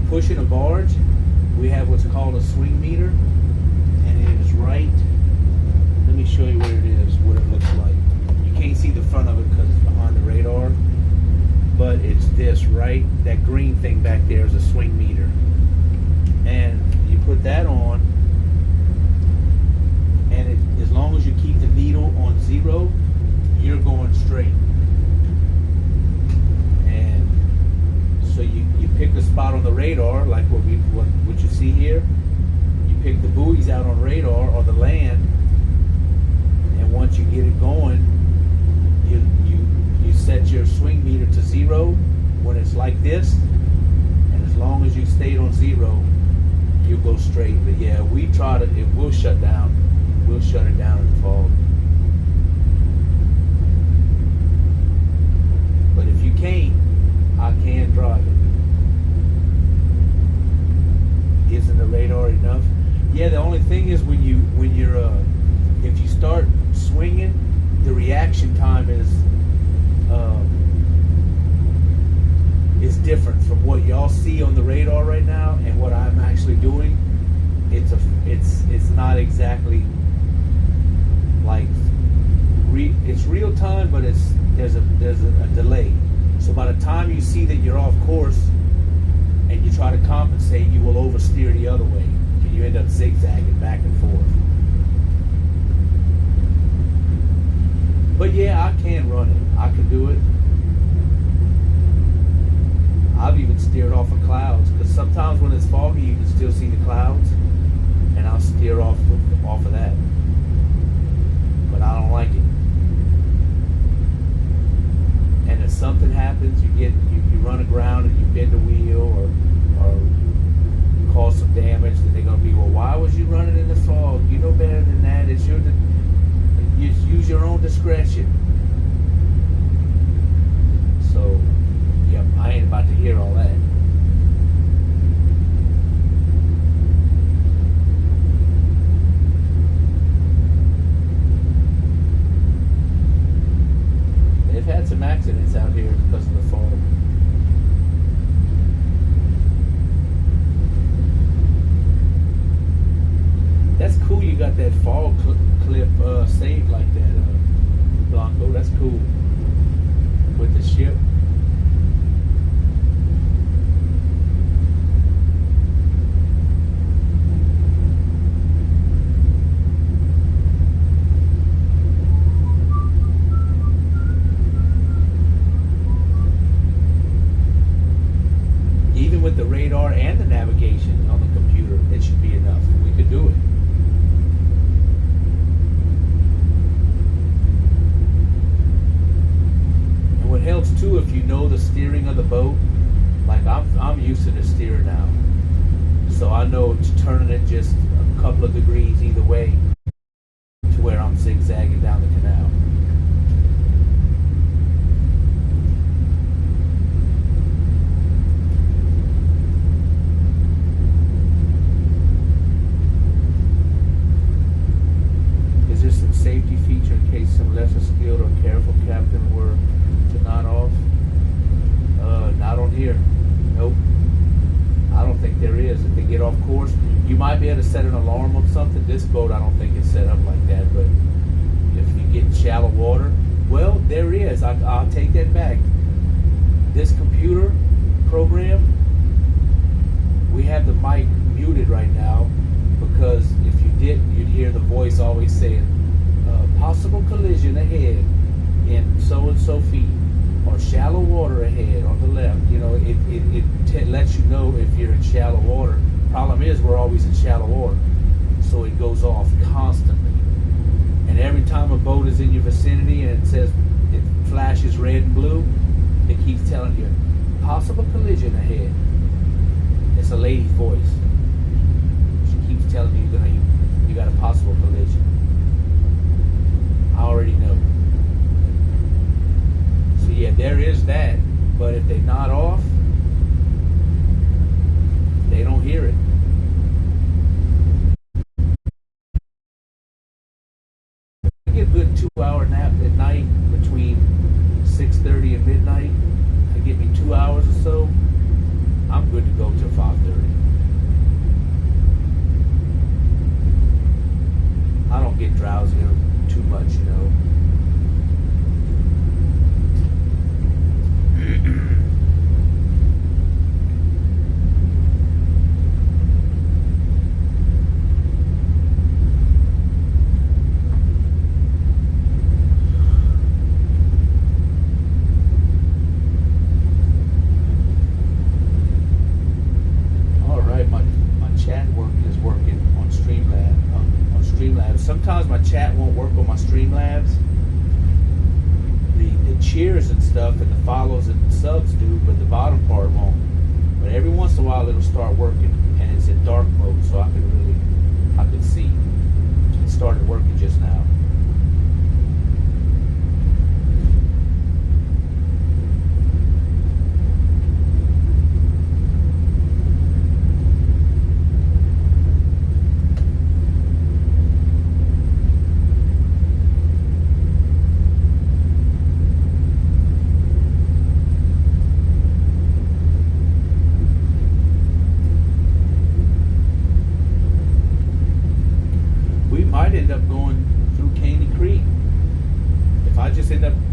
Pushing a barge, we have what's called a swing meter, and it is right. Let me show you where it is, what it looks like. You can't see the front of it because it's behind the radar, but it's this, right? That green thing back there is a swing meter, and you put that on, and it, as long as you keep the needle on 0, you're going straight. So you pick the spot on the radar, like what you see here. You pick the buoys out on radar or the land, and once you get it going, you set your swing meter to 0 when it's like this, and as long as you stayed on 0, you'll go straight. But yeah, we try to. It will shut down. We'll shut it down in the fall. But if you can't, I can drive it. Isn't the radar enough? Yeah, the only thing is when you're if you start swinging, the reaction time is different from what y'all see on the radar right now and what I'm actually doing. It's not exactly like it's real time, but there's a delay. So by the time you see that you're off course and you try to compensate, you will oversteer the other way, and you end up zigzagging back and forth. But yeah, I can run it. I can do it. I've even steered off of clouds, because sometimes when it's foggy, you can still see the clouds, and I'll steer off of that. But I don't like it. And if something happens, you run aground and you bend a wheel or saved like that, Blanco. That's cool. With the ship. Even with the radar and the navigation on the computer, it should be enough. We could do it. And what helps too, if you know the steering of the boat, like I'm used to the steer now, so I know turning it just a couple of degrees either way to where I'm zigzagging down the canal. Is there some safety feature in case some lesser skilled or careful captain were to nod off? Not on here. Nope. I don't think there is. If they get off course, you might be able to set an alarm on something. This boat, I don't think it's set up like that. But if you get in shallow water, well, there is. I'll take that back. This computer program, we have the mic muted right now because if you didn't, you'd hear the voice always saying, possible collision ahead in so-and-so feet, or shallow water ahead on the left. You know, it lets you know if you're in shallow water. Problem is, we're always in shallow water, so it goes off constantly. And every time a boat is in your vicinity and it says, it flashes red and blue, it keeps telling you, possible collision ahead. It's a lady's voice. She keeps telling you you got a possible collision. I already know. So yeah, there is that. But if they nod off, they don't hear it. I get a good 2-hour nap at night between 6:30 and midnight. I get me 2 hours or so. I'm good to go till 5:30. I don't get drowsy too much, you know. All right, my chat is working on Streamlabs. Sometimes my chat won't work on my Streamlabs. The cheers and stuff and the follows and subs do, but the bottom part won't. But every once in a while it'll start working, and it's in dark mode, so I can see. It started working just now.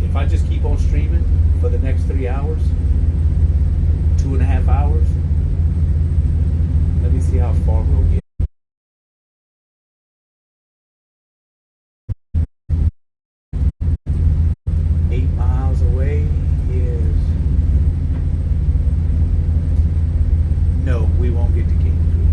If I just keep on streaming for the next 3 hours, 2.5 hours, let me see how far we'll get. No, we won't get to Caney Creek.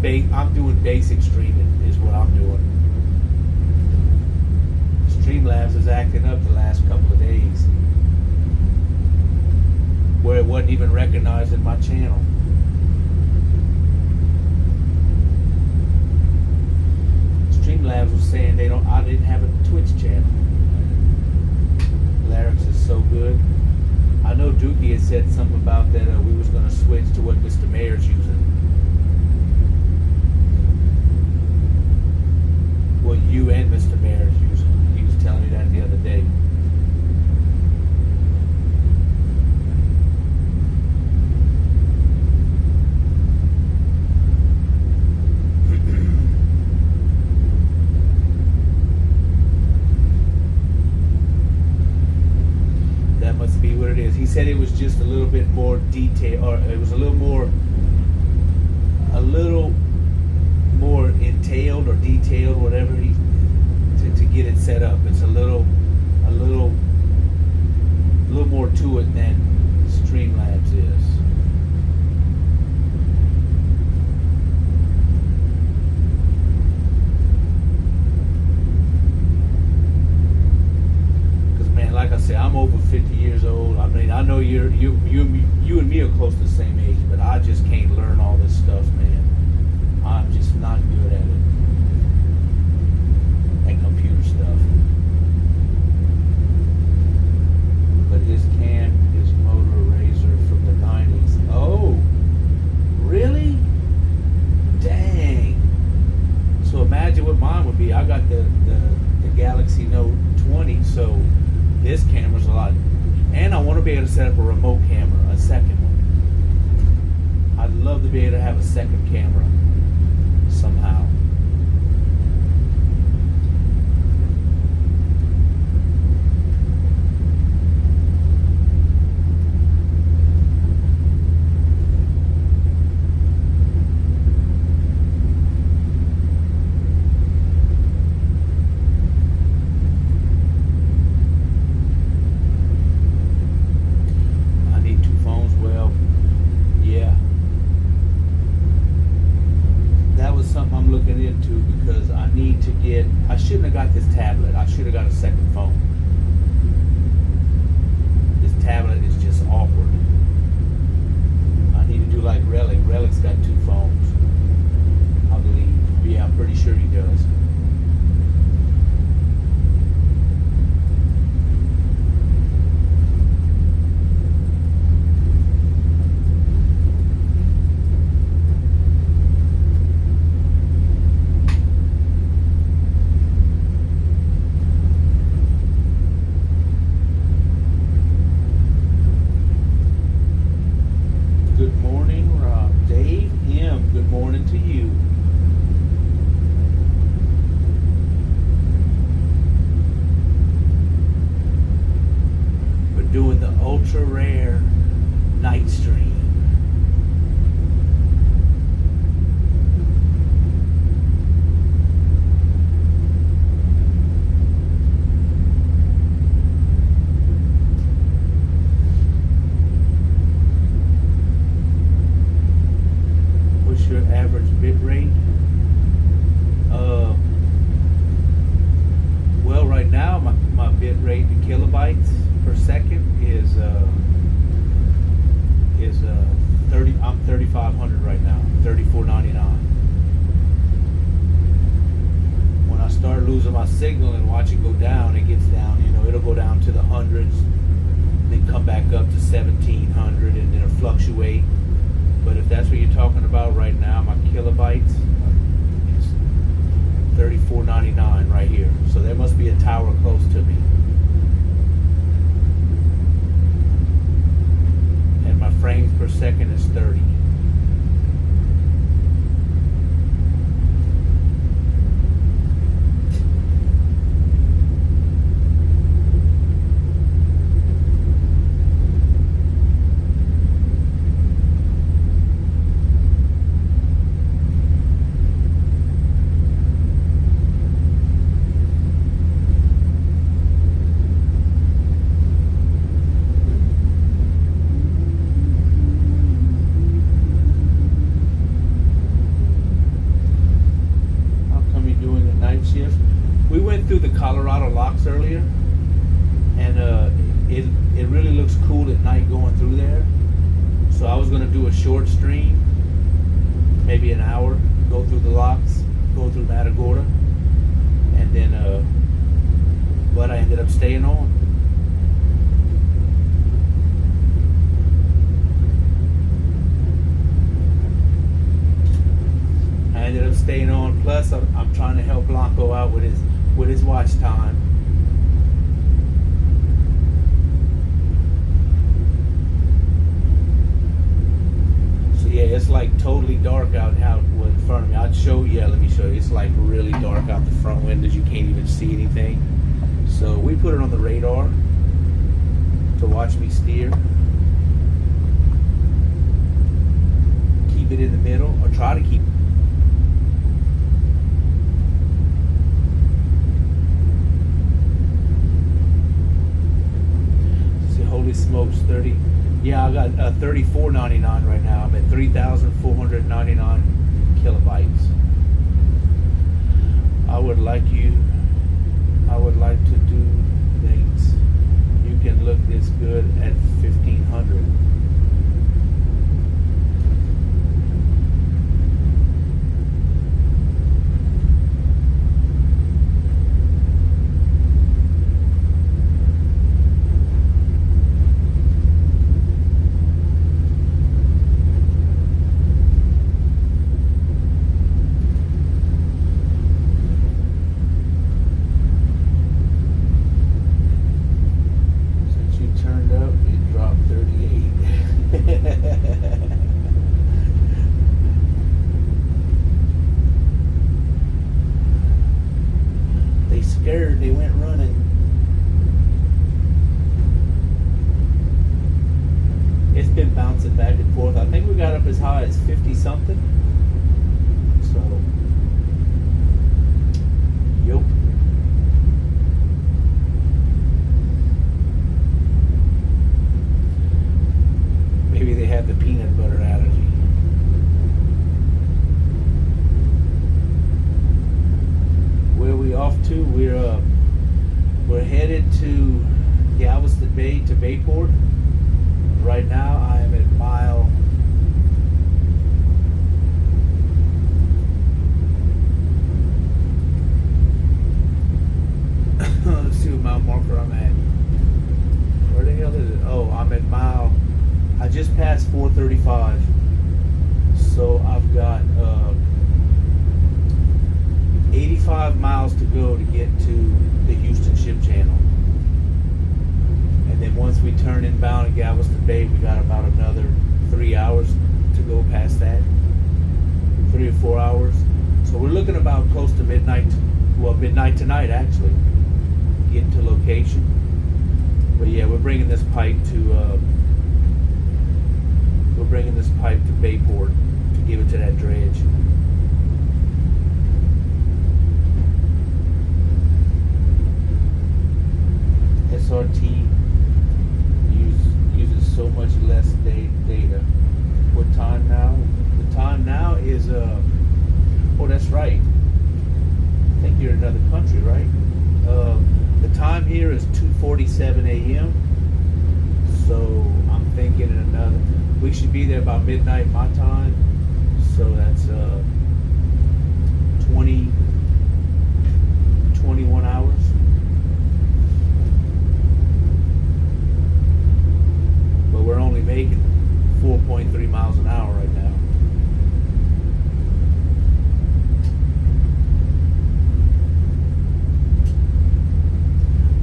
I'm doing basic streaming is what I'm doing. Streamlabs is acting up the last couple of days, where it wasn't even recognized in my channel. Streamlabs was saying I didn't have a Twitch channel. Larry's is so good. I know Dookie had said something about that we was going to switch to what Mr. Mayor's using. What you and Mr. Mayor's using. He was telling me that the other day. Be what it is. He said it was just a little bit more detail, or it was a little more entailed or detailed, whatever to get it set up. It's a little more to it than Streamlabs is. Like I said, I'm over 50 years old. I mean, I know you and me are close to the same age, but I just can't learn all this stuff, man. I'm just not good at it. That computer stuff. But his motor razor from the 90s. Oh, really? Dang. So imagine what mine would be. I got the Galaxy Note 20, so this camera's a lot, and I want to be able to set up a remote camera, a second one. I'd love to be able to have a second camera somehow. I shouldn't have got this tablet. I should have got a second phone. This tablet is just awkward. I need to do like Relic. Relic's got 2 phones, I believe. Yeah, I'm pretty sure he does. Ultra rare night stream. What's your average bit rate? Well, right now my bit rate in kilobytes per second is 30. I'm 3,500 right now. 34.99. When I start losing my signal and watch it go down, it gets down. It'll go down to the hundreds, then come back up to 1,700, and then it'll fluctuate. But if that's what you're talking about right now, my kilobytes is 34.99 right here. So there must be a tower close to me. My frames per second is 30. really looks cool at night going through there. So I was gonna do a short stream, maybe an hour, go through the locks, go through Matagorda, and then but I ended up staying on. I ended up staying on. Plus, I'm trying to help Blanco out with his watch time. So yeah, it's like totally dark out now in front of me. I'd show you. Yeah, let me show you. It's like really dark out the front windows. You can't even see anything. So we put it on the radar to watch me steer. Keep it in the middle, or try to keep. See, holy smokes, 30. Yeah, I got $34.99 right now. I'm at 3,499 kilobytes. I would like to do things. You can look this good at 1,500. They scared, they went running. It's been bouncing back and forth. I think we got up as high as 50 something. So, yup. Maybe they have the peanut butter allergy. Where are we off to? We're headed to Galveston Bay to Bayport. Right now I am at mile 435. So I've got 85 miles to go to get to the Houston Ship Channel. And then once we turn inbound at Galveston Bay, we got about another 3 hours to go past that. 3 or 4 hours. So we're looking about close to midnight. Well, midnight tonight actually. Getting to location. But yeah, we're bringing this pipe to Bayport to give it to that dredge. SRT uses so much less data. What time now? The time now is oh, that's right. I think you're in another country, right? The time here is 2:47 a.m. So I'm thinking we should be there about midnight my time. So that's 21 hours. But we're only making 4.3 miles an hour right now.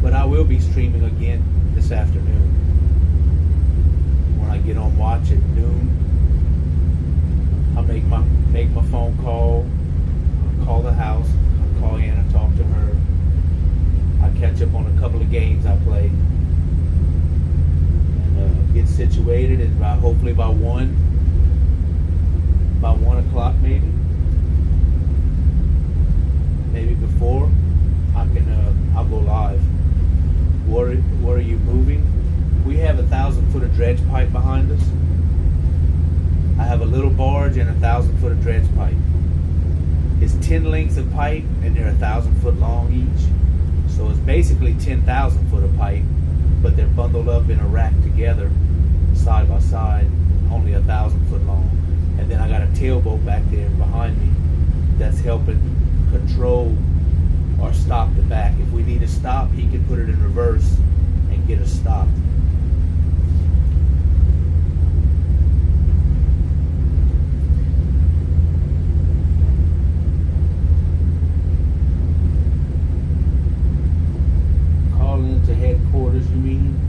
But I will be streaming again this afternoon. When I get on watch at noon, I'll make my phone call, I'll call the house, I'll call Anna, talk to her. I'll catch up on a couple of games I played. And get situated, and hopefully by 1 o'clock maybe before, I'll go live. What are you moving? We have 1,000 foot of dredge pipe behind us. I have a little barge and 1,000 foot of dredge pipe. It's 10 lengths of pipe and they're 1,000 foot long each. So it's basically 10,000 foot of pipe but they're bundled up in a rack together, side by side, only 1,000 foot long. And then I got a tailboat back there behind me that's helping control or stop the back. If we need to stop, he can put it in reverse and get us stopped. Call into headquarters, you mean?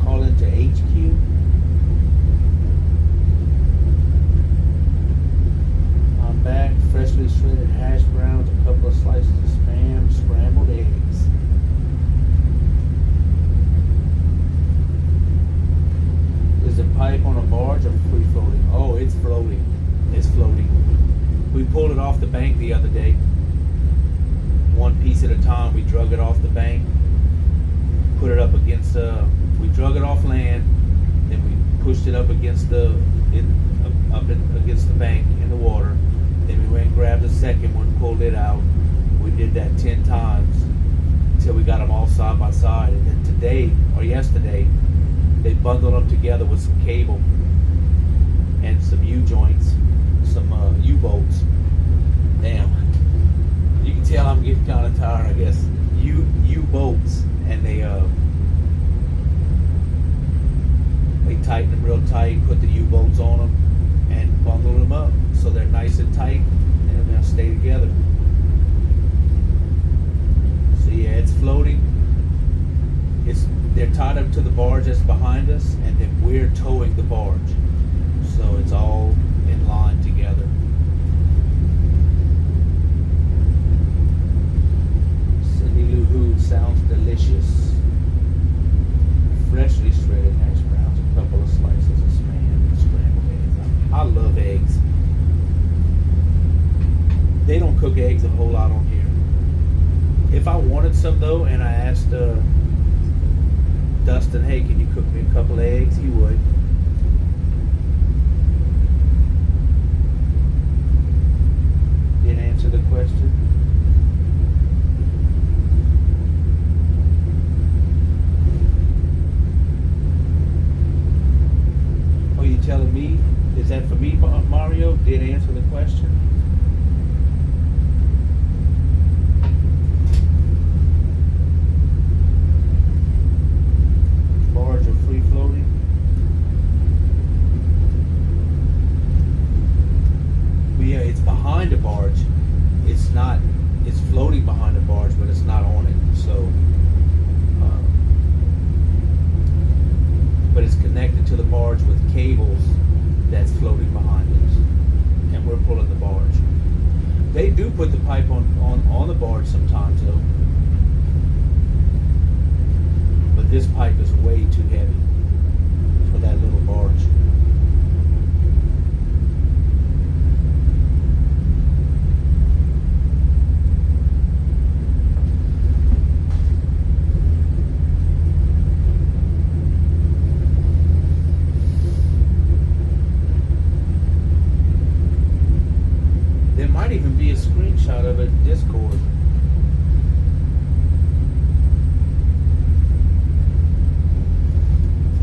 Call into HQ? I'm back. Freshly shredded hash browns, a couple of slices of spam, scrambled eggs. Is the pipe on a barge or free floating? Oh, it's floating. It's floating. We pulled it off the bank the other day. One piece at a time. We drug it off the bank, put it up against we drug it off land, then we pushed it up against against the bank in the water. Then we went and grabbed the second one, pulled it out. We did that 10 times until we got them all side by side. And then today, or yesterday, they bundled them together with some cable and some U-joints, some U-bolts. Damn. You can tell I'm getting kind of tired, I guess. U-bolts. And they tighten them real tight, put the U-bolts on them, and bundle them up so they're nice and tight, and they'll stay together. So yeah, it's floating. They're tied up to the barge that's behind us, and then we're towing the barge. So it's all in line together. Cindy Lou Who sounds delicious. Freshly shredded hash browns, a couple of slices of spam, and scrambled eggs. I love eggs. They don't cook eggs a whole lot on here. If I wanted some though, and I asked Dustin, hey, can you cook me a couple of eggs? He would. Didn't answer the question. Oh, you telling me? Is that for me, Mario? Did answer the question? Barge or free floating? But yeah, it's behind a barge. It's floating behind a barge, but it's not on it. So, but it's connected to the barge with cables that's floating behind us, and we're pulling the barge. They do put the pipe on the barge sometimes though, but this pipe is way too heavy for that little barge. There might even be a screenshot of it in Discord.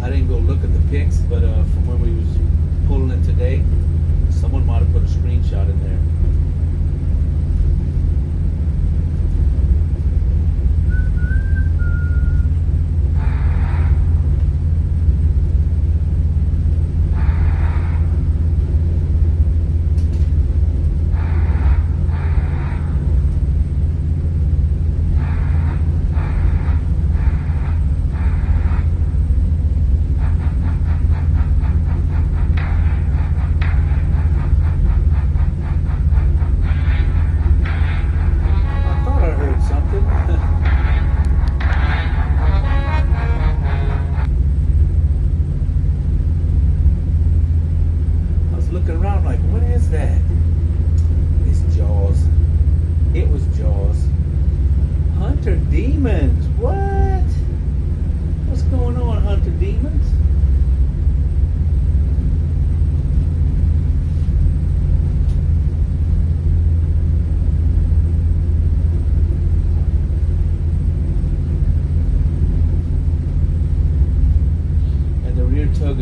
I didn't go look at the pics, but from when we was pulling it today, someone might have put a screenshot in there.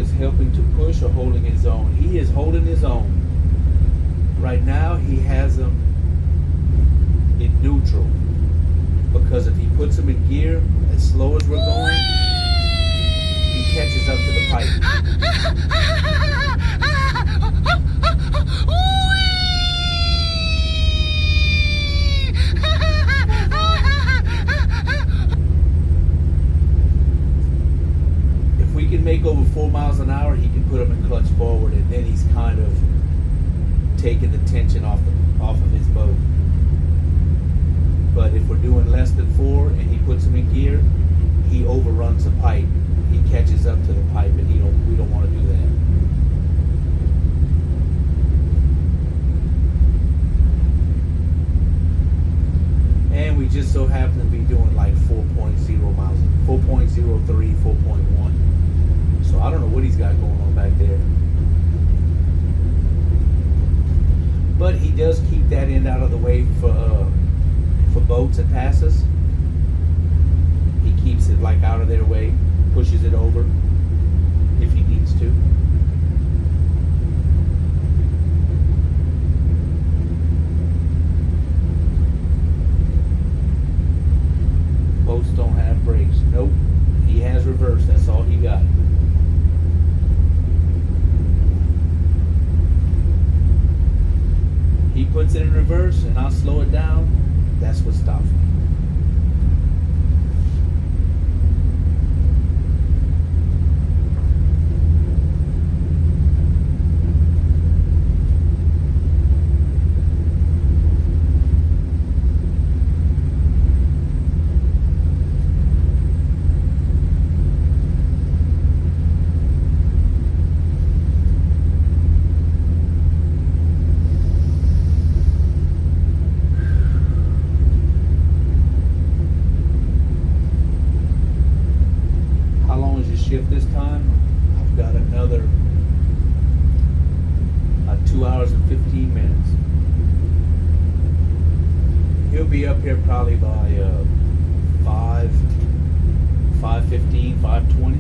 is helping to push or holding his own. He is holding his own. Right now, he has him in neutral. Because if he puts him in gear, as slow as we're going, he catches up to the pipe. If we can make over 4 miles an hour, he can put him in clutch forward, and then he's kind of taking the tension off of his boat. But if we're doing less than 4 and he puts him in gear, he overruns the pipe. He catches up to the pipe, and we don't want to do that. And we just so happen to be doing like 4.0 miles, 4.03, 4.1. So I don't know what he's got going on back there. But he does keep that end out of the way for boats and passes. He keeps it like out of their way, pushes it over if he needs to. Boats don't have brakes. Nope. He has reverse. That's all he got. He puts it in reverse and I'll slow it down. That's what stops me. Shift this time. I've got another 2 hours and 15 minutes. He'll be up here probably by 5:15, 5:20.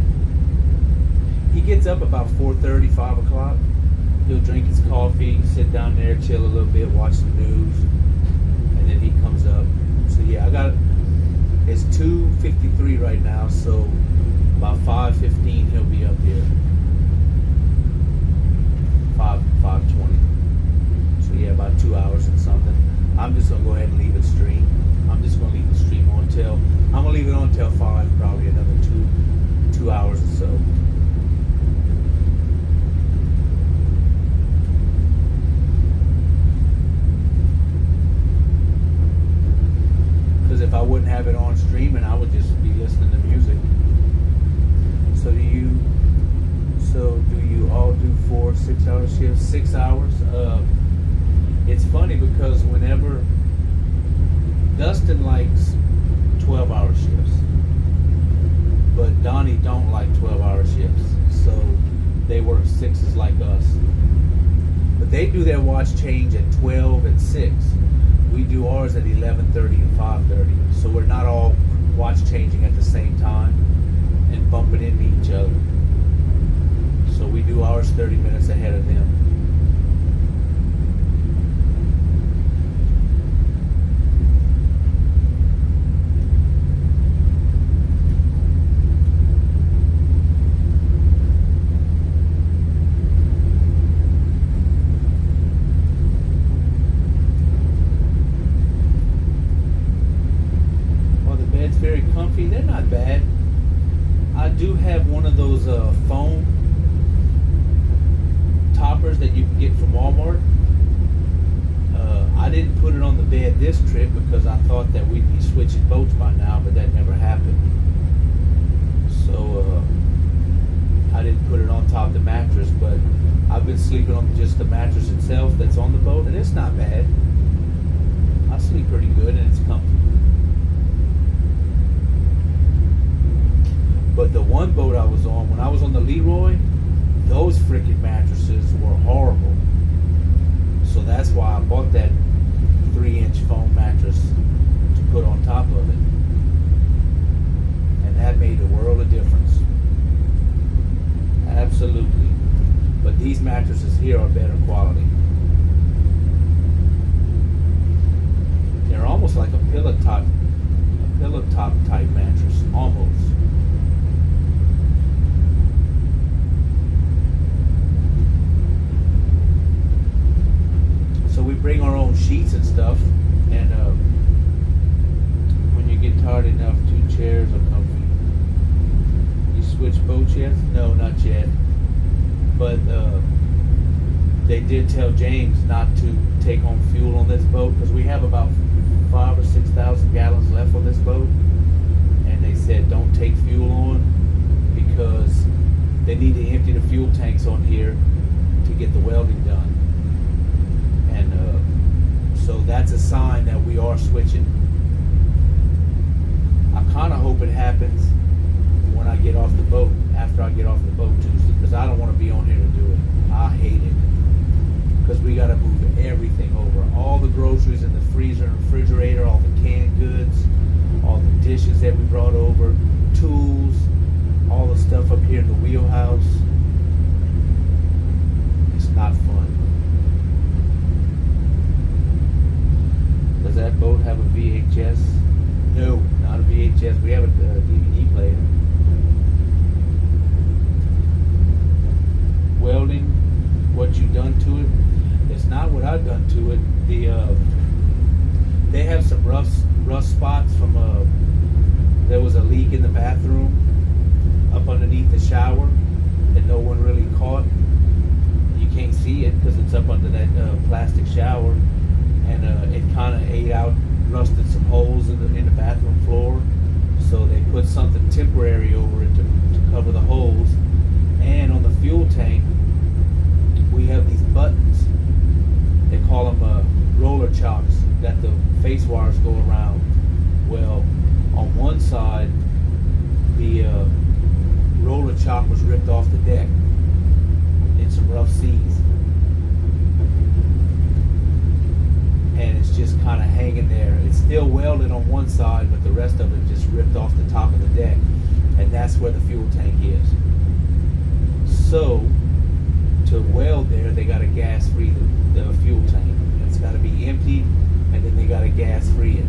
He gets up about 4:30, 5 o'clock. He'll drink his coffee, sit down there, chill a little bit, watch the news, and then he comes up. So yeah, it's 2:53 right now, so about 5:15 he'll be up here. 5:20. So yeah, about 2 hours and something. I'm just gonna go ahead and leave it stream. I'm just gonna leave the stream on till I'm gonna leave it on till 5, probably another two hours or so. Because if I wouldn't have it on streaming, I would just be listening to music. So do you all do 4 6-hour shifts? 6 hours? It's funny because whenever Dustin likes 12-hour shifts, but Donnie don't like 12-hour shifts, so they work 6s like us. But they do their watch change at 12 and 6. We do ours at 11:30 and 5:30, so we're not all watch changing at the same time and bumping into each other. So we do ours 30 minutes ahead of them. Well, the bed's very comfy. They're not bad. I do have one of those foam toppers that you can get from Walmart. I didn't put it on the bed this trip because I thought that we'd be switching boats by now, but that never happened. So I didn't put it on top of the mattress, but I've been sleeping on just the mattress itself that's on the boat, and it's not bad. I sleep pretty good and it's comfy. But the one boat I was on, when I was on the Leroy, those freaking mattresses were horrible. So that's why I bought that 3-inch foam mattress to put on top of it. mattresses here are better quality. They're almost like a pillow top type mattress, almost. So we bring our own sheets and stuff, and when you get tired enough, 2 chairs are comfy. You switch boats yet? No, not yet. But they did tell James not to take on fuel on this boat because we have about 5,000 or 6,000 gallons left on this boat, and they said don't take fuel on because they need to empty the fuel tanks on here to get the welding done. And so that's a sign that we are switching. I kind of hope it happens when I get off the boat, after I get off the boat Tuesday, because I don't want to be on here to do it. I hate it. Because we got to move everything over. All the groceries in the freezer and refrigerator, all the canned goods, all the dishes that we brought over, tools, all the stuff up here in the wheelhouse. It's not fun. Does that boat have a VHS? No, not a VHS. We have a DVD player. Welding, what you done to it? It's not what I've done to it. They have some rough spots from there was a leak in the bathroom up underneath the shower that no one really caught. You can't see it because it's up under that plastic shower, and it kind of ate out, rusted some holes in the bathroom floor. So they put something temporary over it to cover the holes. And on the fuel tank, we have these buttons. They call them roller chocks that the face wires go around. Well, on one side, the roller chock was ripped off the deck in some rough seas. And it's just kind of hanging there. It's still welded on one side, but the rest of it just ripped off the top of the deck. And that's where the fuel tank is. So, to weld there, they got to gas free the fuel tank. It's got to be emptied, and then they got to gas free it,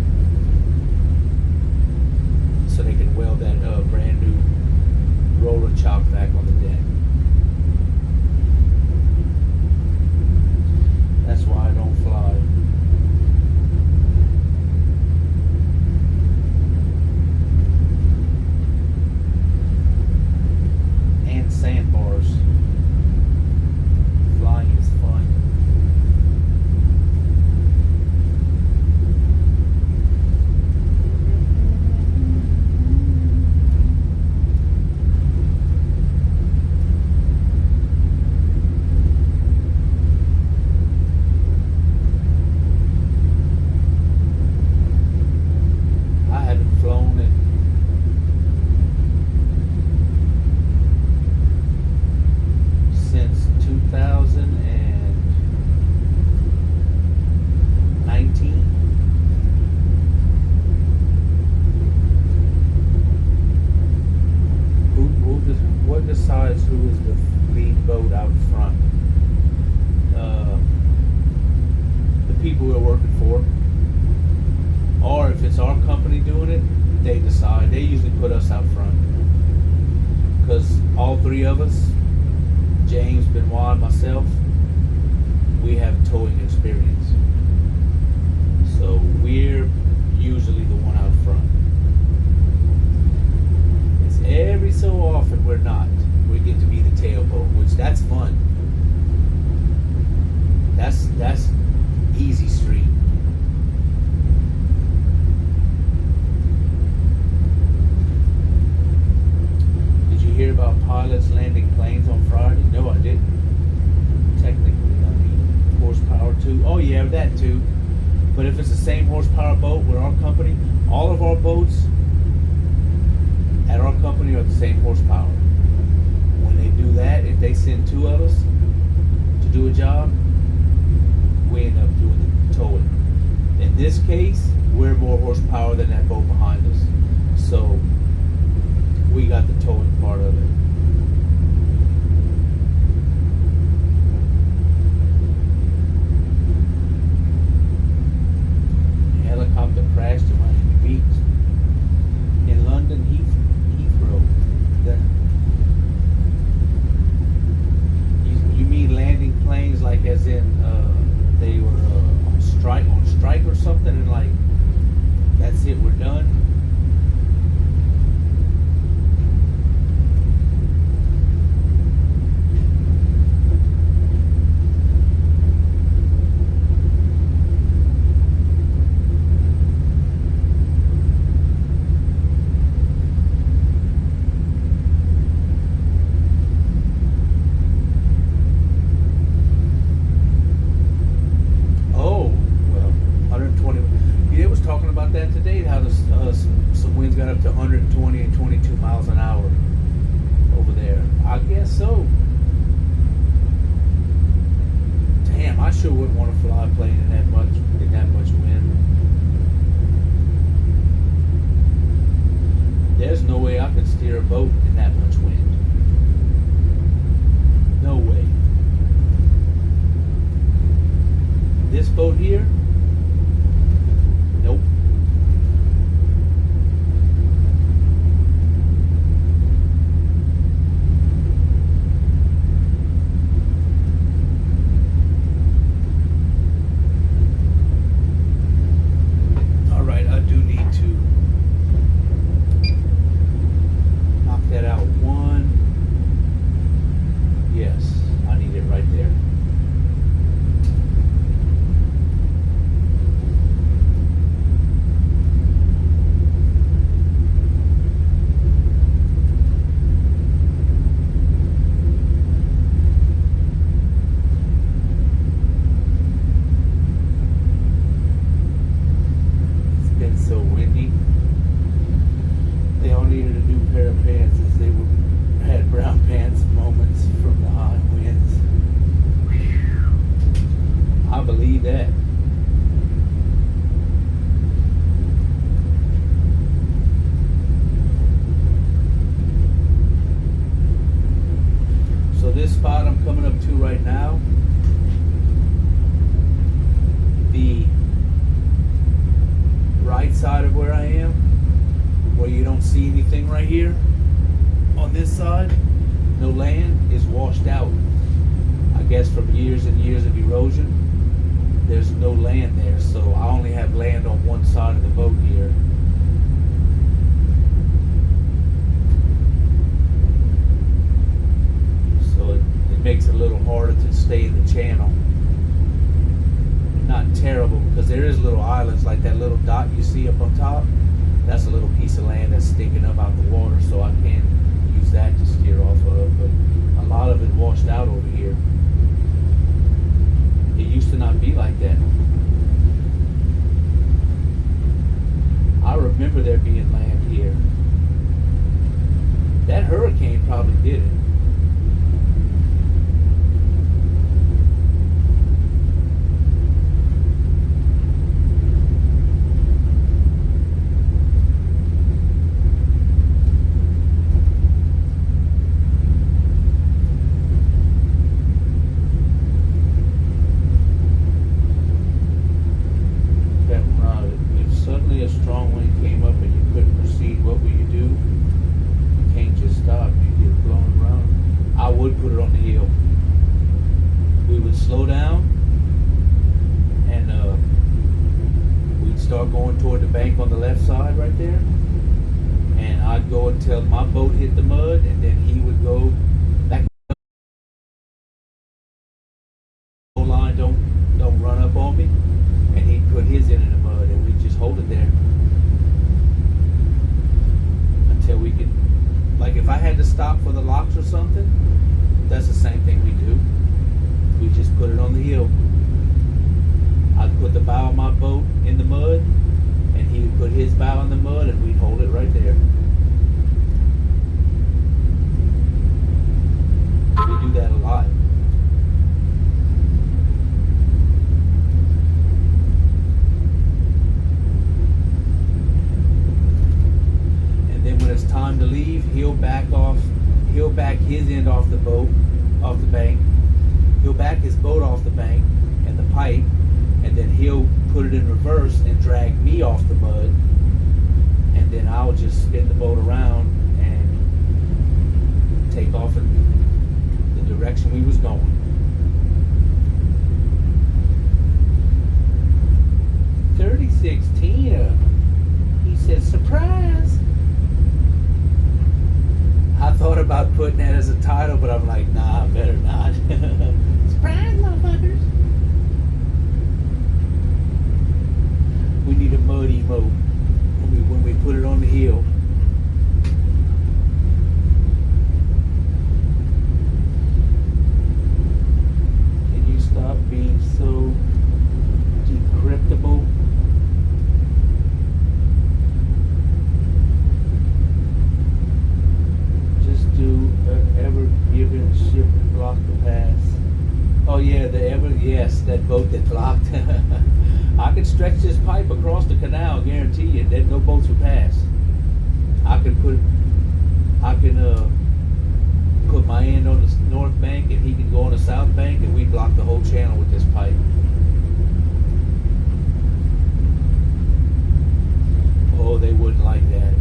so they can weld that brand new roller chock back on the deck. That's why I don't fly. And sandbars. Flying is fun. I haven't flown it since 2019. What decides who is the lead boat out front? The people we're working for. Or if it's our company doing it, they decide. They usually put us out front. Because all three of us, James, Benoit, and myself, we have towing experience. So we're usually the one out front. It's every so often we're not. We get to be the tailboat, which that's fun. That's easy street. Did you hear about pilots landing planes on Friday? No, I didn't. Technically, I mean, horsepower too. Oh yeah, that too. But if it's the same horsepower boat with our company, all of our boats at our company are the same horsepower. When they do that, if they send 2 of us to do a job, we end up doing the towing. In this case, we're more horsepower than that boat behind us. So we got the towing part of it. got up to 120 and 22 miles an hour over there. I guess so. Damn, I sure wouldn't want to fly a plane in that much wind. There's no way I could steer a boat in that much wind. No way. This boat here? Nope. All right, I do need to knock that out one. Yes, I need it right there. It's been so windy. They all needed a new pair of pants as they had brown pants moments from the high winds. I believe that. So this spot I'm coming up to right now, the right side of where I am, where you don't see anything right here, on this side, no land, is washed out. I guess from years and years of erosion, there's no land there, so I only have land on one side of the boat here. So it makes it a little harder to stay in the channel. Not terrible, because there is little islands like that little dot you see up on top. That's a little piece of land that's sticking up out the water, so I can use that to steer off of, but a lot of it washed out over here. It used to not be like that. I remember there being land here. That hurricane probably did it. If suddenly a strong wind came up and you couldn't proceed, what will you do? You can't just stop. You get blown around. I would put it on the hill. We would slow down and we'd start going toward the bank on the left side right there. And I'd go until my boat hit the mud, and then he would go back. Line, don't run up on me. And he'd put his in the mud, and we'd just hold it there until we could, like if I had to stop for the locks or something, that's the same thing we do. We just put it on the hill. I'd put the bow of my boat in the mud, and he would put his bow in the mud, and we'd hold it right there. We do that a lot. When it's time to leave, he'll back his end off the boat, off the bank. He'll back his boat off the bank and the pipe, and then he'll put it in reverse and drag me off the mud, and then I'll just spin the boat around and take off in the direction we was going. $36.10. He said, surprise. I thought about putting that as a title, but I'm like, nah, I better not. Surprise, motherfuckers. We need a mud emote when we put it on the hill. Can you stop being so decryptable? boat that blocked. I could stretch this pipe across the canal, guarantee you, that no boats would pass. I can put my end on the north bank and he can go on the south bank and we block the whole channel with this pipe. Oh, they wouldn't like that.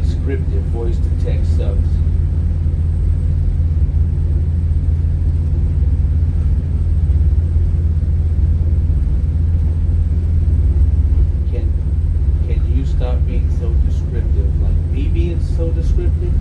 Descriptive voice to text subs. Can you stop being so descriptive? Like me being so descriptive?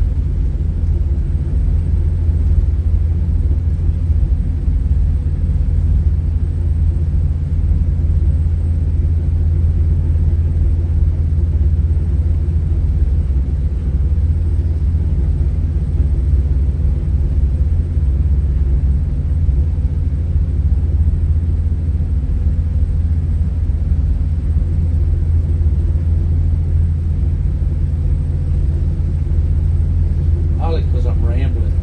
Probably because I'm rambling.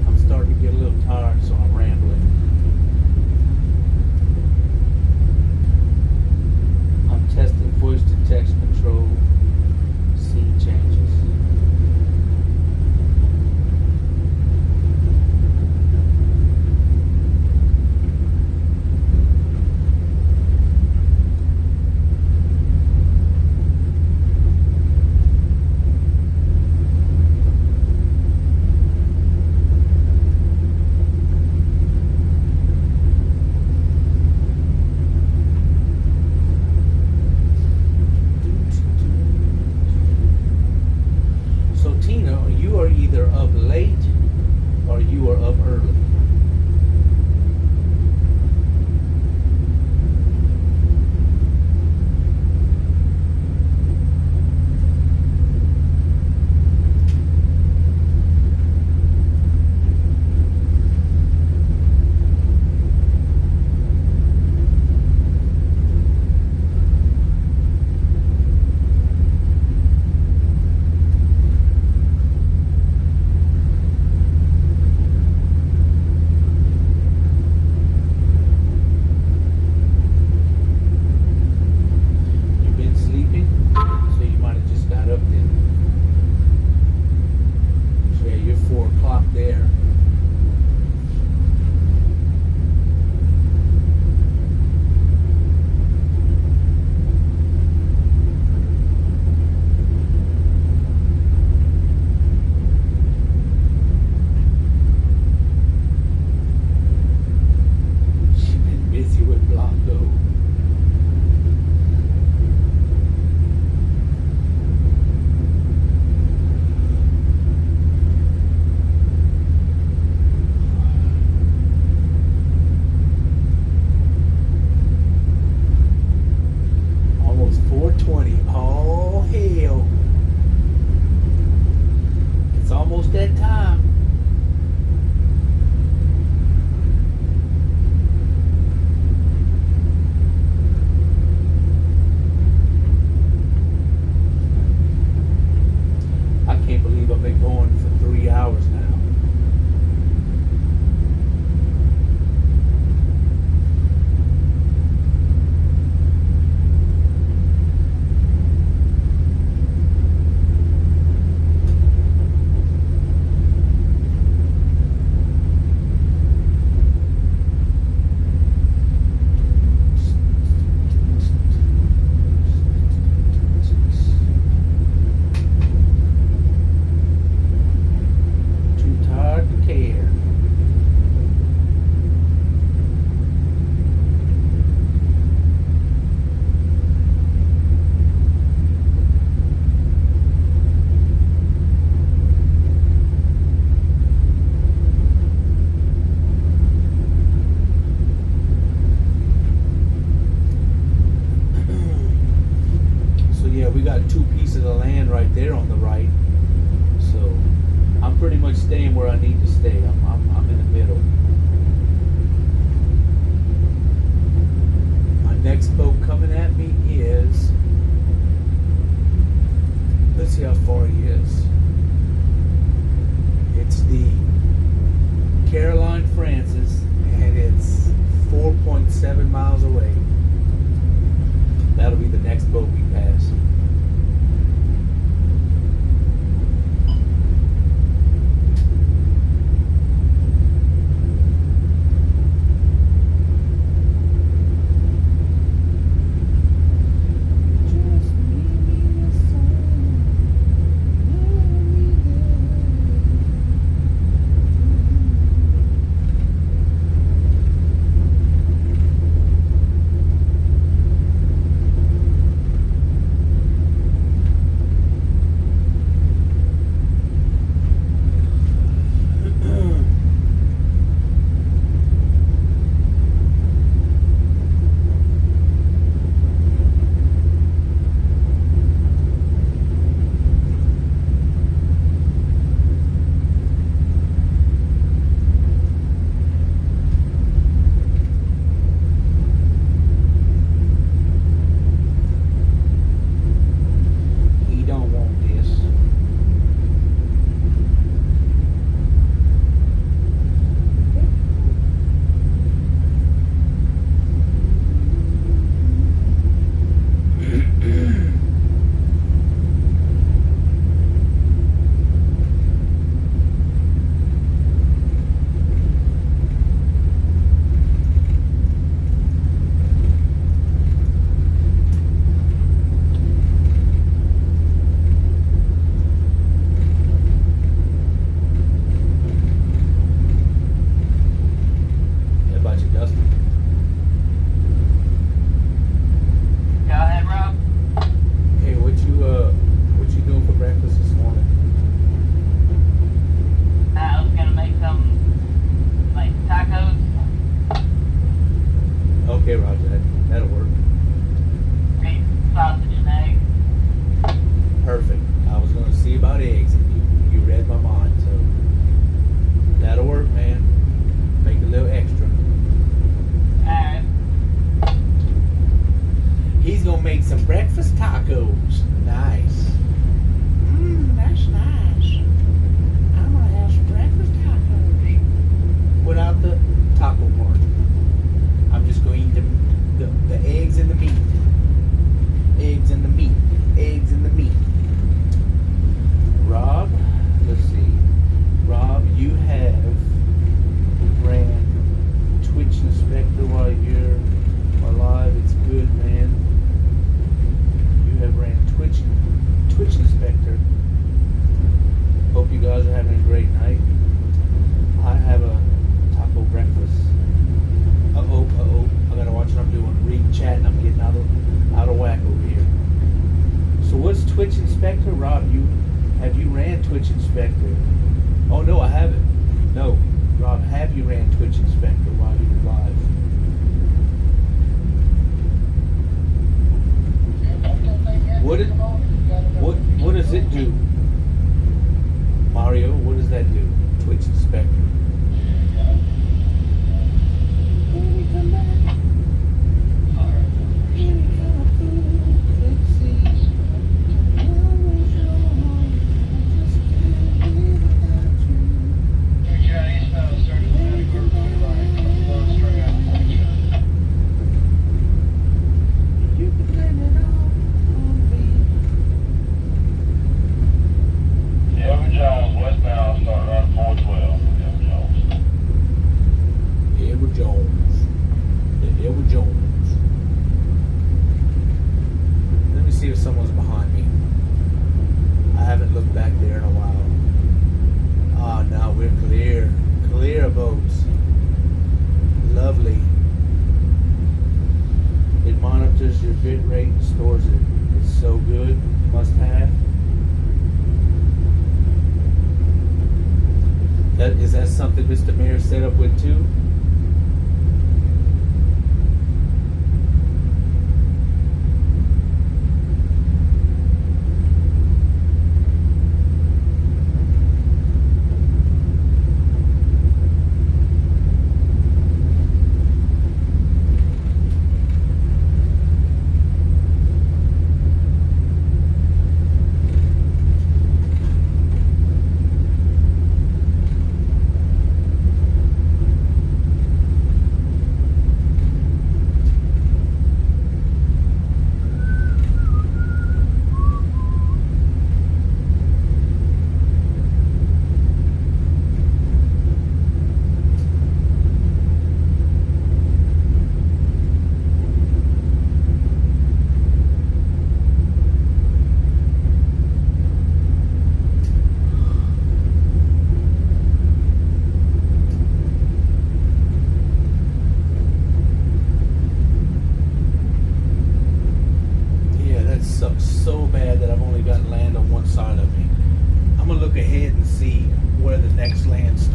I'm starting to get a little tired, so I'm rambling. I'm testing voice to text control. Scene changes. So Tina, you are either up late or you are up early. You've been sleeping, so you might have just got up then. So yeah, you're 4 o'clock there. You've been busy with Blanco. Almost 4:20. Oh hell. It's almost that time. I can't believe I've been going for 3 hours now. Too tired to care. So yeah, we got 2 pieces of land right there on the right. So I'm pretty much staying where I need to stay. I'm in the middle. My Next boat coming at me is, let's see how far he is. It's the Caroline Francis, and it's 4.7 miles away. That'll be the next boat we pass. What does it do? Mario, what does that do? Twitch Inspector. Is that something Mr. Mayor set up with too?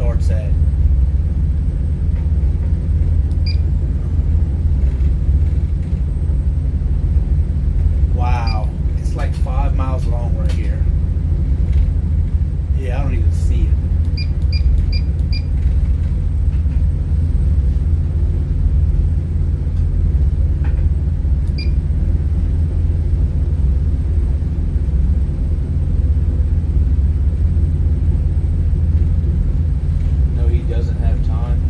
cart's at. Wow, it's like 5 miles long right here. Yeah, I don't even see it. No, he doesn't have time.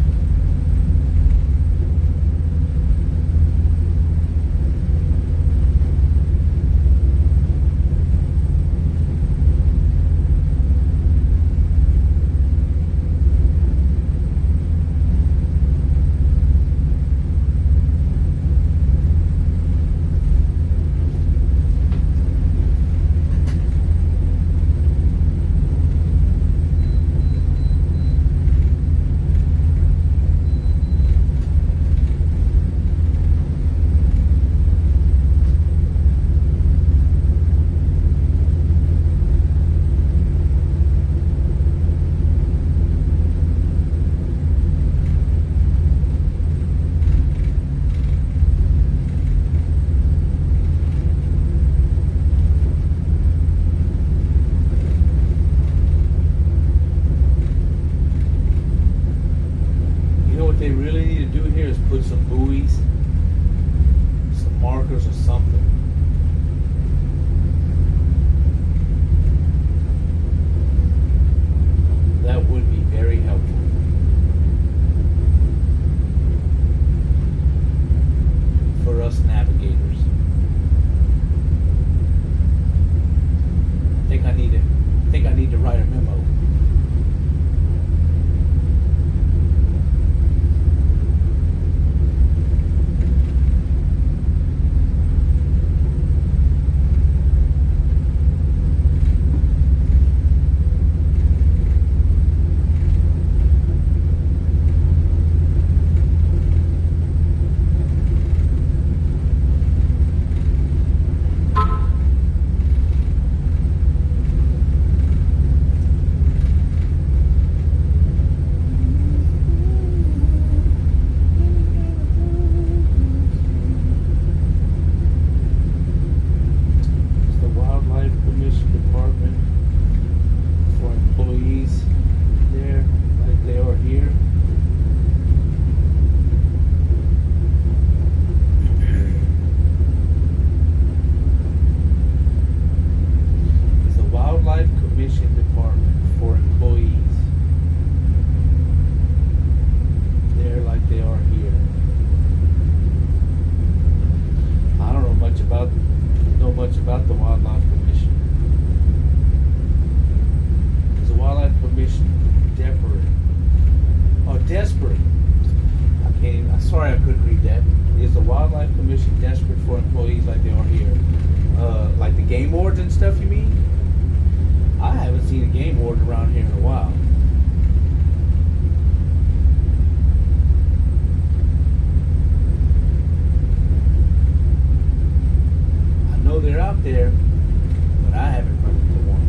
You know what they really need to do here is put some buoys, some markers or something. That would be very helpful. For us navigators. I think I need to write a memo. About the Wildlife Commission. Is the Wildlife Commission desperate? I can't even, I'm sorry I couldn't read that. Is the Wildlife Commission desperate for employees like they are here? Like the game wards and stuff, you mean? I haven't seen a game ward around here in a while. They're out there, but I haven't run into one.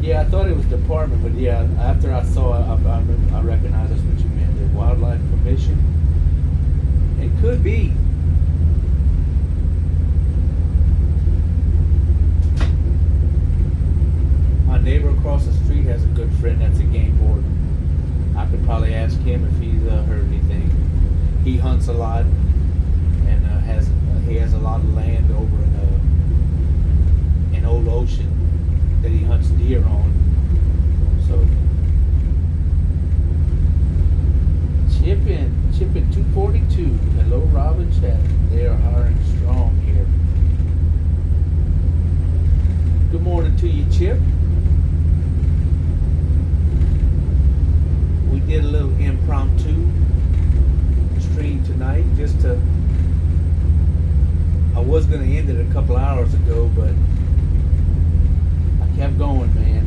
Yeah, I thought it was department, but yeah, after I saw it, I recognized that's what you meant. The Wildlife Commission. It could be. My neighbor across the street has a good friend that's a game warden. I could probably ask him if he's heard anything. He hunts a lot and he has a lot of land over in Old Ocean that he hunts deer on. So Chippin 242. Hello, Robin Chat. They are hiring strong here. Good morning to you, Chip. We did a little impromptu stream tonight just to. I was going to end it a couple hours ago, but I kept going, man.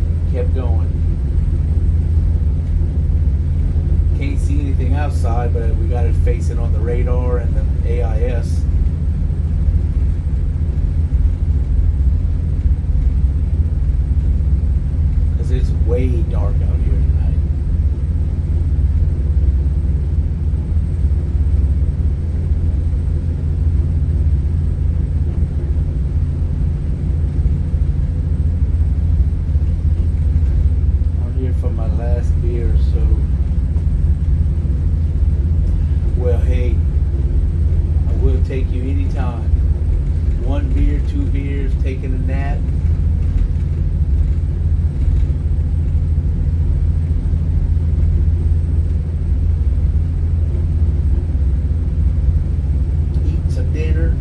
way dark out here tonight. I'm here for my last beer, so. Well, hey, I will take you anytime. 1 beer, 2 beers, taking a nap. Eat some dinner.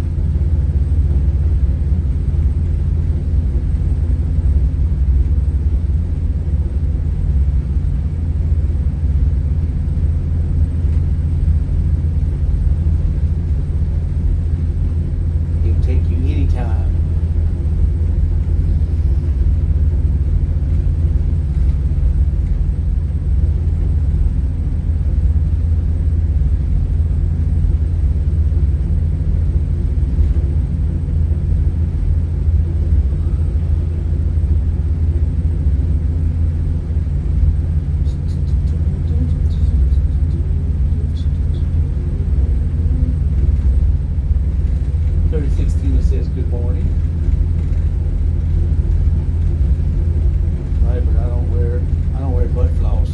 It'll take you anytime. Says good morning. Right, but I don't wear butt floss.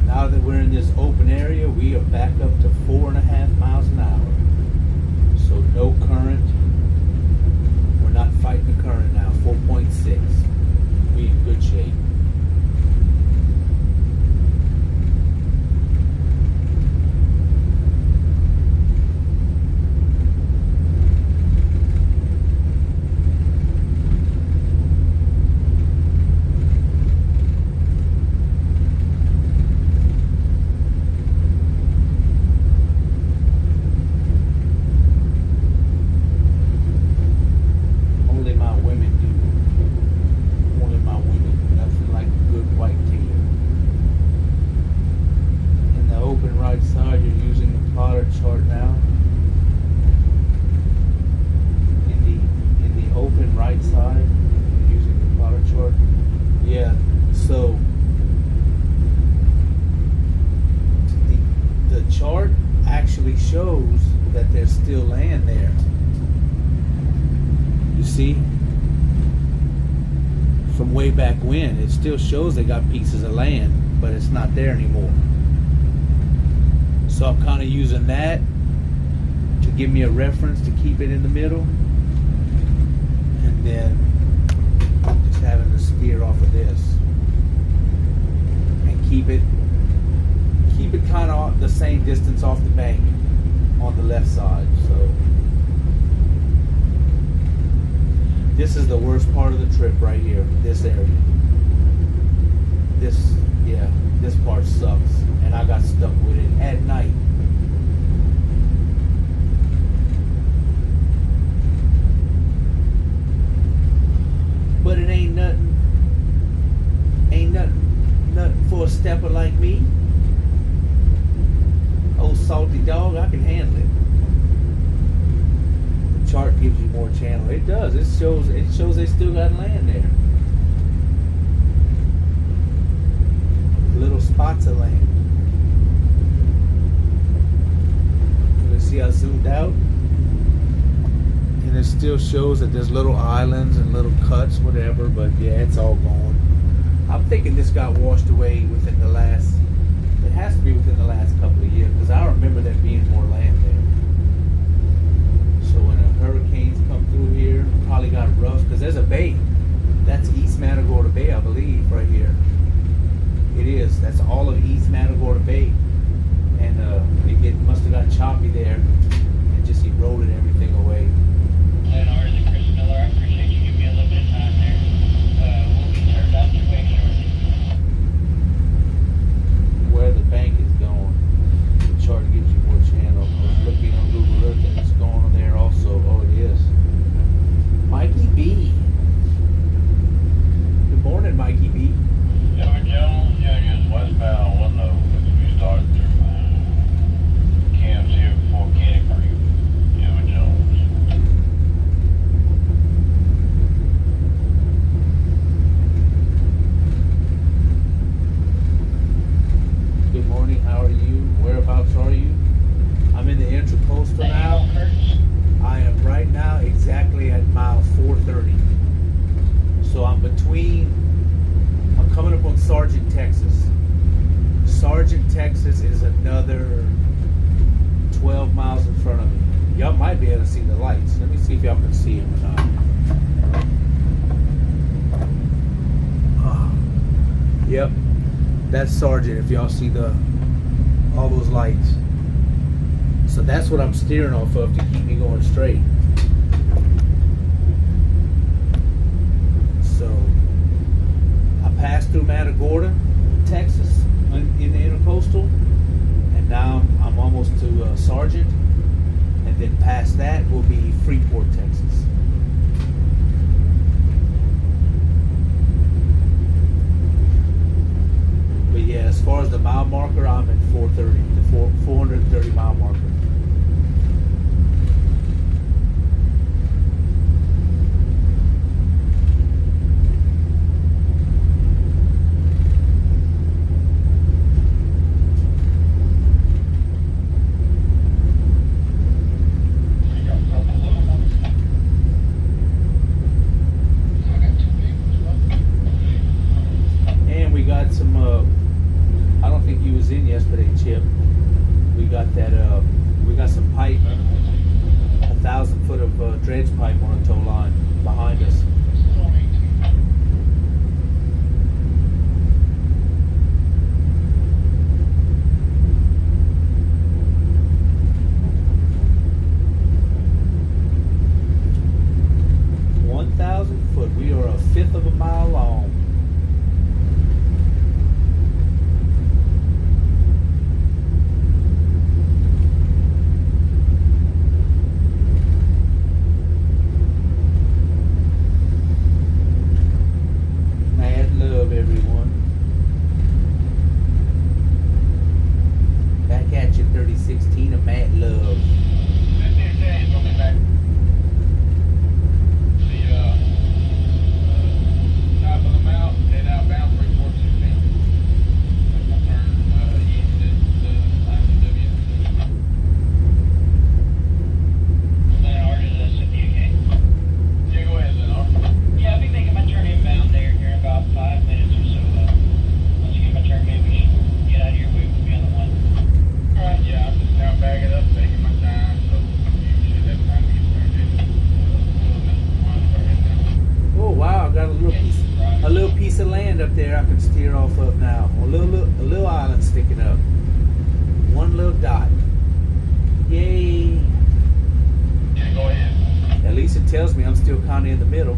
Now that we're in this open area, we are back up to 4.5 miles an hour. So no current. We're not fighting the current now. 4.6. We in good shape. Only my women do. Only my women. Nothing like a good white tail. In the open right side, you're using the plotter chart now. In the open right side, you're using the plotter chart. Yeah. So the chart actually shows that there's still land there. You see? From way back when, it still shows they got pieces of land, but it's not there anymore. So I'm kind of using that to give me a reference to keep it in the middle. And then just having to steer off of this. And keep it kind of the same distance off the bank on the left side. So this is the worst part of the trip right here, this area. This part sucks, and I got stuck with it at night. But it ain't nothing for a stepper like me. Old salty dog, I can handle it. The chart gives you more channel. It does. It shows they still got land there. Little spots of land. You can see I zoomed out, and it still shows that there's little islands and little cuts, whatever. But yeah, it's all gone. I'm thinking this got washed away within the last. It has to be within the last couple of years, because I remember there being more land there. So when the hurricanes come through here, probably got rough, because there's a bay. That's East Matagorda Bay, I believe, right here. It is. That's all of East Matagorda Bay. And choppy there and just eroded everything away. Leonard and Chris Miller, I appreciate you giving me a little bit of time there. We'll be turned out your way shortly. Where the bank is going, the chart gives you more channel. I was looking on Google Earth and it's going on there also. Oh, it is. Mikey B. Good morning, Mikey B. Edward Jones Jr.'s westbound 1 as we start through Cam's here before Kenny Creek. Edward Jones. Good morning, how are you? Whereabouts are you? I'm in the Intracoastal now. I am right now exactly at mile 430. So I'm coming up on Sargent, Texas. Sargent, Texas is another 12 miles in front of me. Y'all might be able to see the lights. Let me see if y'all can see them or not. Yep, that's Sargent if y'all see all those lights. So that's what I'm steering off of to keep me going straight. So I passed through Matagorda, Texas, in the Intercoastal, and now I'm almost to Sargent, and then past that will be Freeport, Texas. But yeah, as far as the mile marker, I'm at 430 mile marker. And we got some, I don't think you was in yesterday, Chip. We got some pipe, 1,000 foot of dredge pipe on a tow line behind us. We are a fifth of a mile long. Mad love, everyone. Back at you, 3016 of Mad Love. A little piece of land up there I can steer off of now. A little island sticking up. One little dot. Yay! Yeah, go ahead. At least it tells me I'm still kind of in the middle.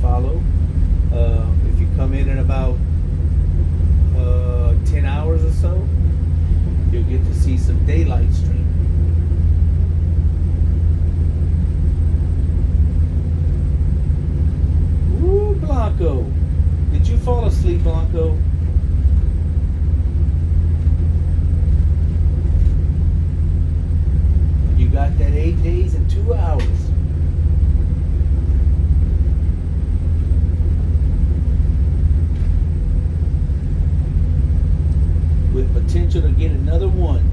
follow. If you come in about 10 hours or so, you'll get to see some daylight stream. Woo, Blanco. Did you fall asleep, Blanco? You got that 8 days and 2 hours. With potential to get another one.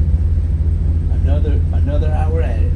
Another hour at it.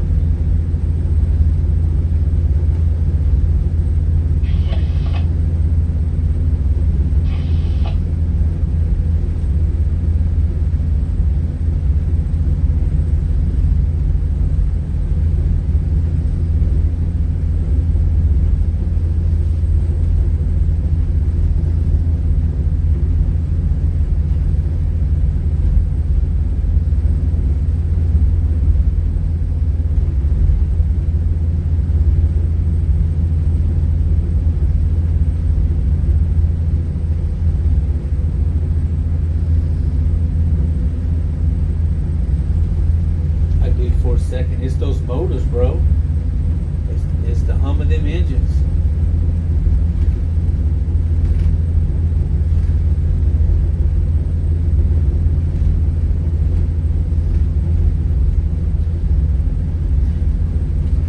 For a second, it's those motors, bro. It's the hum of them engines.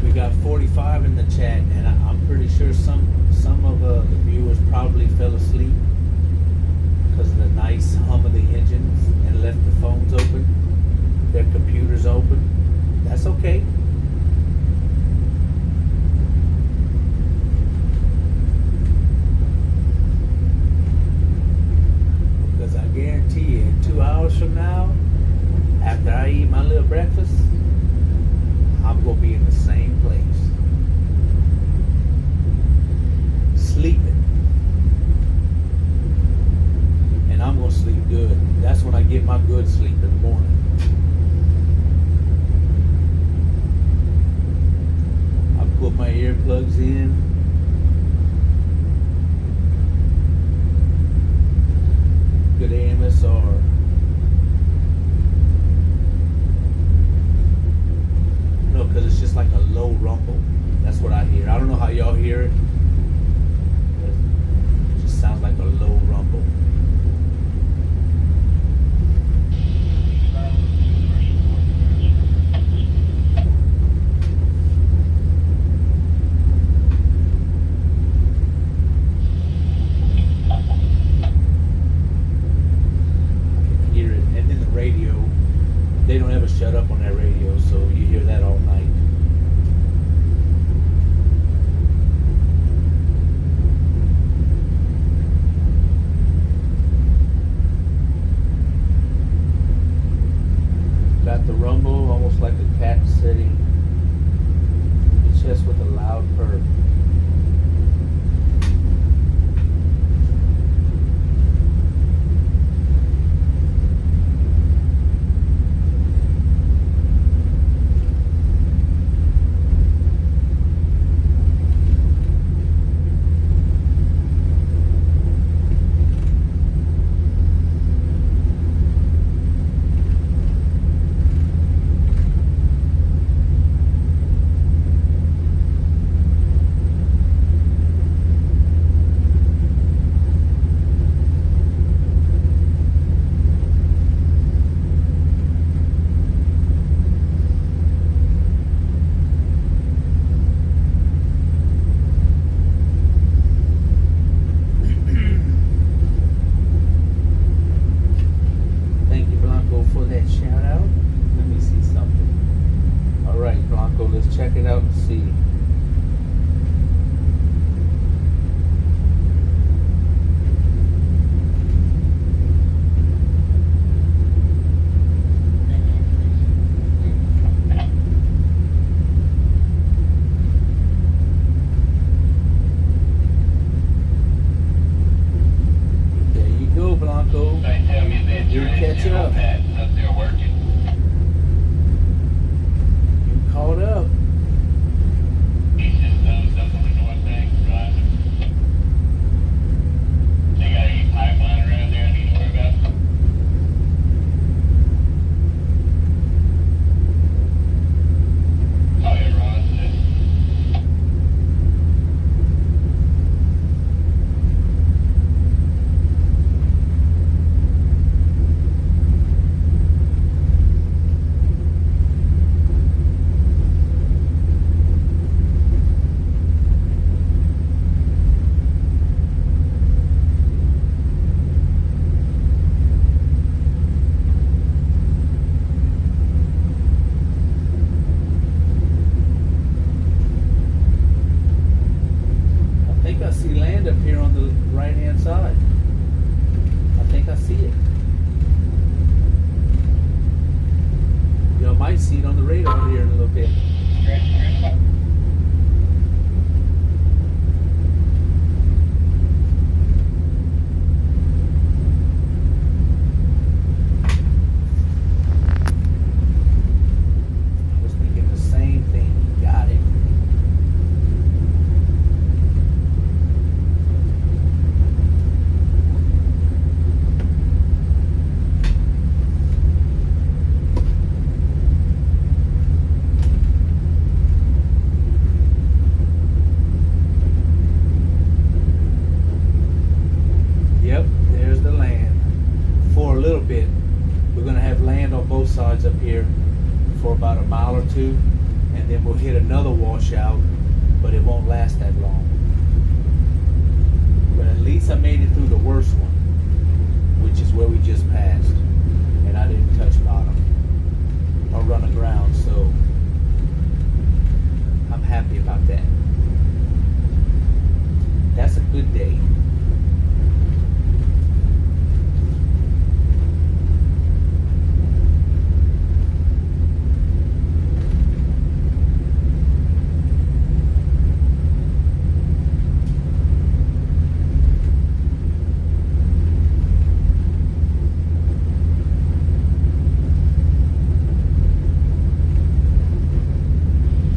We got 45 in the chat, and I'm pretty sure some of the viewers probably fell asleep because of the nice hum of the engines and left the phones open, their computers open. That's okay. think I see land up here on the right hand side. I think I see it. You know, I might see it on the radar here in a little bit. I was thinking the same thing. Got it. Yep, there's the land. For a little bit, we're gonna have land on both sides up here for about a mile or two, and then we'll hit another washout, but it won't last that long. But at least I made it through the worst one, which is where we just passed, and I didn't touch bottom or run aground, so I'm happy about that. That's a good day.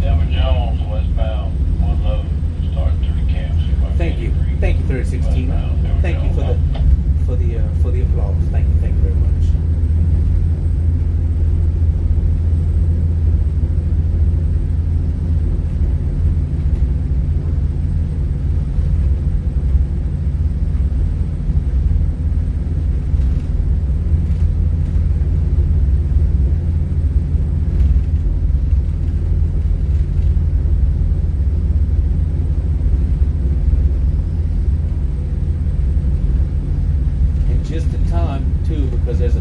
Denver Jones, westbound, one load, starting through the camp. See if I can Thank you. get a Thank you, 3016. Thank you for the applause. Thank you very much. And just in time too, because there's a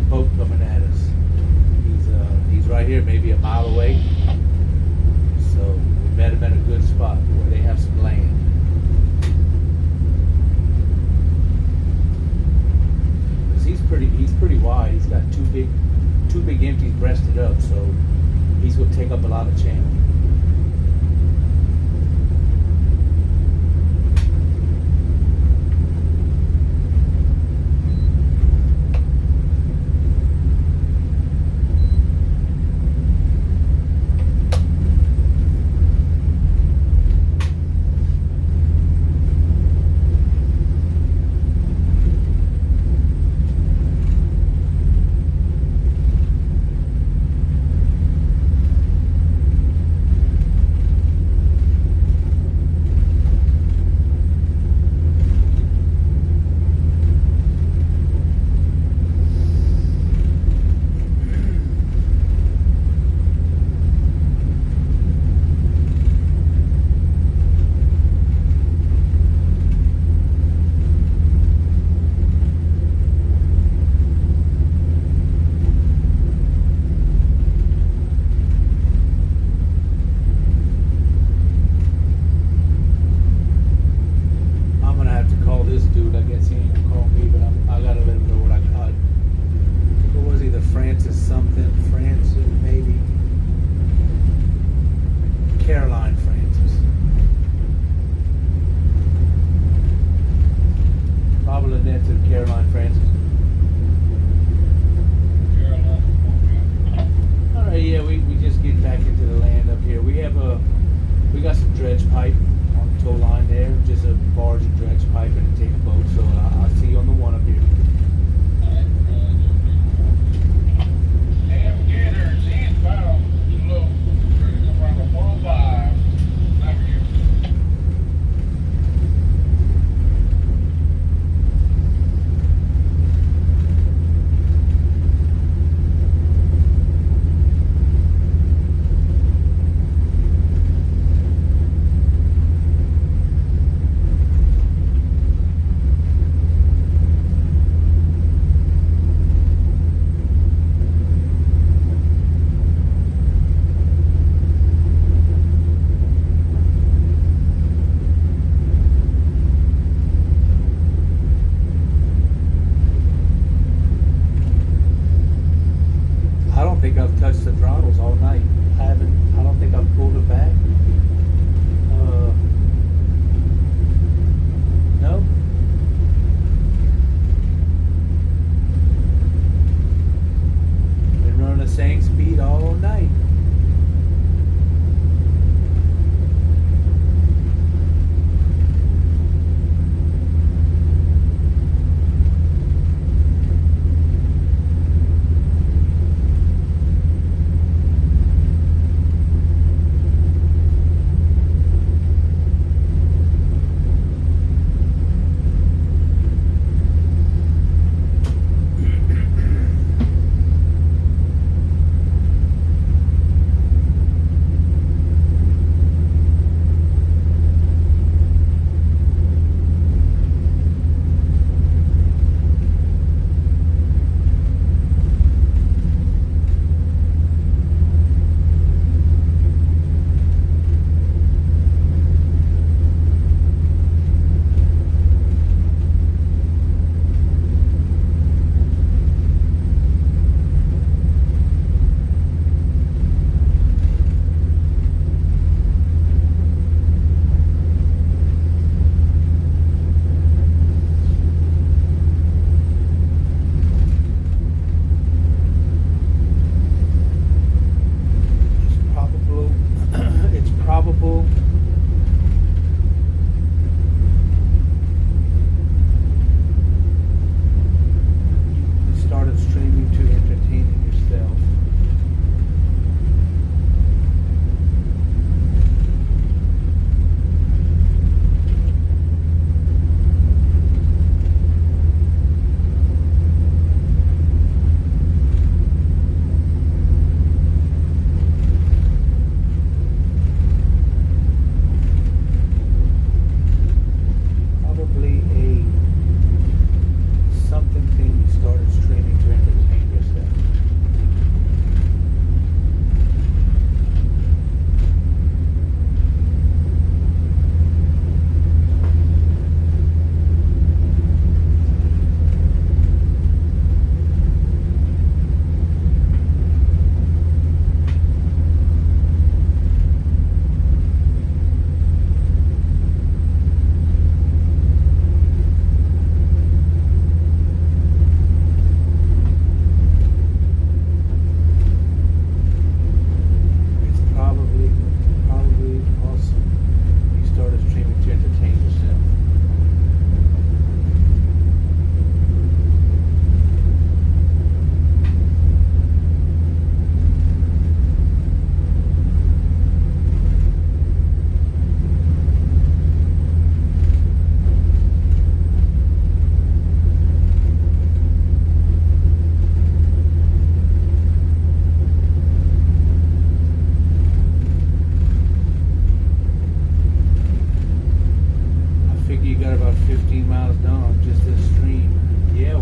15 miles down just this stream. Yeah,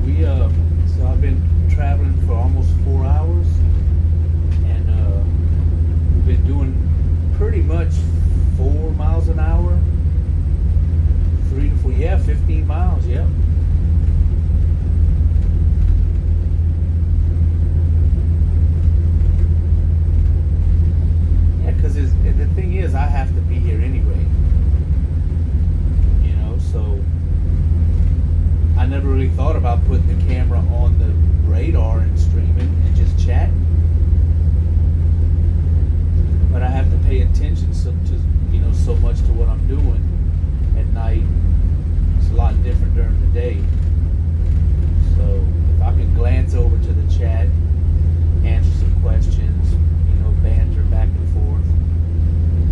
so I've been traveling for almost 4 hours, and we've been doing pretty much 4 miles an hour, 3 to 4, 15 miles, yep. Yeah, because the thing is, I have to be here anyway. So I never really thought about putting the camera on the radar and streaming and just chatting. But I have to pay attention so much to what I'm doing at night. It's a lot different during the day. So if I can glance over to the chat, answer some questions, banter back and forth,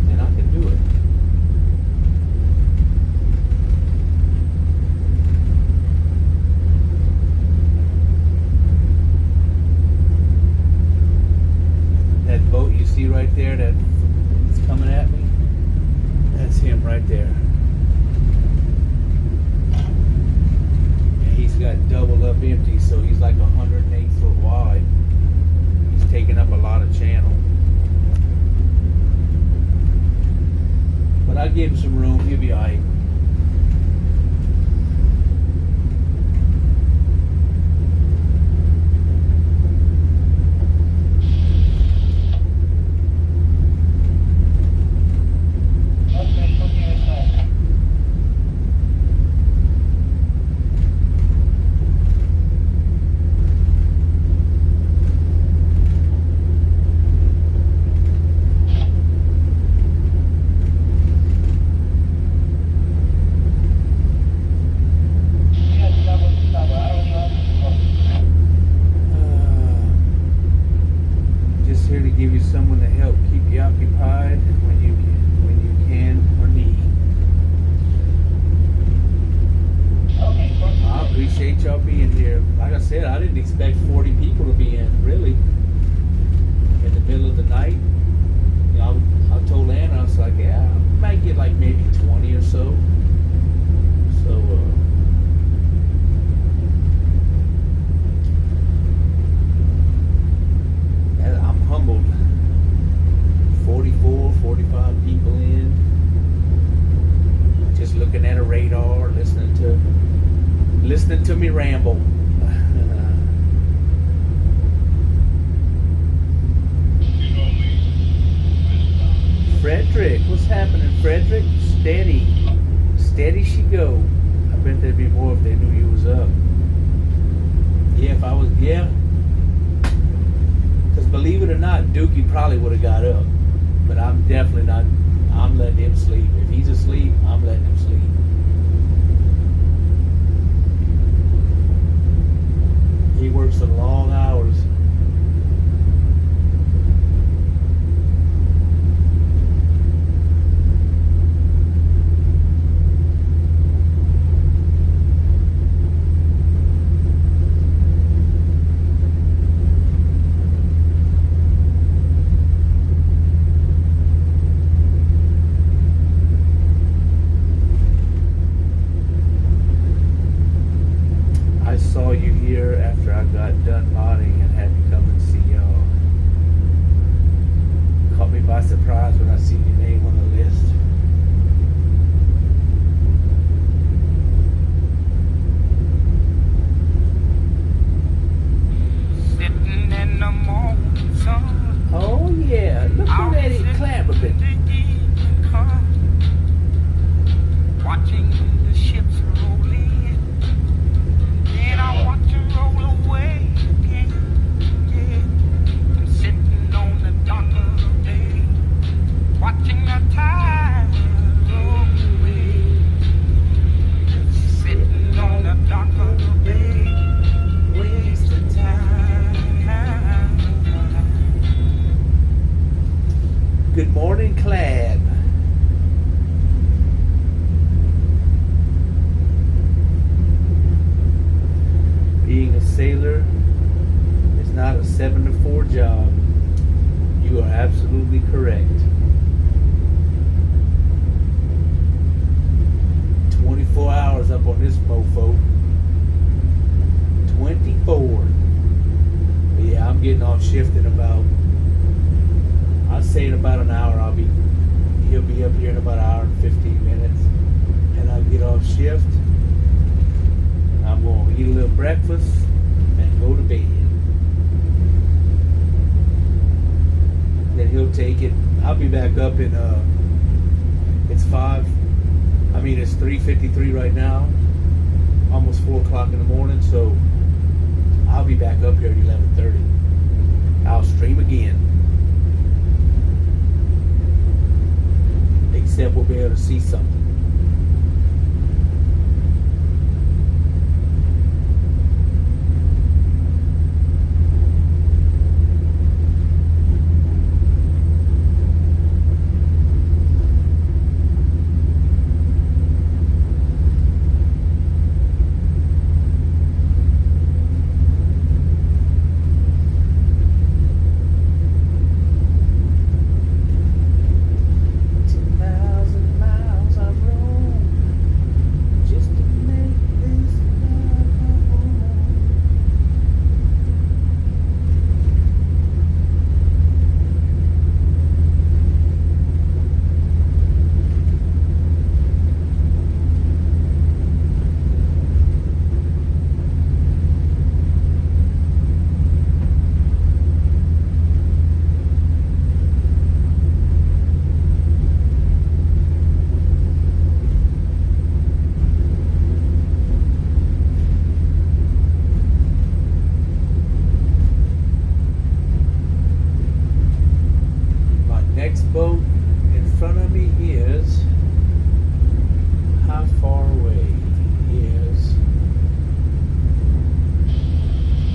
then I can do it. That boat you see right there that's coming at me, that's him right there. And he's got doubled up empty, so he's like 108 foot wide. He's taking up a lot of channel. But I give him some room, he'll be alright. Listening to me ramble. Frederick, what's happening, Frederick? Steady she go. I bet there'd be more if they knew you was up. Because believe it or not, Dookie probably would have got up. But I'm definitely not. I'm letting him sleep. If he's asleep, I'm letting him sleep. He works some long hours. I saw you here after I got done modding and had to come and see y'all. Caught me by surprise when I seen your name on the list. Sitting in the morning sun. Oh yeah, look who that is clapping. The evening come, watching the ships roll in. Then I watch them roll away again. Yeah. I'm sitting on the dock of the bay, watching the tide roll away. Sitting on the dock of the bay, wasting time. Good morning, Clad. Being a sailor is not a 7 to 4 job. You are absolutely correct. 24 hours up on this mofo. 24. But yeah, I'm getting off shift in about, I'd say in about an hour he'll be up here in about an hour and 15 minutes. And I'll get off shift. I'm going to eat a little breakfast and go to bed. Then he'll take it. I'll be back up in, it's 3:53 right now. Almost 4 o'clock in the morning, so I'll be back up here at 11:30. I'll stream again. Except we'll be able to see something. Boat in front of me is, how far away is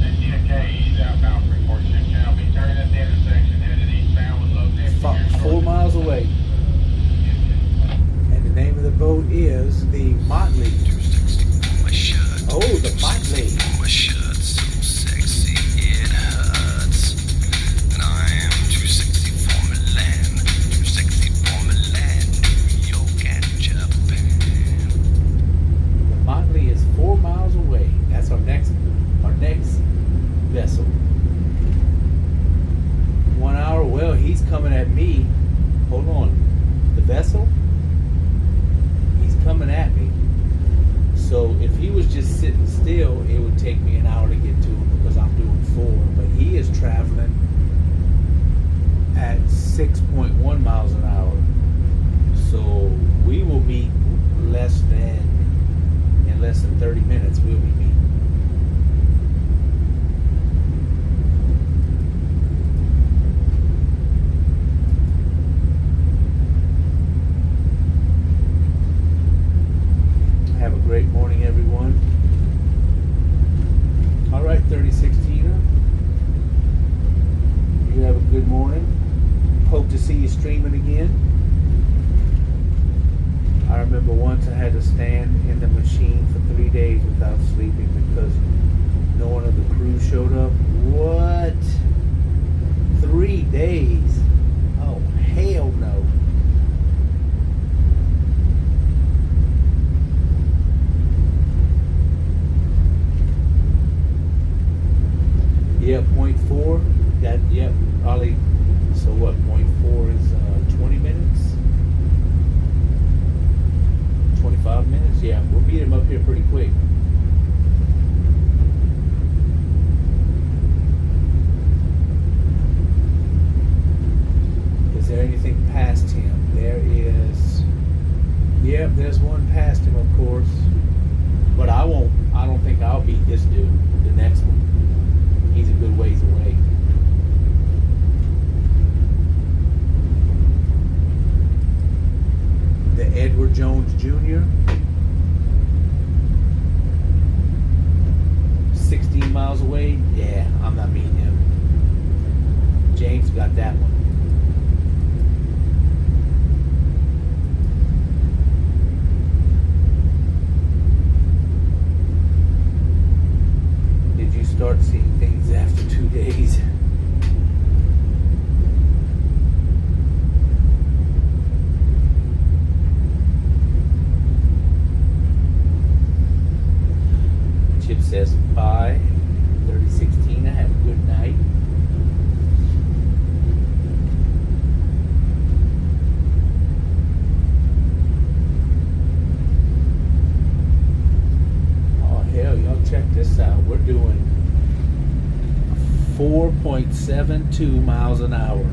NGK outbound Freeport Ship Channel. Be turning at the intersection, headed eastbound with low next 4 miles away. And the name of the boat is the Motley. Oh, the Motley. My shirt so sexy it hurts, and I am too sexy for Milan, too sexy for Milan, New York and Japan. The Motley is 4 miles away. That's our next vessel. 1 hour. Well, he's coming at me. Hold on. The vessel? He's coming at me. So if he was just sitting still, it would take me an hour to get to him because I'm doing 4. But he is traveling at 6.1 miles an hour. So we will meet in less than 30 minutes. We'll be meeting. Have a great morning, everyone. All right, 3016er. You have a good morning. Hope to see you streaming again. I remember once I had to stand in the machine for 3 days without sleeping because no one of the crew showed up. What? 3 days? Oh, hell no. Yeah, 0.4. That, yep, probably. So what? 0.4 is 20 minutes? 25 minutes? Yeah, we'll beat him up here pretty quick. Is there anything past him? There is. Yep, there's one past him, of course. But I don't think I'll beat this dude, the next one. He's a good ways away. The Edward Jones Jr. 16 miles away. Yeah, I'm not meeting him. James got that one. Did you start seeing things after 2 days? says bye. 3016. Have a good night. Oh hell, y'all check this out. We're doing 4.72 miles an hour.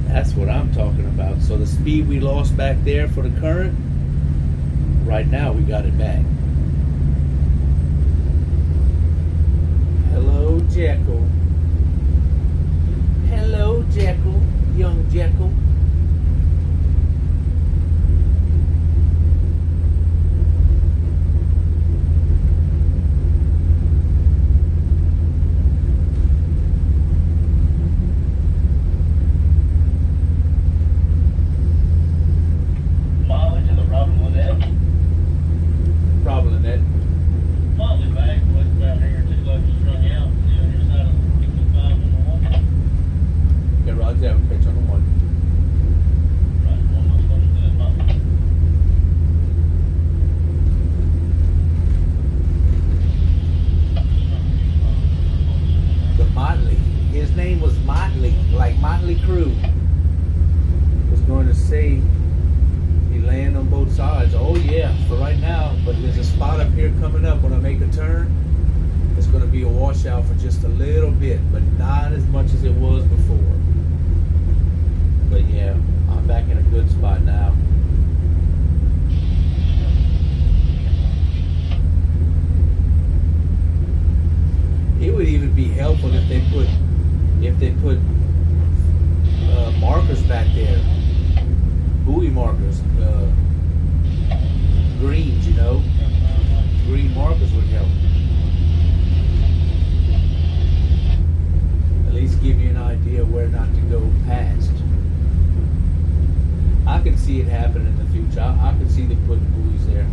That's what I'm talking about. So the speed we lost back there for the current, right now we got it back. Hello, Jekyll. Hello, Jekyll. Young Jekyll. Molly to the Robin Lynette. Probably that. Molly back, was about here, 2 loads strung out, see on your side of the 55 on the one. Okay, Roger, have a pitch on the one. Right, one was supposed to do it, Molly. The Motley. His name was Motley, like Motley Crue. Was going to say he land on both sides. Oh yeah, for right now. But there's a spot up here coming up when I make a turn. It's going to be a washout for just a little bit, but not as much as it was before. But yeah, I'm back in a good spot now. It would even be helpful if they put markers back there, buoy markers, greens, you know, green markers would help. At least give you an idea where not to go past. I can see it happen in the future. I can see them putting buoys there.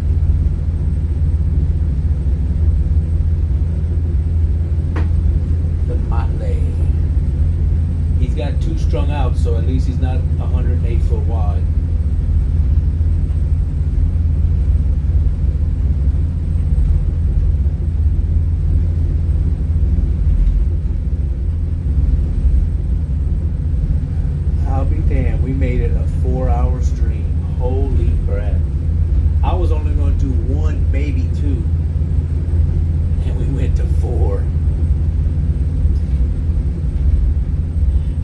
The Motley. He's got 2 strung out, so at least he's not 108 foot wide. I'll be damned, we made it a 4-hour stream. Holy crap. I was only going to do 1, maybe 2. And we went to 4.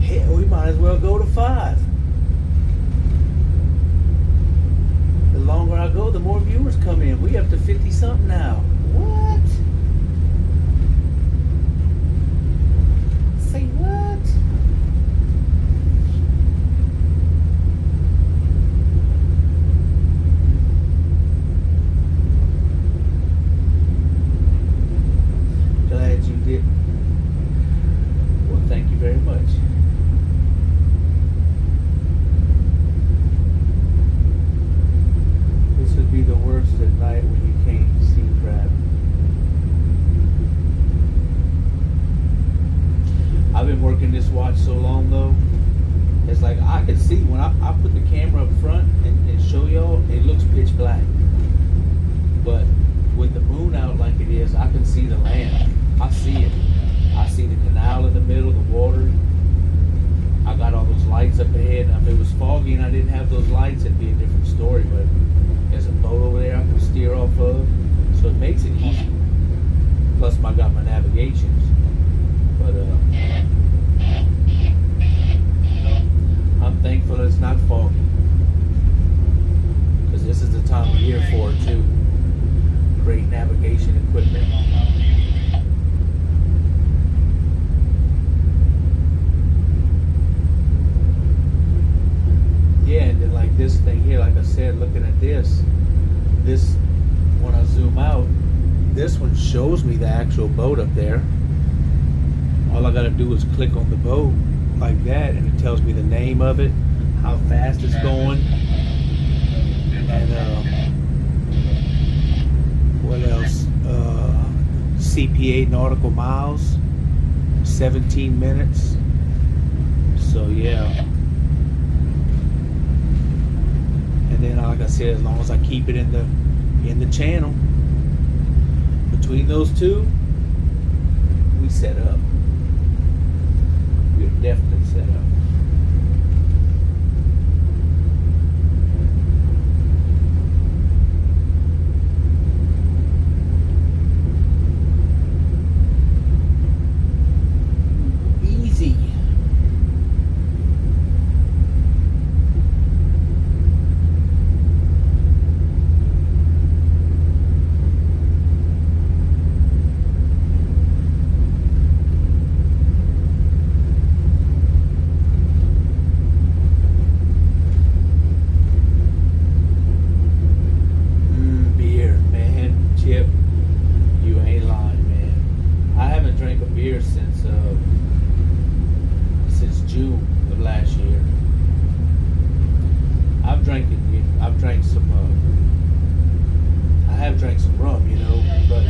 Hell, we might as well go to 5. The longer I go, the more viewers come in. We up to 50 something now. What? Say what? Glad you did. Well, thank you very much. This would be the worst at night when you can't see crap. I've been working this watch so long though. It's like I can see when I put the camera up front and show y'all, it looks pitch black. But with the moon out like it is, I can see the land. I see it. I see the canal in the middle, the water. I got all those lights up ahead. Now if it was foggy and I didn't have those lights, it'd be a different story. But there's a boat over there I can steer off of, so it makes it easy. Plus, I got my navigations. But I'm thankful it's not foggy, because this is the time of year for it too. Great navigation equipment. Yeah, and then like this thing here, like I said, looking at this, when I zoom out, this one shows me the actual boat up there. All I gotta do is click on the boat like that, and it tells me the name of it, how fast it's going, and what else? CPA nautical miles, 17 minutes. So yeah. And then, like I said, as long as I keep it in the channel, between those two, we set up. We're definitely set up. Easy. Beer, man. Chip, you ain't lying, man. I haven't drank a beer since June of last year. I've drank some I have drank some rum, you know, but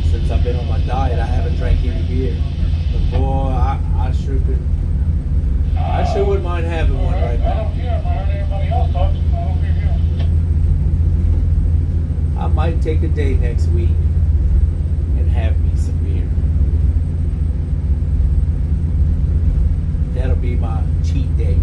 since I've been on my diet, I haven't drank any beer. But boy, I sure could. I sure wouldn't mind having one right now. I might take a day next week and have me some beer. That'll be my cheat day.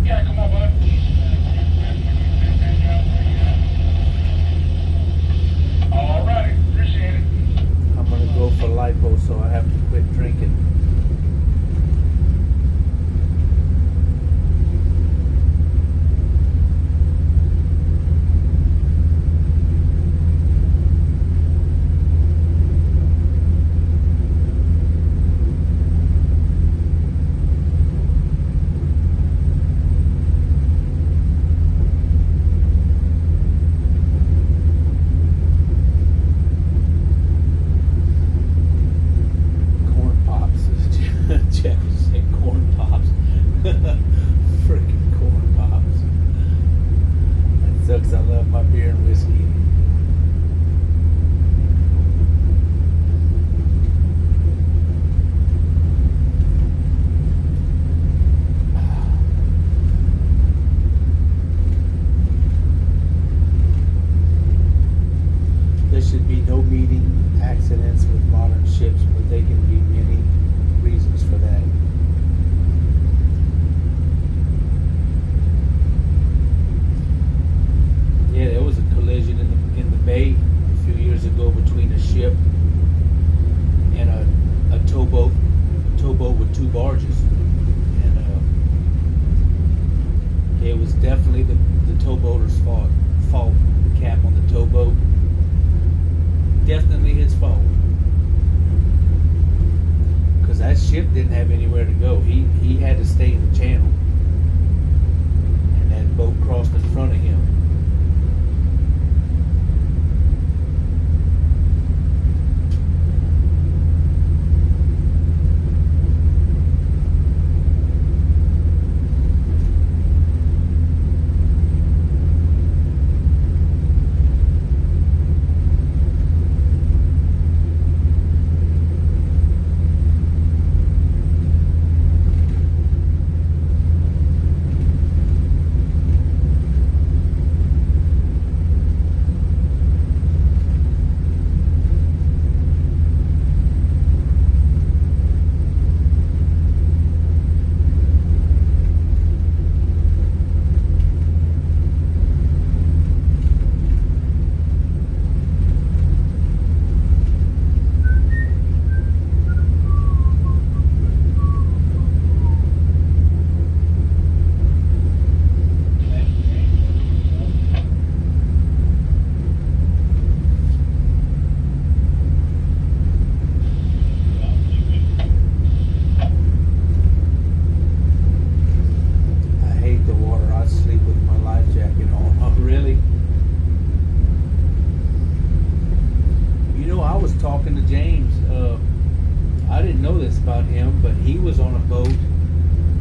Yeah, come on, bud. Alrighty, appreciate it. I'm gonna go for lipo, so I have to quit drinking. Corn pops. Jeff is saying corn pops. Freaking corn pops. That sucks. I love my beer and whiskey. There should be no meeting accidents with modern ships, but there can be many reasons for that. Yeah, there was a collision in the bay a few years ago between a ship and a towboat with two barges, and it was definitely the towboater's fault. The cap on the towboat. Definitely his fault. Because that ship didn't have anywhere to go. He had to stay in the channel. And that boat crossed in front of him. talking to James. I didn't know this about him, but he was on a boat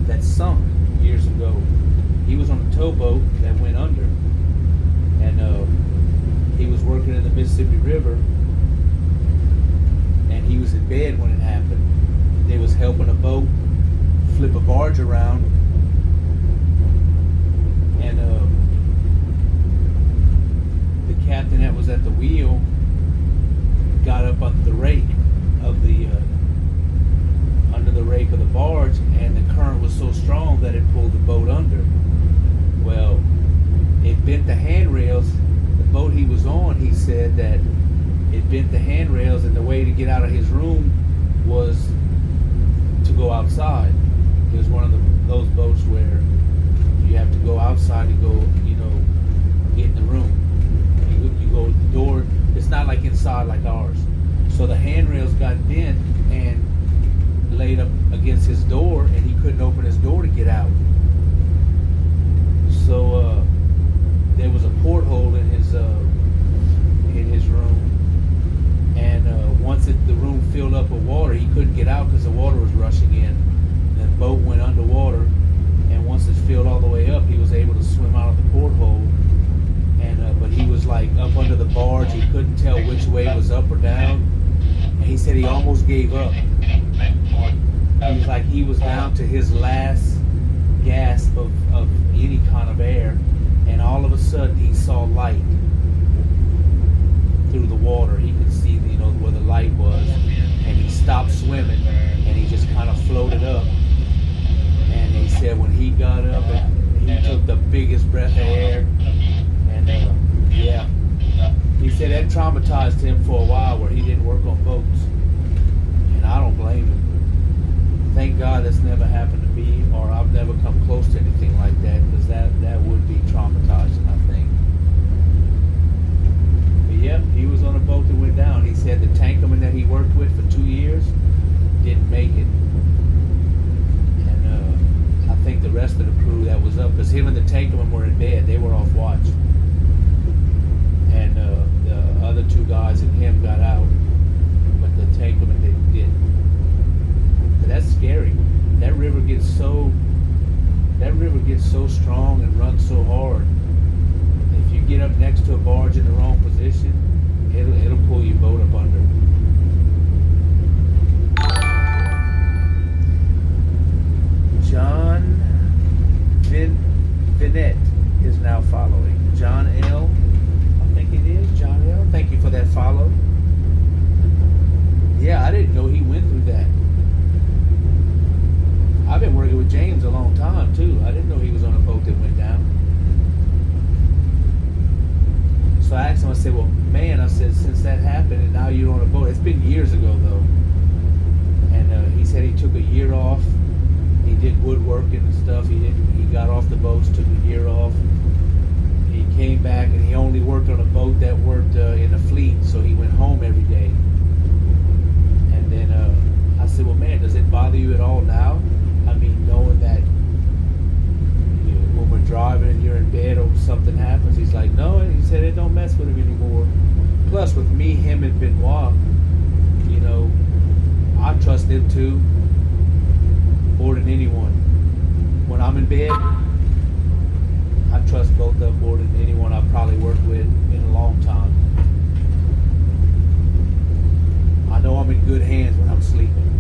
that sunk years ago. He was on a towboat that went under, and he was working Mississippi River, and he was in bed when it happened. They was helping a boat flip a barge around, and the captain that was at the wheel got up under the rake of the barge, and the current was so strong that it pulled the boat under. Well, it bent the handrails. The boat he was on, he said that it bent the handrails, and the way to get out of his room was to go outside. It was one of those boats where you have to go outside to go, get in the room. You go to the door. It's not like inside like ours. So the handrails got bent and laid up against his door, and he couldn't open his door to get out. So there was a porthole in his room, and once the room filled up with water, he couldn't get out because the water was rushing in. And the boat went underwater, and once it filled all the way up, he was able to swim out of the porthole. And but he was like up under the barge. He couldn't tell which way was up or down, and he said he almost gave up. He was like he was down to his last gasp of any kind of air, and all of a sudden he saw light through the water. He could see, where the light was, and he stopped swimming, and he just kind of floated up. And he said when he got up, he took the biggest breath of air, and yeah, he said that traumatized him for a while, where he didn't work on boats, and I don't blame him. Thank God that's never happened to me, or I've never come close to anything like that, because that would be traumatizing, I think. But yeah, he was on a boat that went down. He said the tankerman that he worked with for 2 years didn't make it. And I think the rest of the crew that was up, because him and the tankerman were in bed, they were off watch. And the other 2 guys and him got out, but the tankerman didn't. That's scary. That river gets so strong and runs so hard. If you get up next to a barge in the wrong position, it'll pull your boat up under. John Vinette is now following. John L. I think it is John L. Thank you for that follow. Yeah, I didn't know he went through that. I've been working with James a long time too. I didn't know he was on a boat that went down. So I asked him, I said, well, man, I said, since that happened and now you're on a boat, it's been years ago though. And he said he took a year off. He did woodworking and stuff. He got off the boats, took a year off. He came back and he only worked on a boat that worked in a fleet, so he went home every day. And then I said, well, man, does it bother you at all now? I mean, knowing that when we're driving and you're in bed or something happens, he's like, no, and he said it don't mess with him anymore. Plus, with me, him, and Benoit, I trust them too more than anyone. When I'm in bed, I trust both of them more than anyone I've probably worked with in a long time. I know I'm in good hands when I'm sleeping.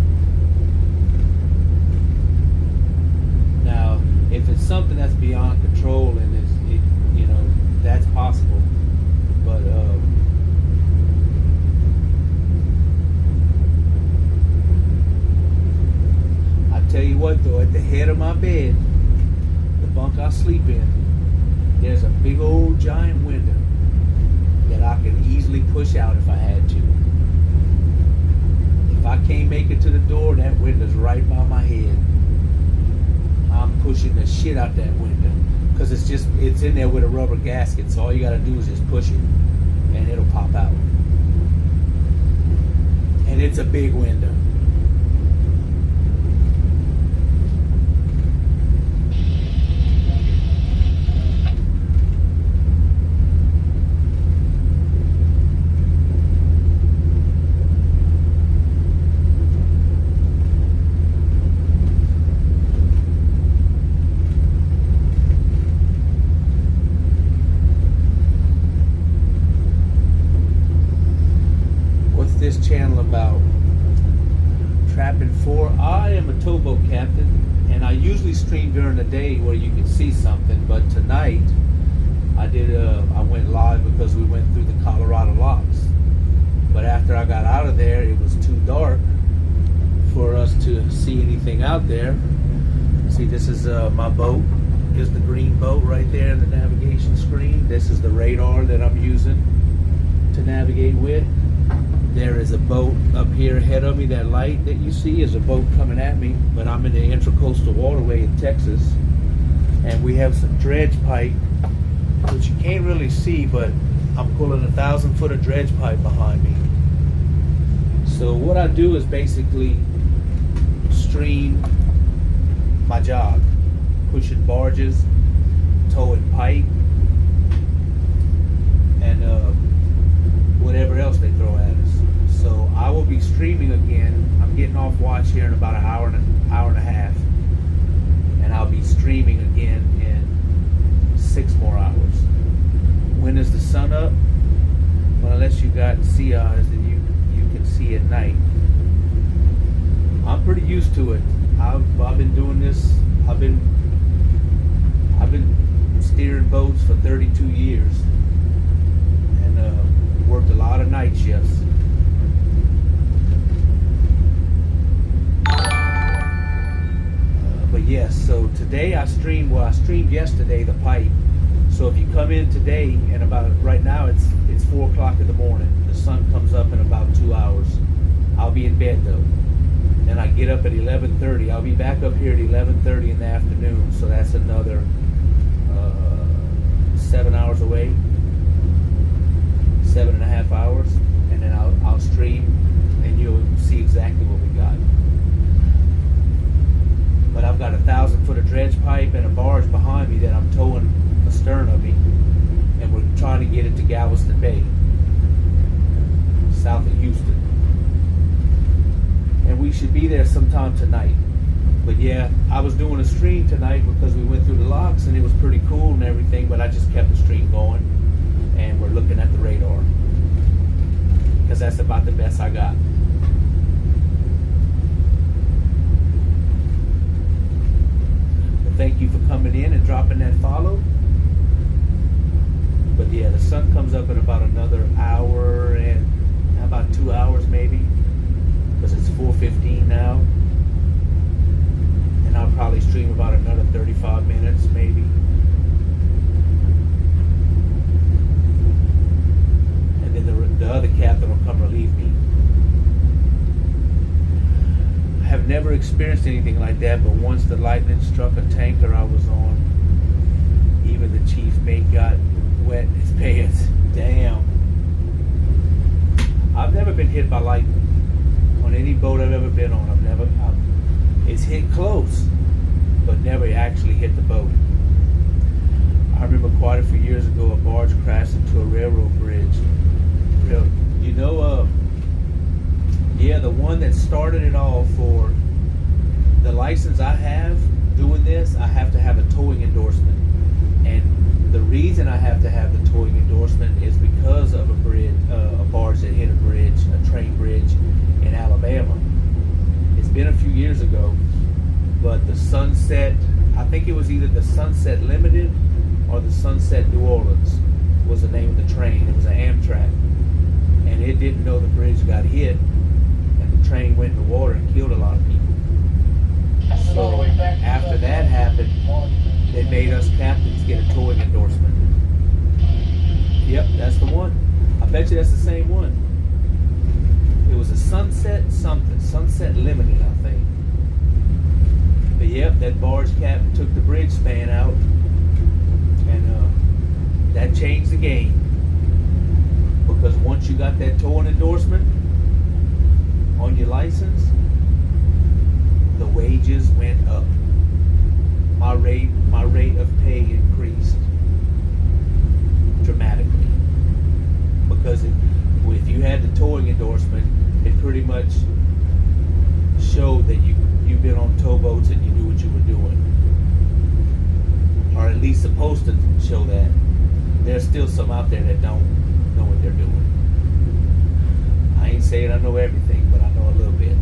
Now, if it's something that's beyond control and that's possible, but I tell you what though, at the head of my bed, the bunk I sleep in, there's a big old giant window that I can easily push out if I had to. If I can't make it to the door, that window's right by my head. I'm pushing the shit out that window because it's in there with a rubber gasket, so all you gotta do is just push it and it'll pop out. And it's a big window. stream during the day where you can see something, but tonight I went live because we went through the Colorado locks. But after I got out of there, it was too dark for us to see anything out there. See, this is my boat. Here's the green boat right there in the navigation screen. This is the radar that I'm using to navigate with. There is a boat up here ahead of me. That light that you see is a boat coming at me, but I'm in the Intracoastal Waterway in Texas, and we have some dredge pipe, which you can't really see, but I'm pulling 1,000 foot of dredge pipe behind me. So what I do is basically stream my job, pushing barges, towing pipe, and whatever else they throw at us. So I will be streaming again. I'm getting off watch here in about an hour and a half, and I'll be streaming again in 6 more hours. When is the sun up? Well, unless you got sea eyes, then you can see at night. I'm pretty used to it. I've been doing this. I've been steering boats for 32 years, and worked a lot of night shifts. But yes, so today I streamed yesterday the pipe. So if you come in today, and about right now it's 4 o'clock in the morning. The sun comes up in about 2 hours. I'll be in bed though. Then I get up at 11:30. I'll be back up here at 11:30 in the afternoon. So that's another 7 hours away, 7.5 hours, and then I'll stream, and you'll see exactly what we got. But I've got 1,000 foot of dredge pipe and a barge behind me that I'm towing astern of me, and we're trying to get it to Galveston Bay, south of Houston, and we should be there sometime tonight. But yeah, I was doing a stream tonight because we went through the locks and it was pretty cool and everything, but I just kept the stream going, and we're looking at the radar because that's about the best I got. But thank you for coming in and dropping that follow. But yeah, the sun comes up in about another hour and about 2 hours maybe, because it's 4:15 now. And I'll probably stream about another 35 minutes maybe. And then the other captain will come relieve me. I have never experienced anything like that, but once the lightning struck a tanker I was on, even the chief mate got wet in his pants. Damn. I've never been hit by lightning on any boat I've ever been on. It's hit close, but never actually hit the boat. I remember quite a few years ago, a barge crashed into a railroad bridge. You know, yeah, the one that started it all, for the license I have doing this, I have to have a towing endorsement. And the reason I have to have the towing endorsement is because of a barge that hit a train bridge in Alabama. It's been a few years ago, but the Sunset, I think it was either the Sunset Limited or the Sunset New Orleans was the name of the train. It was an Amtrak, and it didn't know the bridge got hit, and the train went in the water and killed a lot of people. So after that happened, they made us captains get a towing endorsement. Yep, that's the one. I bet you that's the same one. It was a Sunset something, Sunset Limited, I think. But yep, that barge captain took the bridge span out, and that changed the game. Because once you got that towing endorsement on your license, the wages went up. My rate of pay increased dramatically, because if you had the towing endorsement, it pretty much showed that you've been on towboats and you knew what you were doing, or at least supposed to show that. There's still some out there that don't know what they're doing. I ain't saying I know everything, but I know a little bit.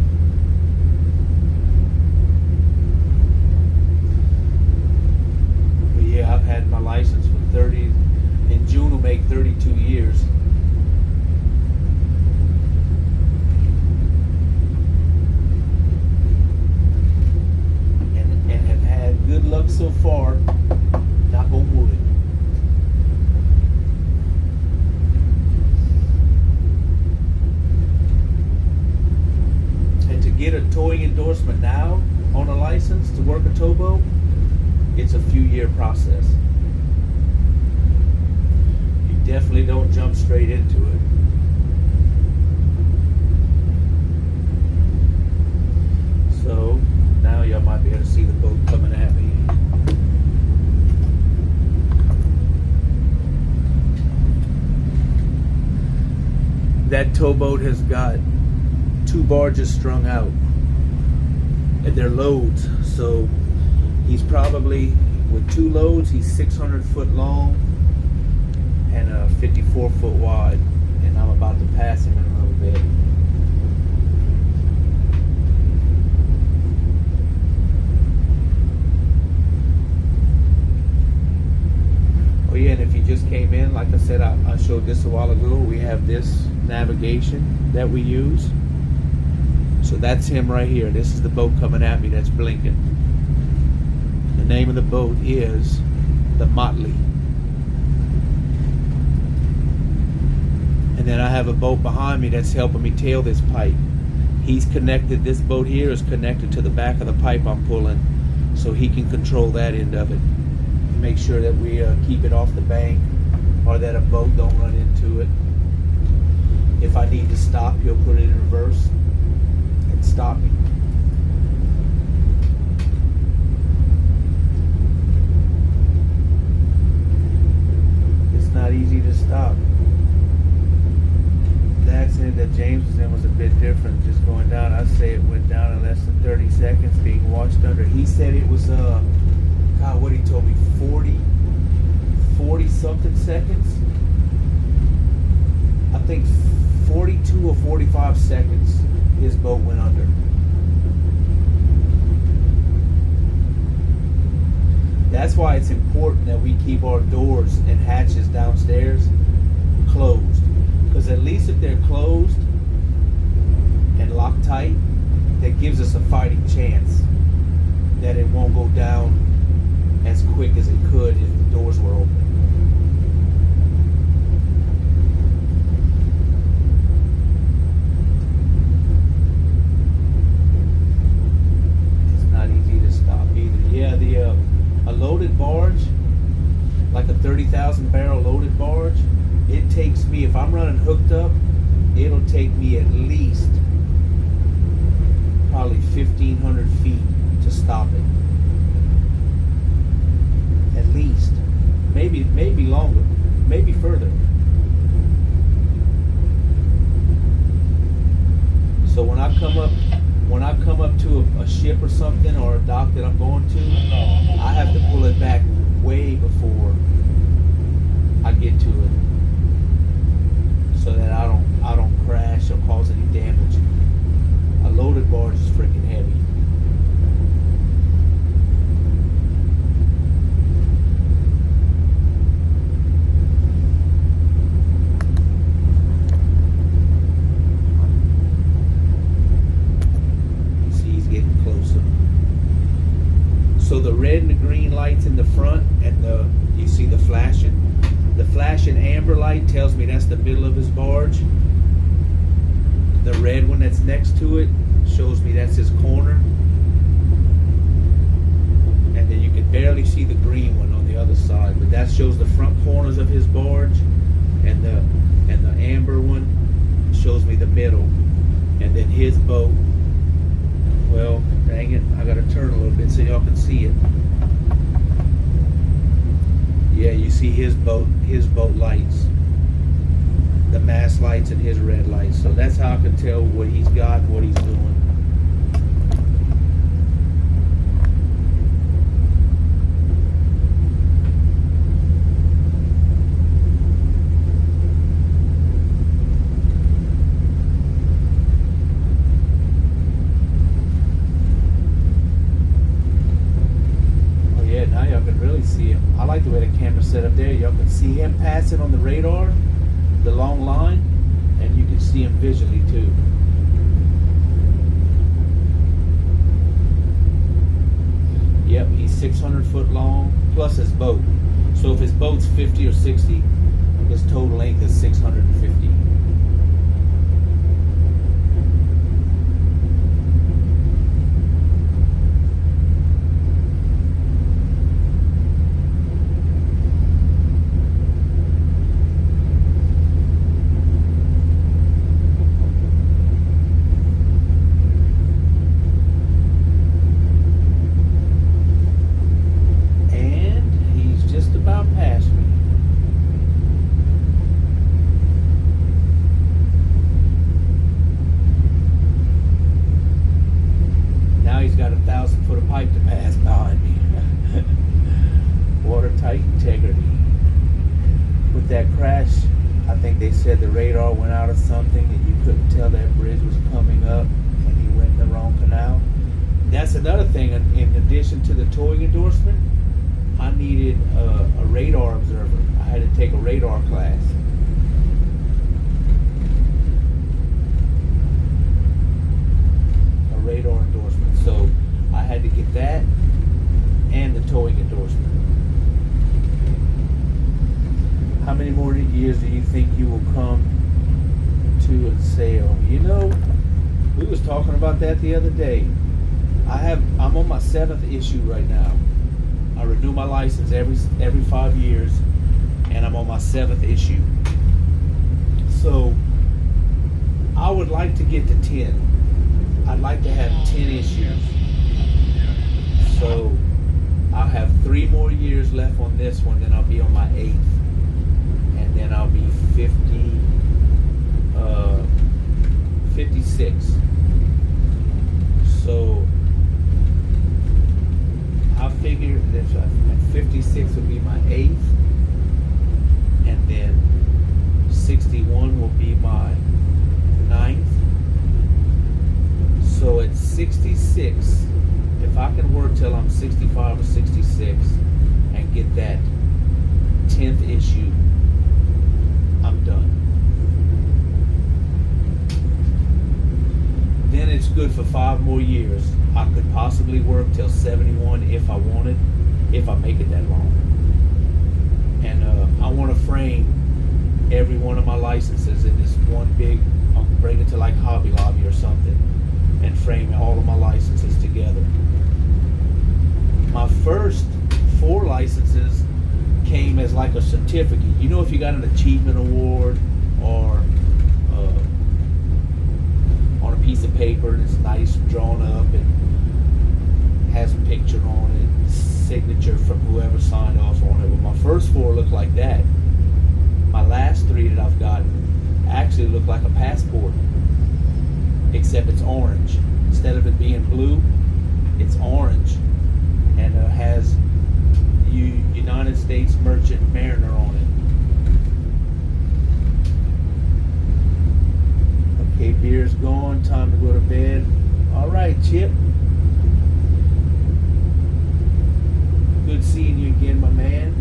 endorsement now on a license to work a towboat, it's a few-year process. You definitely don't jump straight into it. So now y'all might be able to see the boat coming at me. That towboat has got 2 barges strung out, and they're loads. So he's probably, with 2 loads, he's 600 foot long and 54 foot wide. And I'm about to pass him in a little bit. Oh yeah, and if you just came in, like I said, I showed this a while ago. We have this navigation that we use. So that's him right here. This is the boat coming at me that's blinking. The name of the boat is the Motley. And then I have a boat behind me that's helping me tail this pipe. He's connected, this boat here is connected to the back of the pipe I'm pulling, so he can control that end of it. Make sure that we keep it off the bank, or that a boat don't run into it. If I need to stop, he'll put it in reverse and stop me. It's not easy to stop. The accident that James was in was a bit different, just going down. I'd say it went down in less than 30 seconds being watched under. He said it was God, what he told me, 40 something seconds. I think 42 or 45 seconds his boat went under. That's why it's important that we keep our doors and hatches downstairs closed. Because at least if they're closed and locked tight, that gives us a fighting chance that it won't go down as quick as it could if the doors were open. It's not easy to stop either. Yeah, a loaded barge, like a 30,000 barrel loaded barge, it takes me, if I'm running hooked up, it'll take me at least probably 1,500 feet to stop it. At least. Maybe longer. Maybe further. So when I come up to a ship or something, or a dock that I'm going to, I have to pull it back way before I get to it, so that I don't crash or cause any damage. A loaded barge is freaking heavy. So the red and the green lights in the front, and you see the flashing. The flashing amber light tells me that's the middle of his barge. The red one that's next to it shows me that's his corner. And then you can barely see the green one on the other side, but that shows the front corners of his barge, and the amber one shows me the middle. And then his boat, well, dang it, I gotta turn a little bit so y'all can see it. Yeah, you see his boat lights, the mast lights and his red lights. So that's how I can tell what he's got and what he's doing. Now y'all can really see him. I like the way the camera's set up there. Y'all can see him passing on the radar, the long line, and you can see him visually too. Yep, he's 600 foot long, plus his boat. So if his boat's 50 or 60, his total length is 650. that crash, I think they said the radar went out or something, and you couldn't tell that bridge was coming up, and he went in the wrong canal. That's another thing. In addition to the towing endorsement, I needed a radar observer. I had to take a radar class. A radar endorsement. So I had to get that and the towing endorsement. How many more years do you think you will come to and say, oh, you know, we was talking about that the other day. I'm on my 7th issue right now. I renew my license every 5 years, and I'm on my 7th issue. So I would like to get to 10. I'd like to have 10 issues. So I'll have 3 more years left on this one, then I'll be on my 8th. And then I'll be 56. So I figure that 56 will be my 8th, and then 61 will be my 9th. So at 66, if I can work till I'm 65 or 66 and get that 10th issue, I'm done. Then it's good for 5 more years. I could possibly work till 71 if I wanted, if I make it that long. And I want to frame every one of my licenses in this one big, I'll bring it to like Hobby Lobby or something, and frame all of my licenses together. My first 4 licenses came as like a certificate. You know, if you got an achievement award or on a piece of paper and it's nice drawn up and has a picture on it, signature from whoever signed off on it. Well, my first 4 look like that. My last 3 that I've gotten actually look like a passport, except it's orange. Instead of it being blue, it's orange, and it has United States Merchant Mariner on it. Okay, beer's gone. Time to go to bed. All right, Chip. Good seeing you again, my man.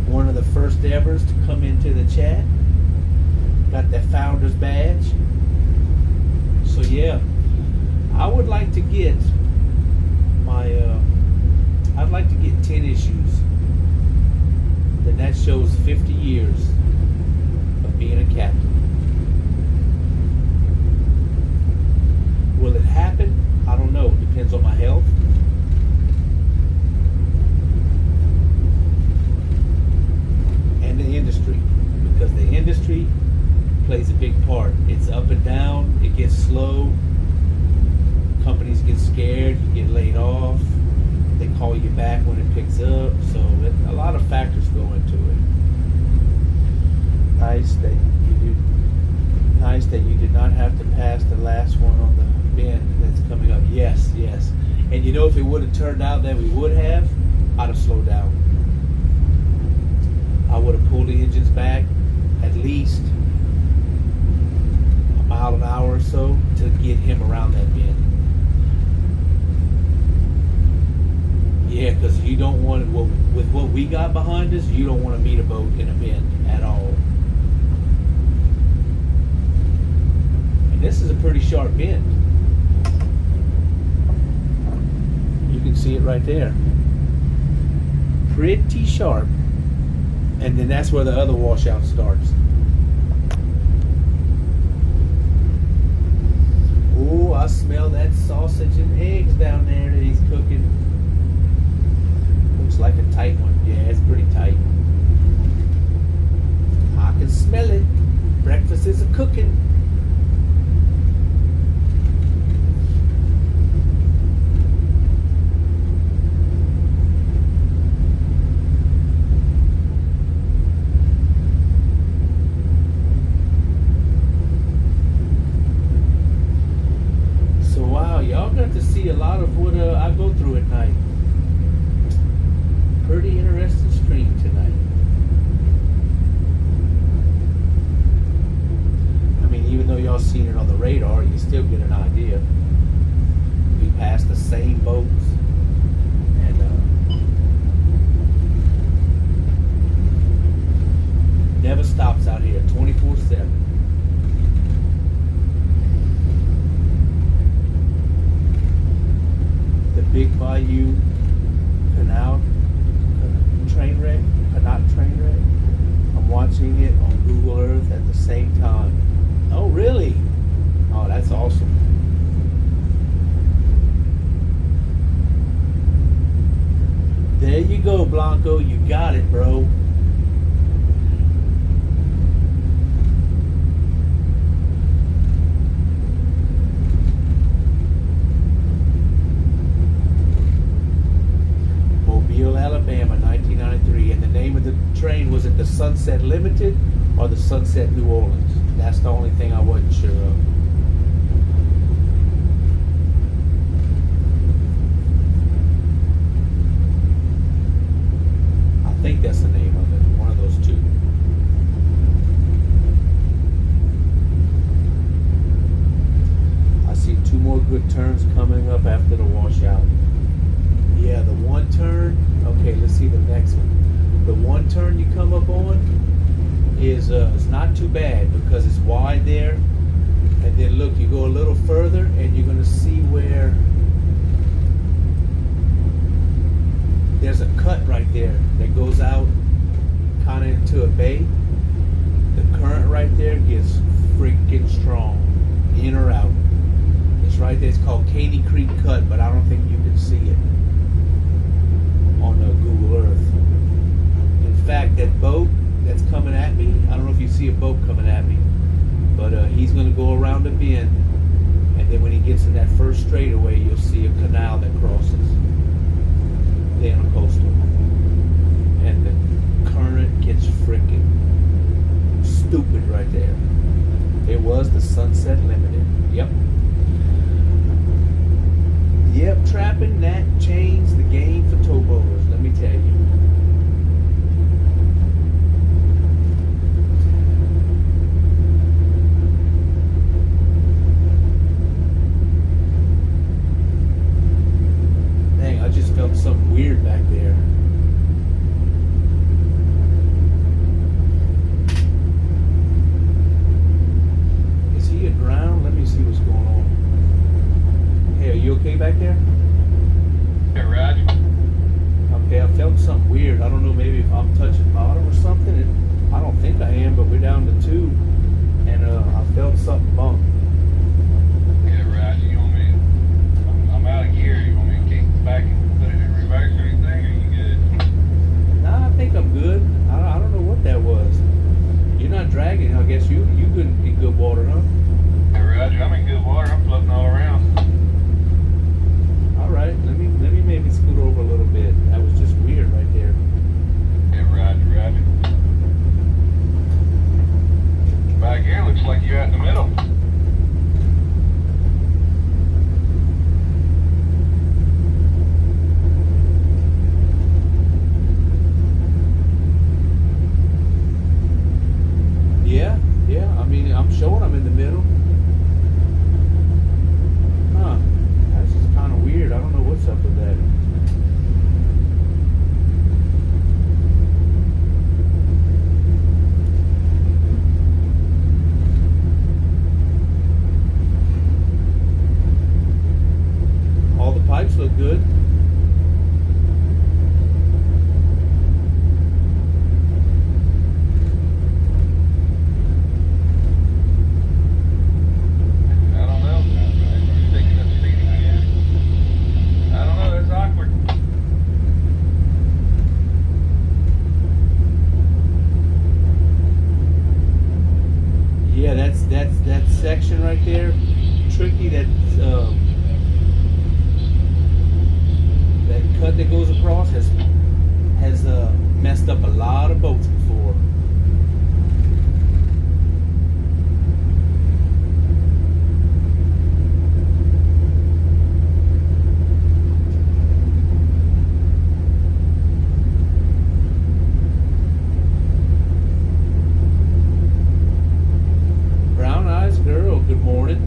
One of the first evers to come into the chat. Got that founder's badge. So yeah, I would like to get my I'd like to get 10 issues. Then that shows 50 years of being a captain. Will it happen? I don't know. It depends on my health. And the industry. Because the industry plays a big part. It's up and down. It gets slow. Companies get scared. You get laid off. They call you back when it picks up. So a lot of factors go into it. Nice that you did not have to pass the last one on the bend that's coming up. Yes. And you know, if it would have turned out that we would have, I'd have slowed down. I would have pulled the engines back at least a mile an hour or so to get him around that bend. Yeah, because you don't want it, well, with what we got behind us, you don't want to meet a boat in a bend at all. And this is a pretty sharp bend. You can see it right there. Pretty sharp. And then that's where the other washout starts. Oh, I smell that sausage and eggs down there that he's cooking. Looks like a tight one. Yeah, it's pretty tight. I can smell it. Breakfast is a cooking. So wow, y'all got to see a lot of what I go through at night. Pretty interesting stream tonight. radar, you still get an idea. We passed the same boats, and never stops out here, 24/7. The Big Bayou Canal train wreck, not train wreck. I'm watching it on Google Earth at the same time. Oh, really? Oh, that's awesome. There you go, Blanco. You got it, bro. Mobile, Alabama, 1993. And the name of the train, was it the Sunset Limited or the Sunset New Orleans? That's the only thing I wasn't sure of. I think that's the name of it, one of those two. I see two more good turns coming up after the washout. Yeah, the one turn. Okay, let's see the next one. The one turn you come up on is it's not too bad because it's wide there. And then look, you go a little further and you're gonna see where there's a cut right there that goes out kind of into a bay. The current right there gets freaking strong, in or out. It's right there. It's called Caney Creek Cut, but I don't think you can see it on Google Earth. In fact, that boat that's coming at me, I don't know if you see a boat coming at me, but he's going to go around the bend, and then when he gets in that first straightaway, you'll see a canal that crosses the intercoastal, and the current gets freaking stupid right there. It was the Sunset Limited. Yep. Yep, trapping that changed the game for towboaters, let me tell you. Dang, I just felt something weird back there. Is he aground? Let me see what's going on. Hey, are you okay back there? Hey, Roger. Okay, I felt something weird. I don't know, maybe if I'm touching bottom or something. I don't think I am, but we're down to 2. And I felt something bump. Yeah, Roger, you want me to, I'm out of gear. You want me to kick back and put it in reverse or anything, or you good? Nah, I think I'm good. I don't know what that was. You're not dragging. I guess you good in good water, huh? Hey, Roger, I'm in good water. I'm floating all around. All right, let me maybe scoot over a little bit. That was just weird right there. Yeah, Roger, Roger. Back here looks like you're out in the middle. Yeah. I mean, I'm showing I'm in the middle. Huh. That's just kind of weird. I don't know what's up with that. All the pipes look good. I don't know. It's picking up speed again. I don't know. That's awkward. Yeah, that's that section right there. Tricky. That cut that goes across has messed up a lot of boats before. Brown eyes girl, good morning.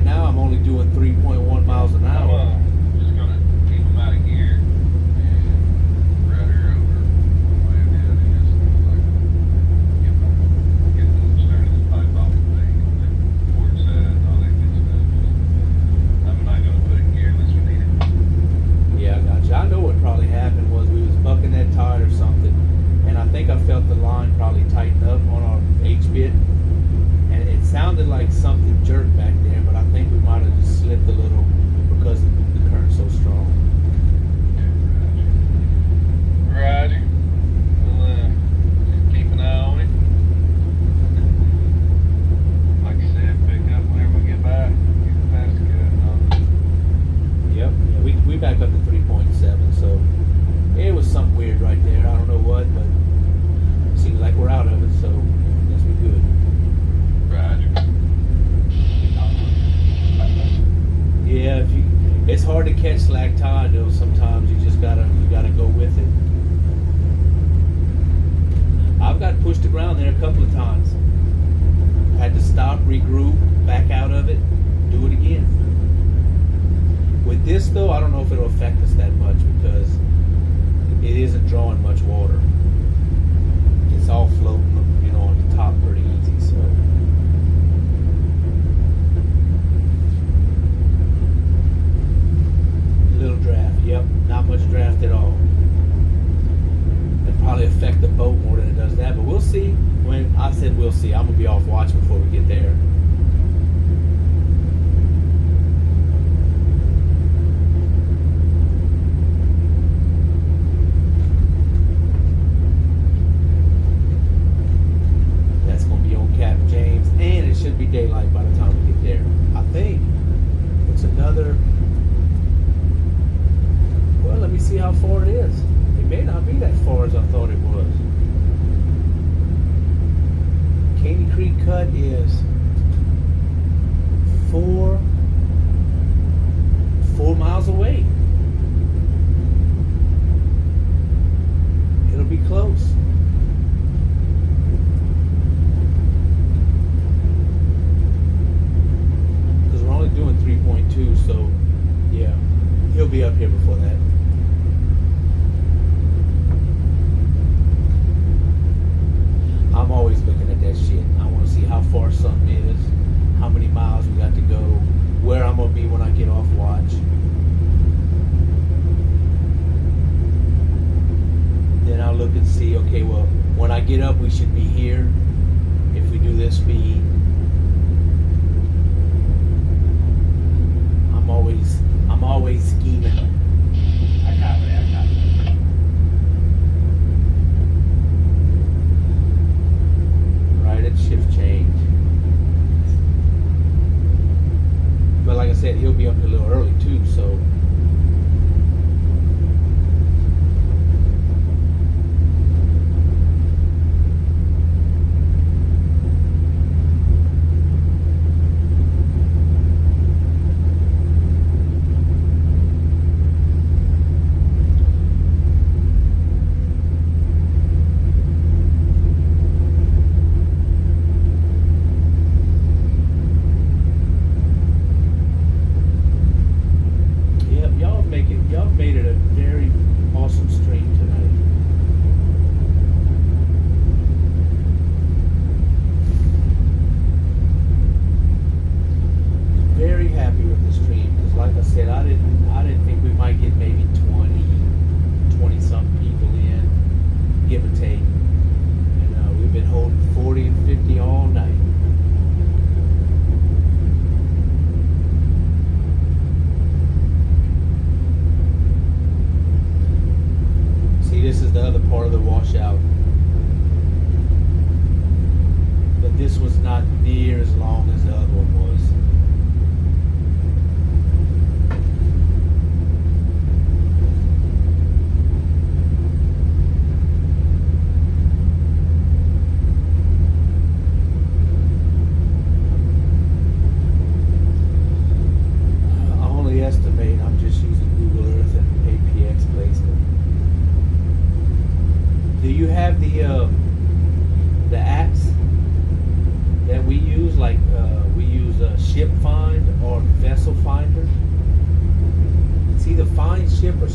now I'm only doing 3.1 miles an I'm hour. just gonna keep them out of gear and rudder over the way it is. Like, get them started the pipe off the thing, and then port side and all that good stuff. I'm not gonna put it in gear unless we need it. Yeah, I got you. I know what probably happened was we was bucking that tide or something, and I think I felt the line probably tighten up on our H-bit, and it sounded like something jerked back there, but I think we might have just slipped a little because the current's so strong. Roger. We'll keep an eye on it. Like I said, pick up whenever we get back. Get past the cut and all. Yep. Yeah, we back up to 3.7, so it was something weird right there. I don't know what, but it seems like we're out of it, so I guess we're good. Roger. Yeah, it's hard to catch slack tide though. Sometimes you just gotta go with it. I've got pushed the ground there a couple of times. Had to stop, regroup, back out of it, do it again. With this though, I don't know if it'll affect us that much because it isn't drawing much water. It's all floating, you know, on the top pretty easy. So. Little draft, yep, not much draft at all. It'll probably affect the boat more than it does that, but we'll see. When I said we'll see, I'm gonna be off watch before we get there. That's gonna be on Captain James, and it should be daylight by the time we get there. I think it's another. Well, let me see how far it is. It may not be that far as I thought it was. Caney Creek Cut is 4 miles away. It'll be close. Because we're only doing 3.2, so yeah, he'll be up here before that. I'm always looking at that shit. I want to see how far something is, how many miles we got to go, where I'm going to be when I get off watch. Then I'll look and see, okay, well, when I get up, we should be here if we do this speed. I'm always scheming. I got it. Right at shift change. But like I said, he'll be up a little early too, so.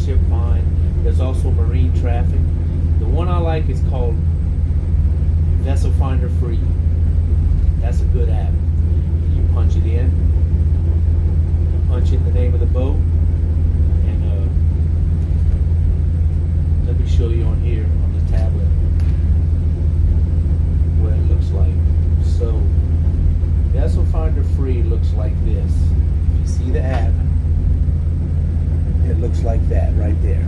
ship find. There's also marine traffic. The one I like is called Vessel Finder Free. That's a good app. You punch it in, punch in the name of the boat, and let me show you on here on the tablet what it looks like. So Vessel Finder Free looks like this. If you see the app, it looks like that right there.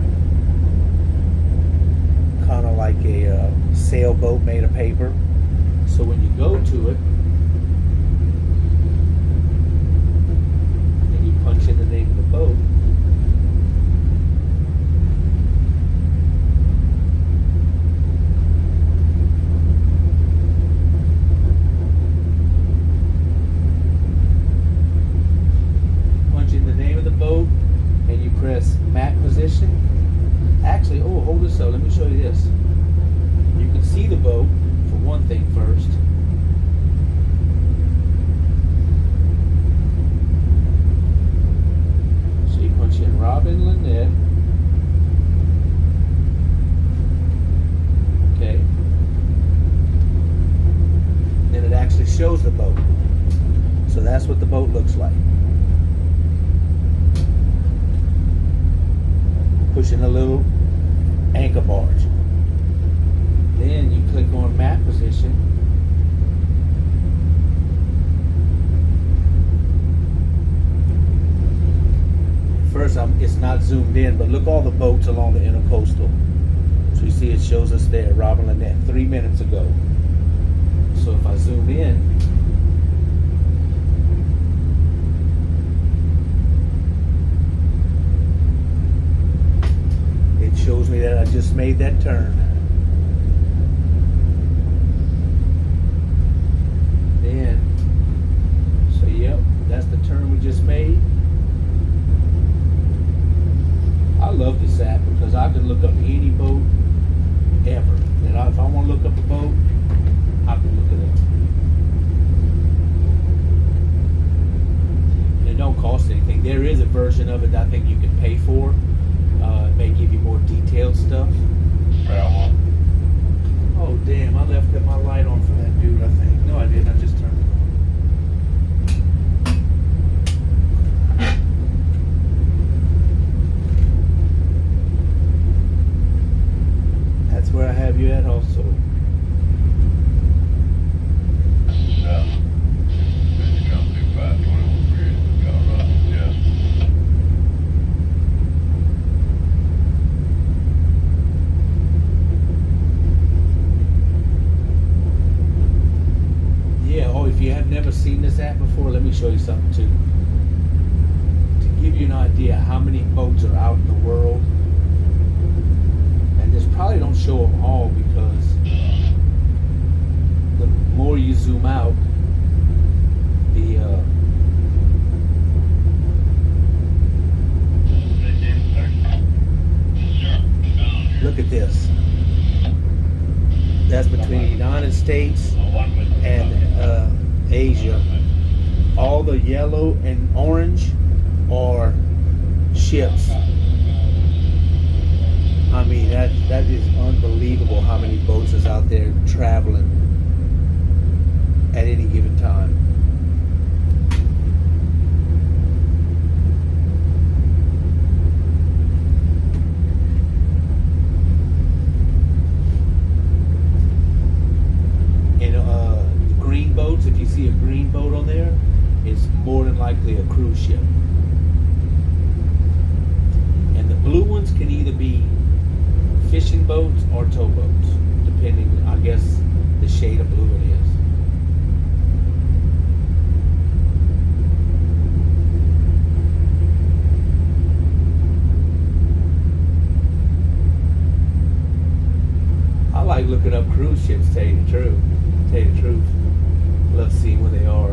Kind of like a sailboat made of paper. So when you go to it and you punch in the name of the boat, punch in the name of the boat, and you press map position. Actually, oh, hold this up. Let me show you this. You can see the boat for one thing first. So you punch in Robin Lynette. Okay. Then it actually shows the boat. So that's what the boat looks like. Pushing a little anchor barge. Then you click on map position. First, it's not zoomed in, but look all the boats along the intercoastal. So you see it shows us there, Robin Lynette, 3 minutes ago. So if I zoom in, it shows me that I just made that turn. Then, so yep, that's the turn we just made. I love this app because I can look up any boat ever. And if I want to look up a boat, I can look it up. And it don't cost anything. There is a version of it that I think you can pay for. It may give you more detailed stuff. Oh damn, I left my light on for that dude, I think. No, I didn't. I just turned it on. That's where I have you at also. If you have never seen this app before, let me show you something too. To give you an idea how many boats are out in the world, and this probably don't show them all because the more you zoom out, the look at this. That's between the United States and Asia. All the yellow and orange are ships. I mean, that is unbelievable how many boats is out there traveling at any given time. Boats, if you see a green boat on there, it's more than likely a cruise ship. And the blue ones can either be fishing boats or towboats, depending, I guess, the shade of blue it is. I like looking up cruise ships, to tell you the truth. Love seeing where they are.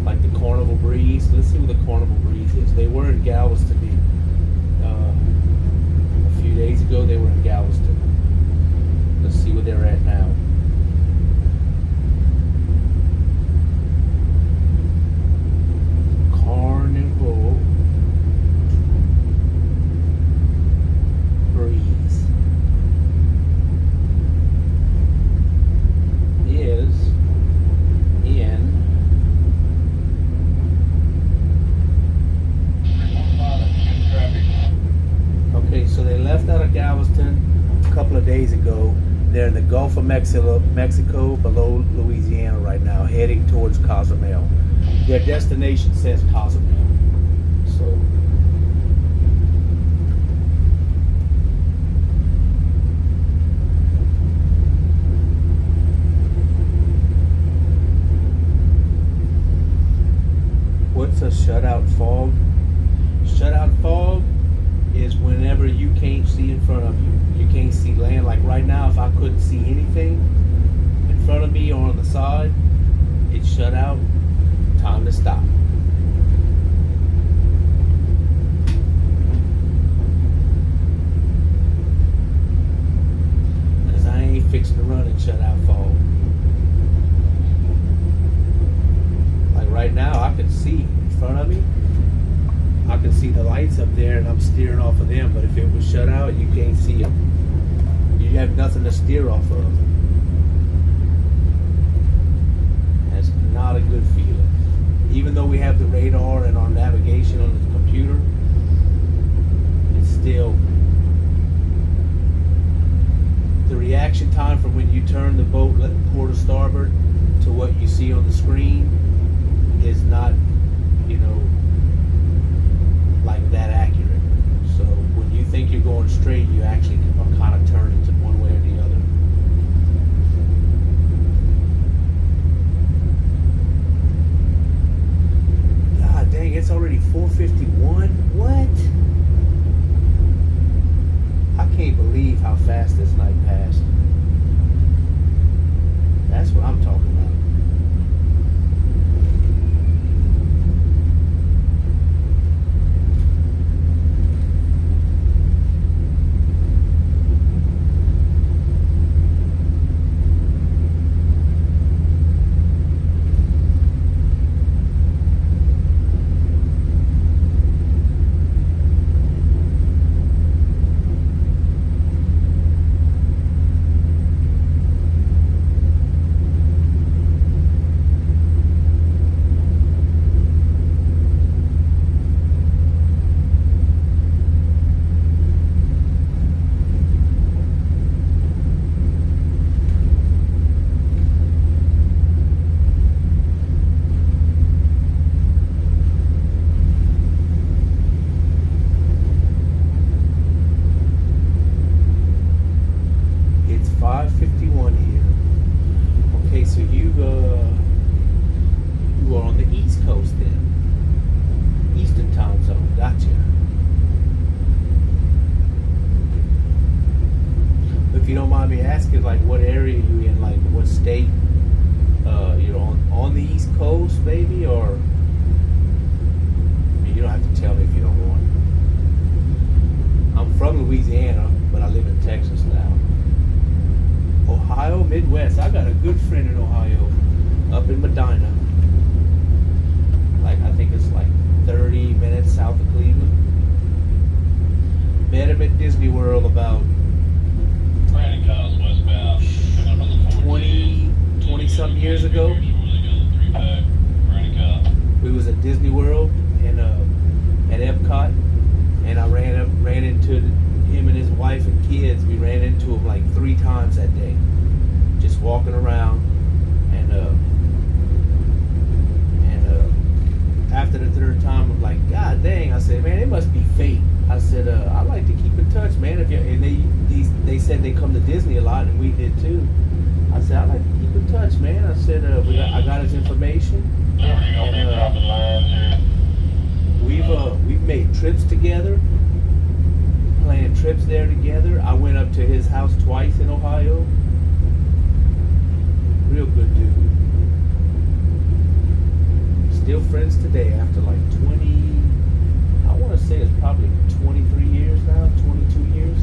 Like the Carnival Breeze. Let's see where the Carnival Breeze is. They were in Galveston a few days ago. They were in Galveston. Let's see where they're at now. Carnival of Galveston a couple of days ago. They're in the Gulf of Mexico, below Louisiana right now, heading towards Cozumel. Their destination says Cozumel. So. What's a shutout fog? Shutout fog is whenever you can't see in front of you. You can't see land. Like right now, if I couldn't see anything in front of me or on the side, it's shut out. Time to stop. Because I ain't fixing to run in shutout fog. Like right now, I can see in front of me. I can see the lights up there and I'm steering off of them, but if it was shut out, you can't see them. You have nothing to steer off of. That's not a good feeling. Even though we have the radar and our navigation on the computer, it's still the reaction time from when you turn the boat port to starboard to what you see on the screen is not, you know, like that accurate. So when you think you're going straight, you actually are kind of turning to one way or the other. God dang, it's already 4:51. What? I can't believe how fast this night passed. That's what I'm talking about. If you don't mind me asking, like, what area you in, like, what state? You're on the East Coast, maybe, or I mean, you don't have to tell me if you don't want. I'm from Louisiana, but I live in Texas now. Ohio, Midwest. I got a good friend in Ohio, up in Medina. Like, I think it's like 30 minutes south of Cleveland. Met him at Disney World about 20-something years ago. We was at Disney World and at Epcot, and I ran into him and his wife and kids. We ran into him like 3 times that day, just walking around. And after the 3rd time, I'm like, God dang! I said, man, it must be fate. I said, I like to keep in touch, man. If you and they said they come to Disney a lot, and we did too. I said, I like to keep in touch, man. I said, I got his information. And, we've made trips together, planned trips there together. I went up to his house twice in Ohio. Real good dude. Still friends today after like 20. I want to say it's probably 23 years now, 22 years.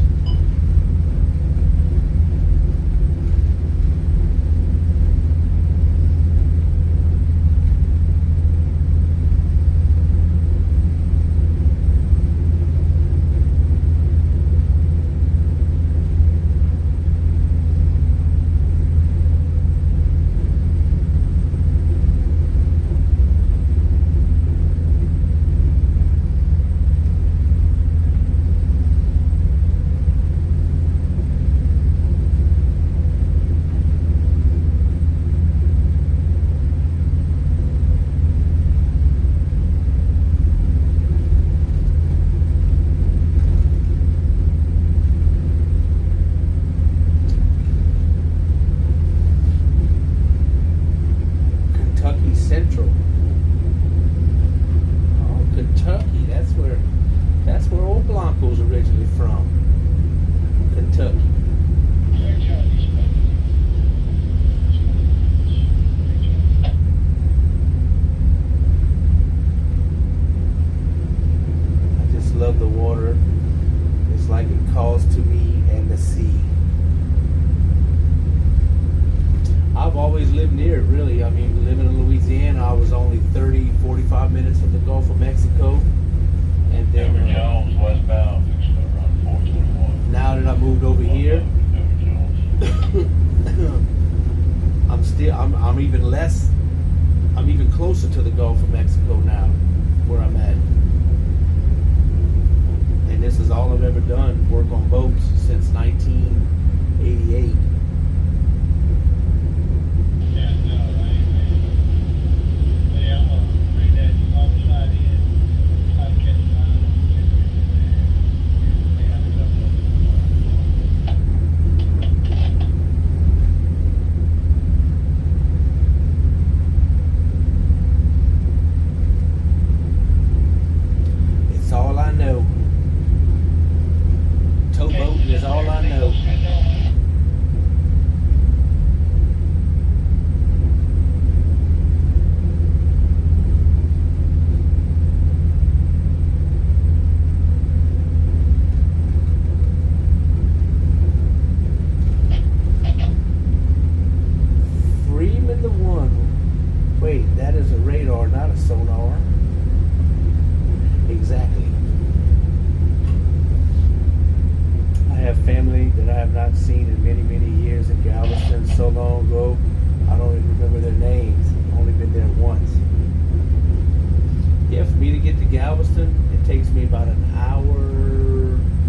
to Galveston, it takes me about an hour,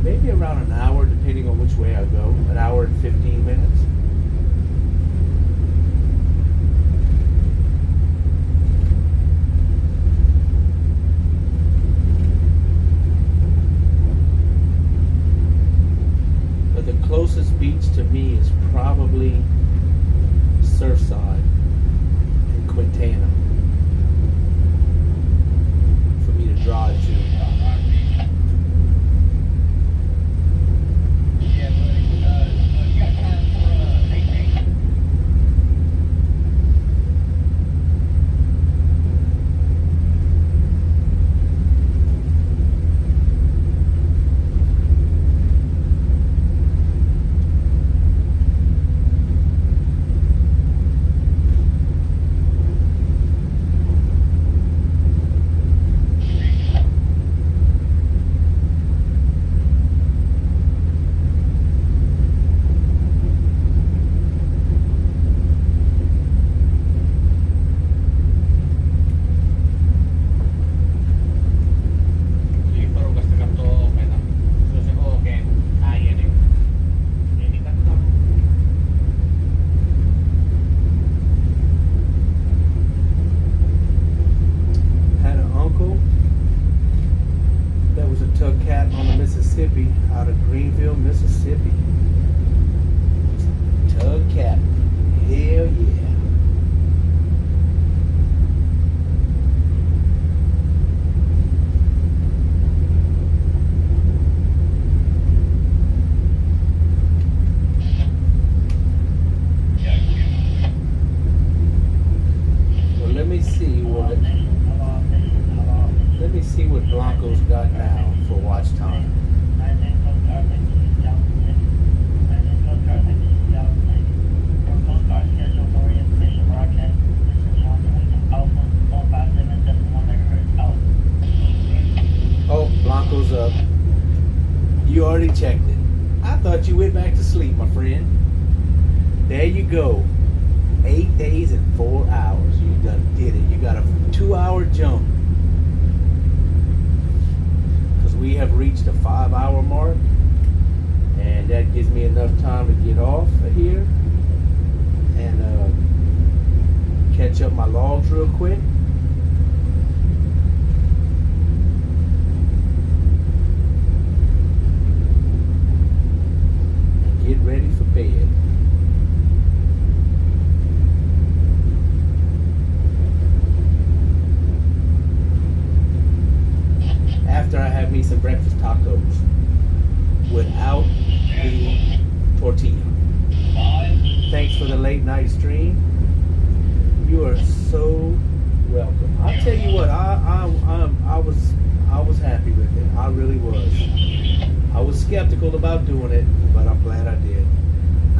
maybe around an hour, depending on which way I go. An hour and 15 minutes. But the closest beach to me is probably Surfside and Quintana for me to drive to. Yeah, buddy. You got time for 18? Jadi porukasta kato pena. So se okay. Ayan eh. Ini kan kamu. Had an uncle that was a tug cat on the Mississippi out of Greenville, Mississippi. Tug cat. Hell yeah. So let me see what Blanco's got now for watch time. Oh, Blanco's up. You already checked it. I thought you went back to sleep, my friend. There you go. 8 days and 4 hours. You done did it. You got a 2-hour jump. Because we have reached a 5-hour mark. And that gives me enough time to get off of here. And catch up my logs real quick. And get ready for bed. After I have me some breakfast tacos without the tortilla. Thanks for the late night stream. You are so welcome. I'll tell you what, I was happy with it. I really was. I was skeptical about doing it, but I'm glad I did.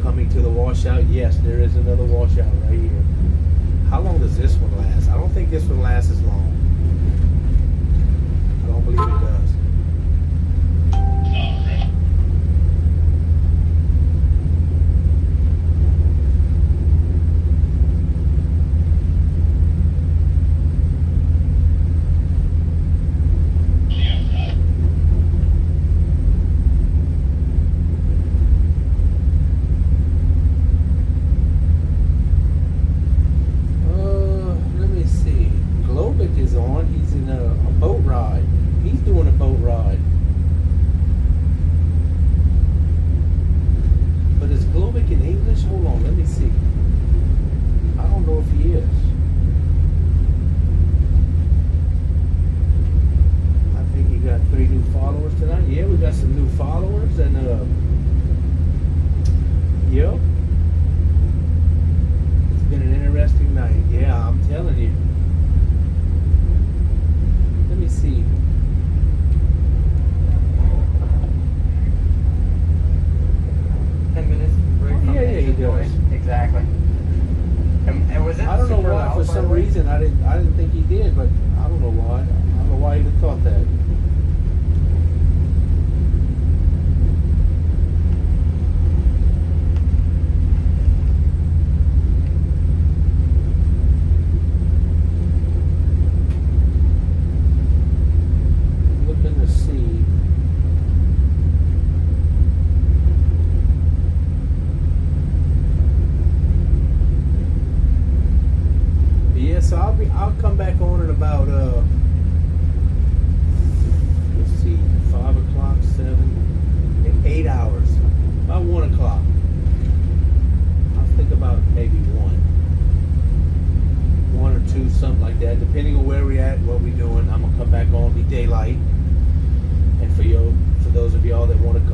Coming to the washout, yes, there is another washout right here. How long does this one last? I don't think this one lasts as long. I don't believe it does. Let me see. Globic is on. He's in a boat ride. He's doing a boat ride. But is Globic in English? Hold on, let me see. I don't know if he is. I think he got 3 new followers tonight. Yeah, we got some new followers and yep. It's been an interesting night. Yeah, I'm telling you. Let me see. Yeah, he does. Exactly. And was it I don't know super why. loud, For by some the way? reason, I didn't think he did, but I don't know why. I don't know why he'd have thought that.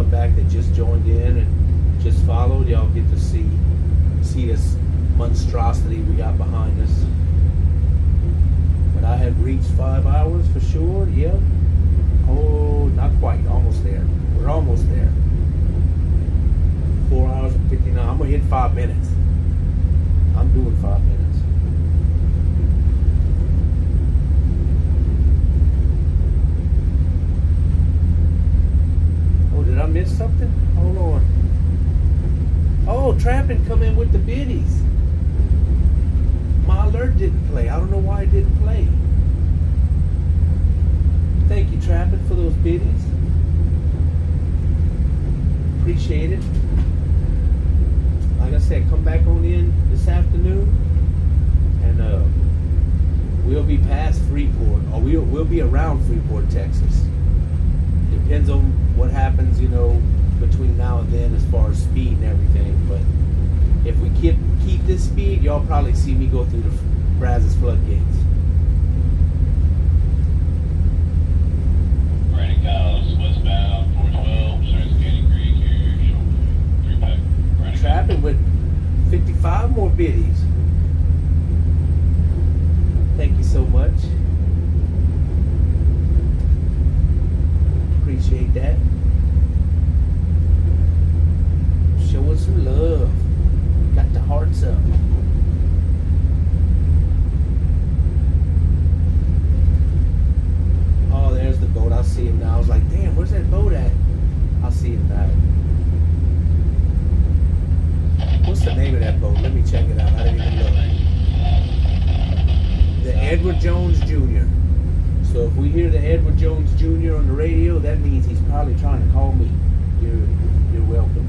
come back that just joined in and just followed, y'all get to see this monstrosity we got behind us. But I have reached 5 hours for sure. Yep. Oh, not quite. Almost there. We're almost there. 4 hours and 59. I'm gonna hit 5 minutes. I'm doing 5 minutes. Oh, did I miss something? Hold on. Oh, Trappin' come in with the biddies. My alert didn't play. I don't know why it didn't play. Thank you, Trappin', for those biddies. Appreciate it. Like I said, come back on in this afternoon, and we'll be past Freeport, or we'll be around Freeport, Texas. Depends on what happens, between now and then as far as speed and everything. But if we keep this speed, y'all probably see me go through the Brazos floodgates. Brandon Kyles, westbound, 412, starts Canyon Creek, here, show 3-pack. Brandon Trapping with 55 more biddies. Thank you so much. Appreciate that. Show us some love. Got the hearts up. Oh, there's the boat. I see him now. I was like, damn, where's that boat at? I see him now. What's the name of that boat? Let me check it out. I didn't even look. The Edward Jones Jr. So if we hear the Edward Jones Jr. on the radio, that means he's probably trying to call me. You're welcome.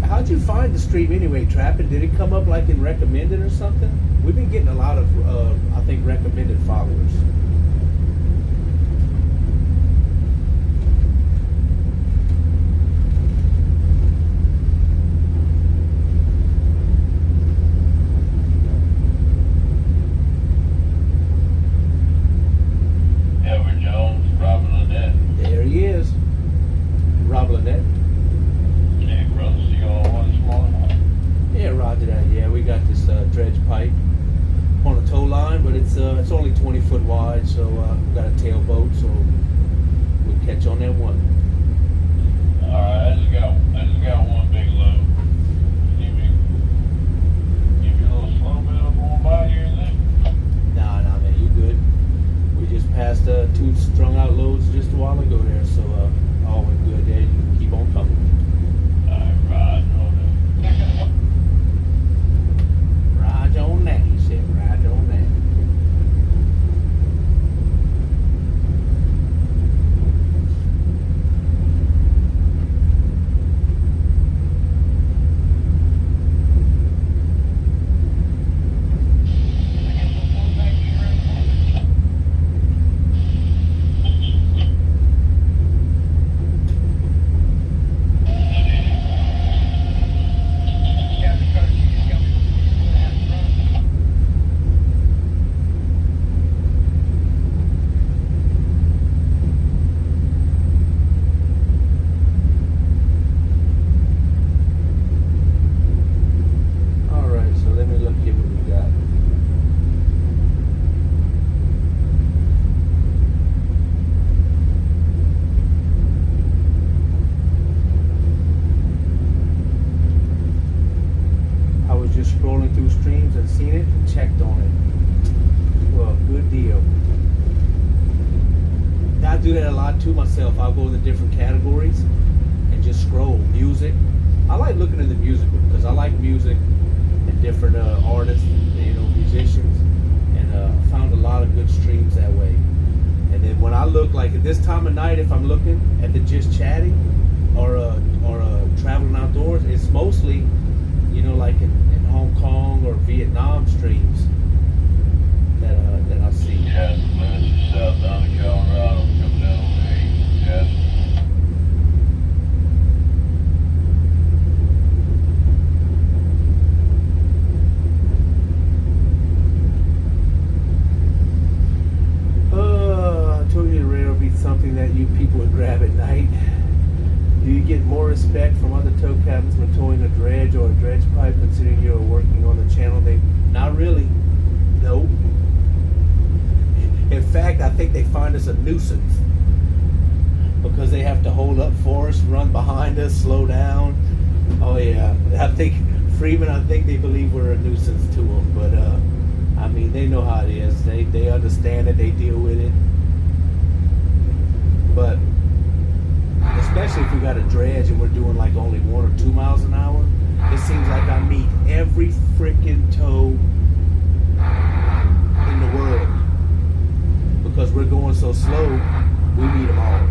How'd you find the stream anyway, Trappin'? Did it come up like in recommended or something? We've been getting a lot of, I think, recommended followers. Edward Jones, Robert Lynette. There he is. Rob Lynette. Hey, brother, see you all one this morning? Yeah, roger that. Yeah, we got this dredge pipe on a tow line, but it's only 20 foot wide, so we got a tailboat, so we'll catch on that one. Alright, I just got one big load. Give you a little slow bit of going by here and there. Nah, man, you good. We just passed 2 strung out loads just a while ago there, so all went good there. You can keep on coming. Alright, ride on it. Ride on that, he said. Ride on that. do that a lot too myself. I'll go in the different categories and just scroll. Music. I like looking at the music because I like music and different artists, musicians, and found a lot of good streams that way. And then when I look, like at this time of night, if I'm looking at the just chatting or traveling outdoors, it's mostly, like in Hong Kong or Vietnam streams that I see. Yes, man, south down to Colorado, come down on the 8, yes. I told you the radar beat some would grab at night. Do you get more respect from other tow captains when towing a dredge or a dredge pipe, considering you're working on the channel? Not really. Nope. In fact, I think they find us a nuisance because they have to hold up for us, run behind us, slow down. Oh yeah, I think they believe we're a nuisance to them, but I mean, they know how it is. They understand it. They deal with it. But especially if we got a dredge and we're doing like only 1 or 2 miles an hour, it seems like I meet every freaking tow in the world because we're going so slow. We meet them all.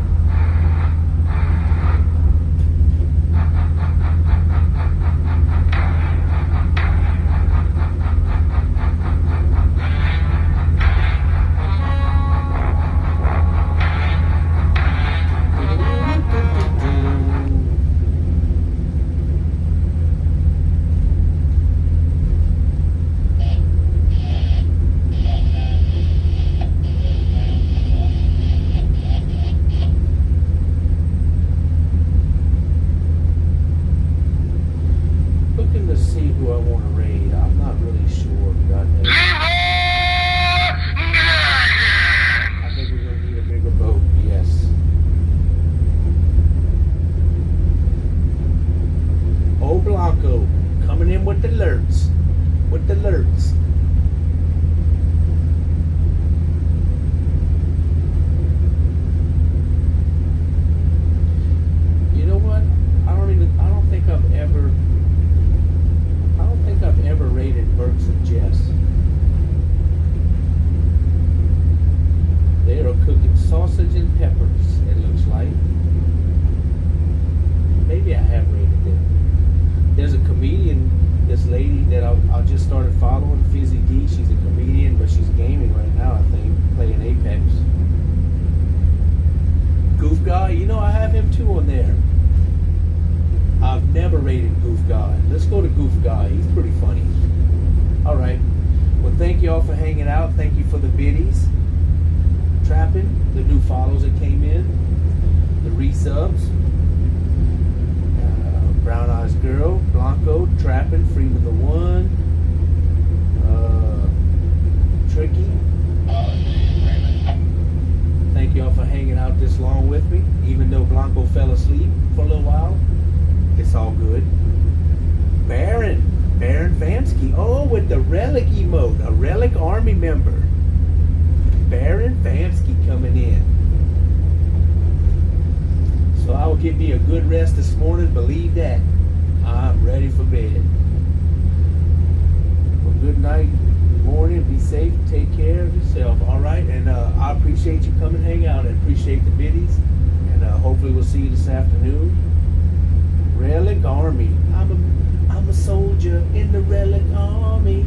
Give me a good rest this morning, believe that. I'm ready for bed. Well, good night, good morning, be safe, take care of yourself, alright? And I appreciate you coming and hang out and appreciate the biddies. And hopefully we'll see you this afternoon. Relic Army. I'm a soldier in the Relic Army.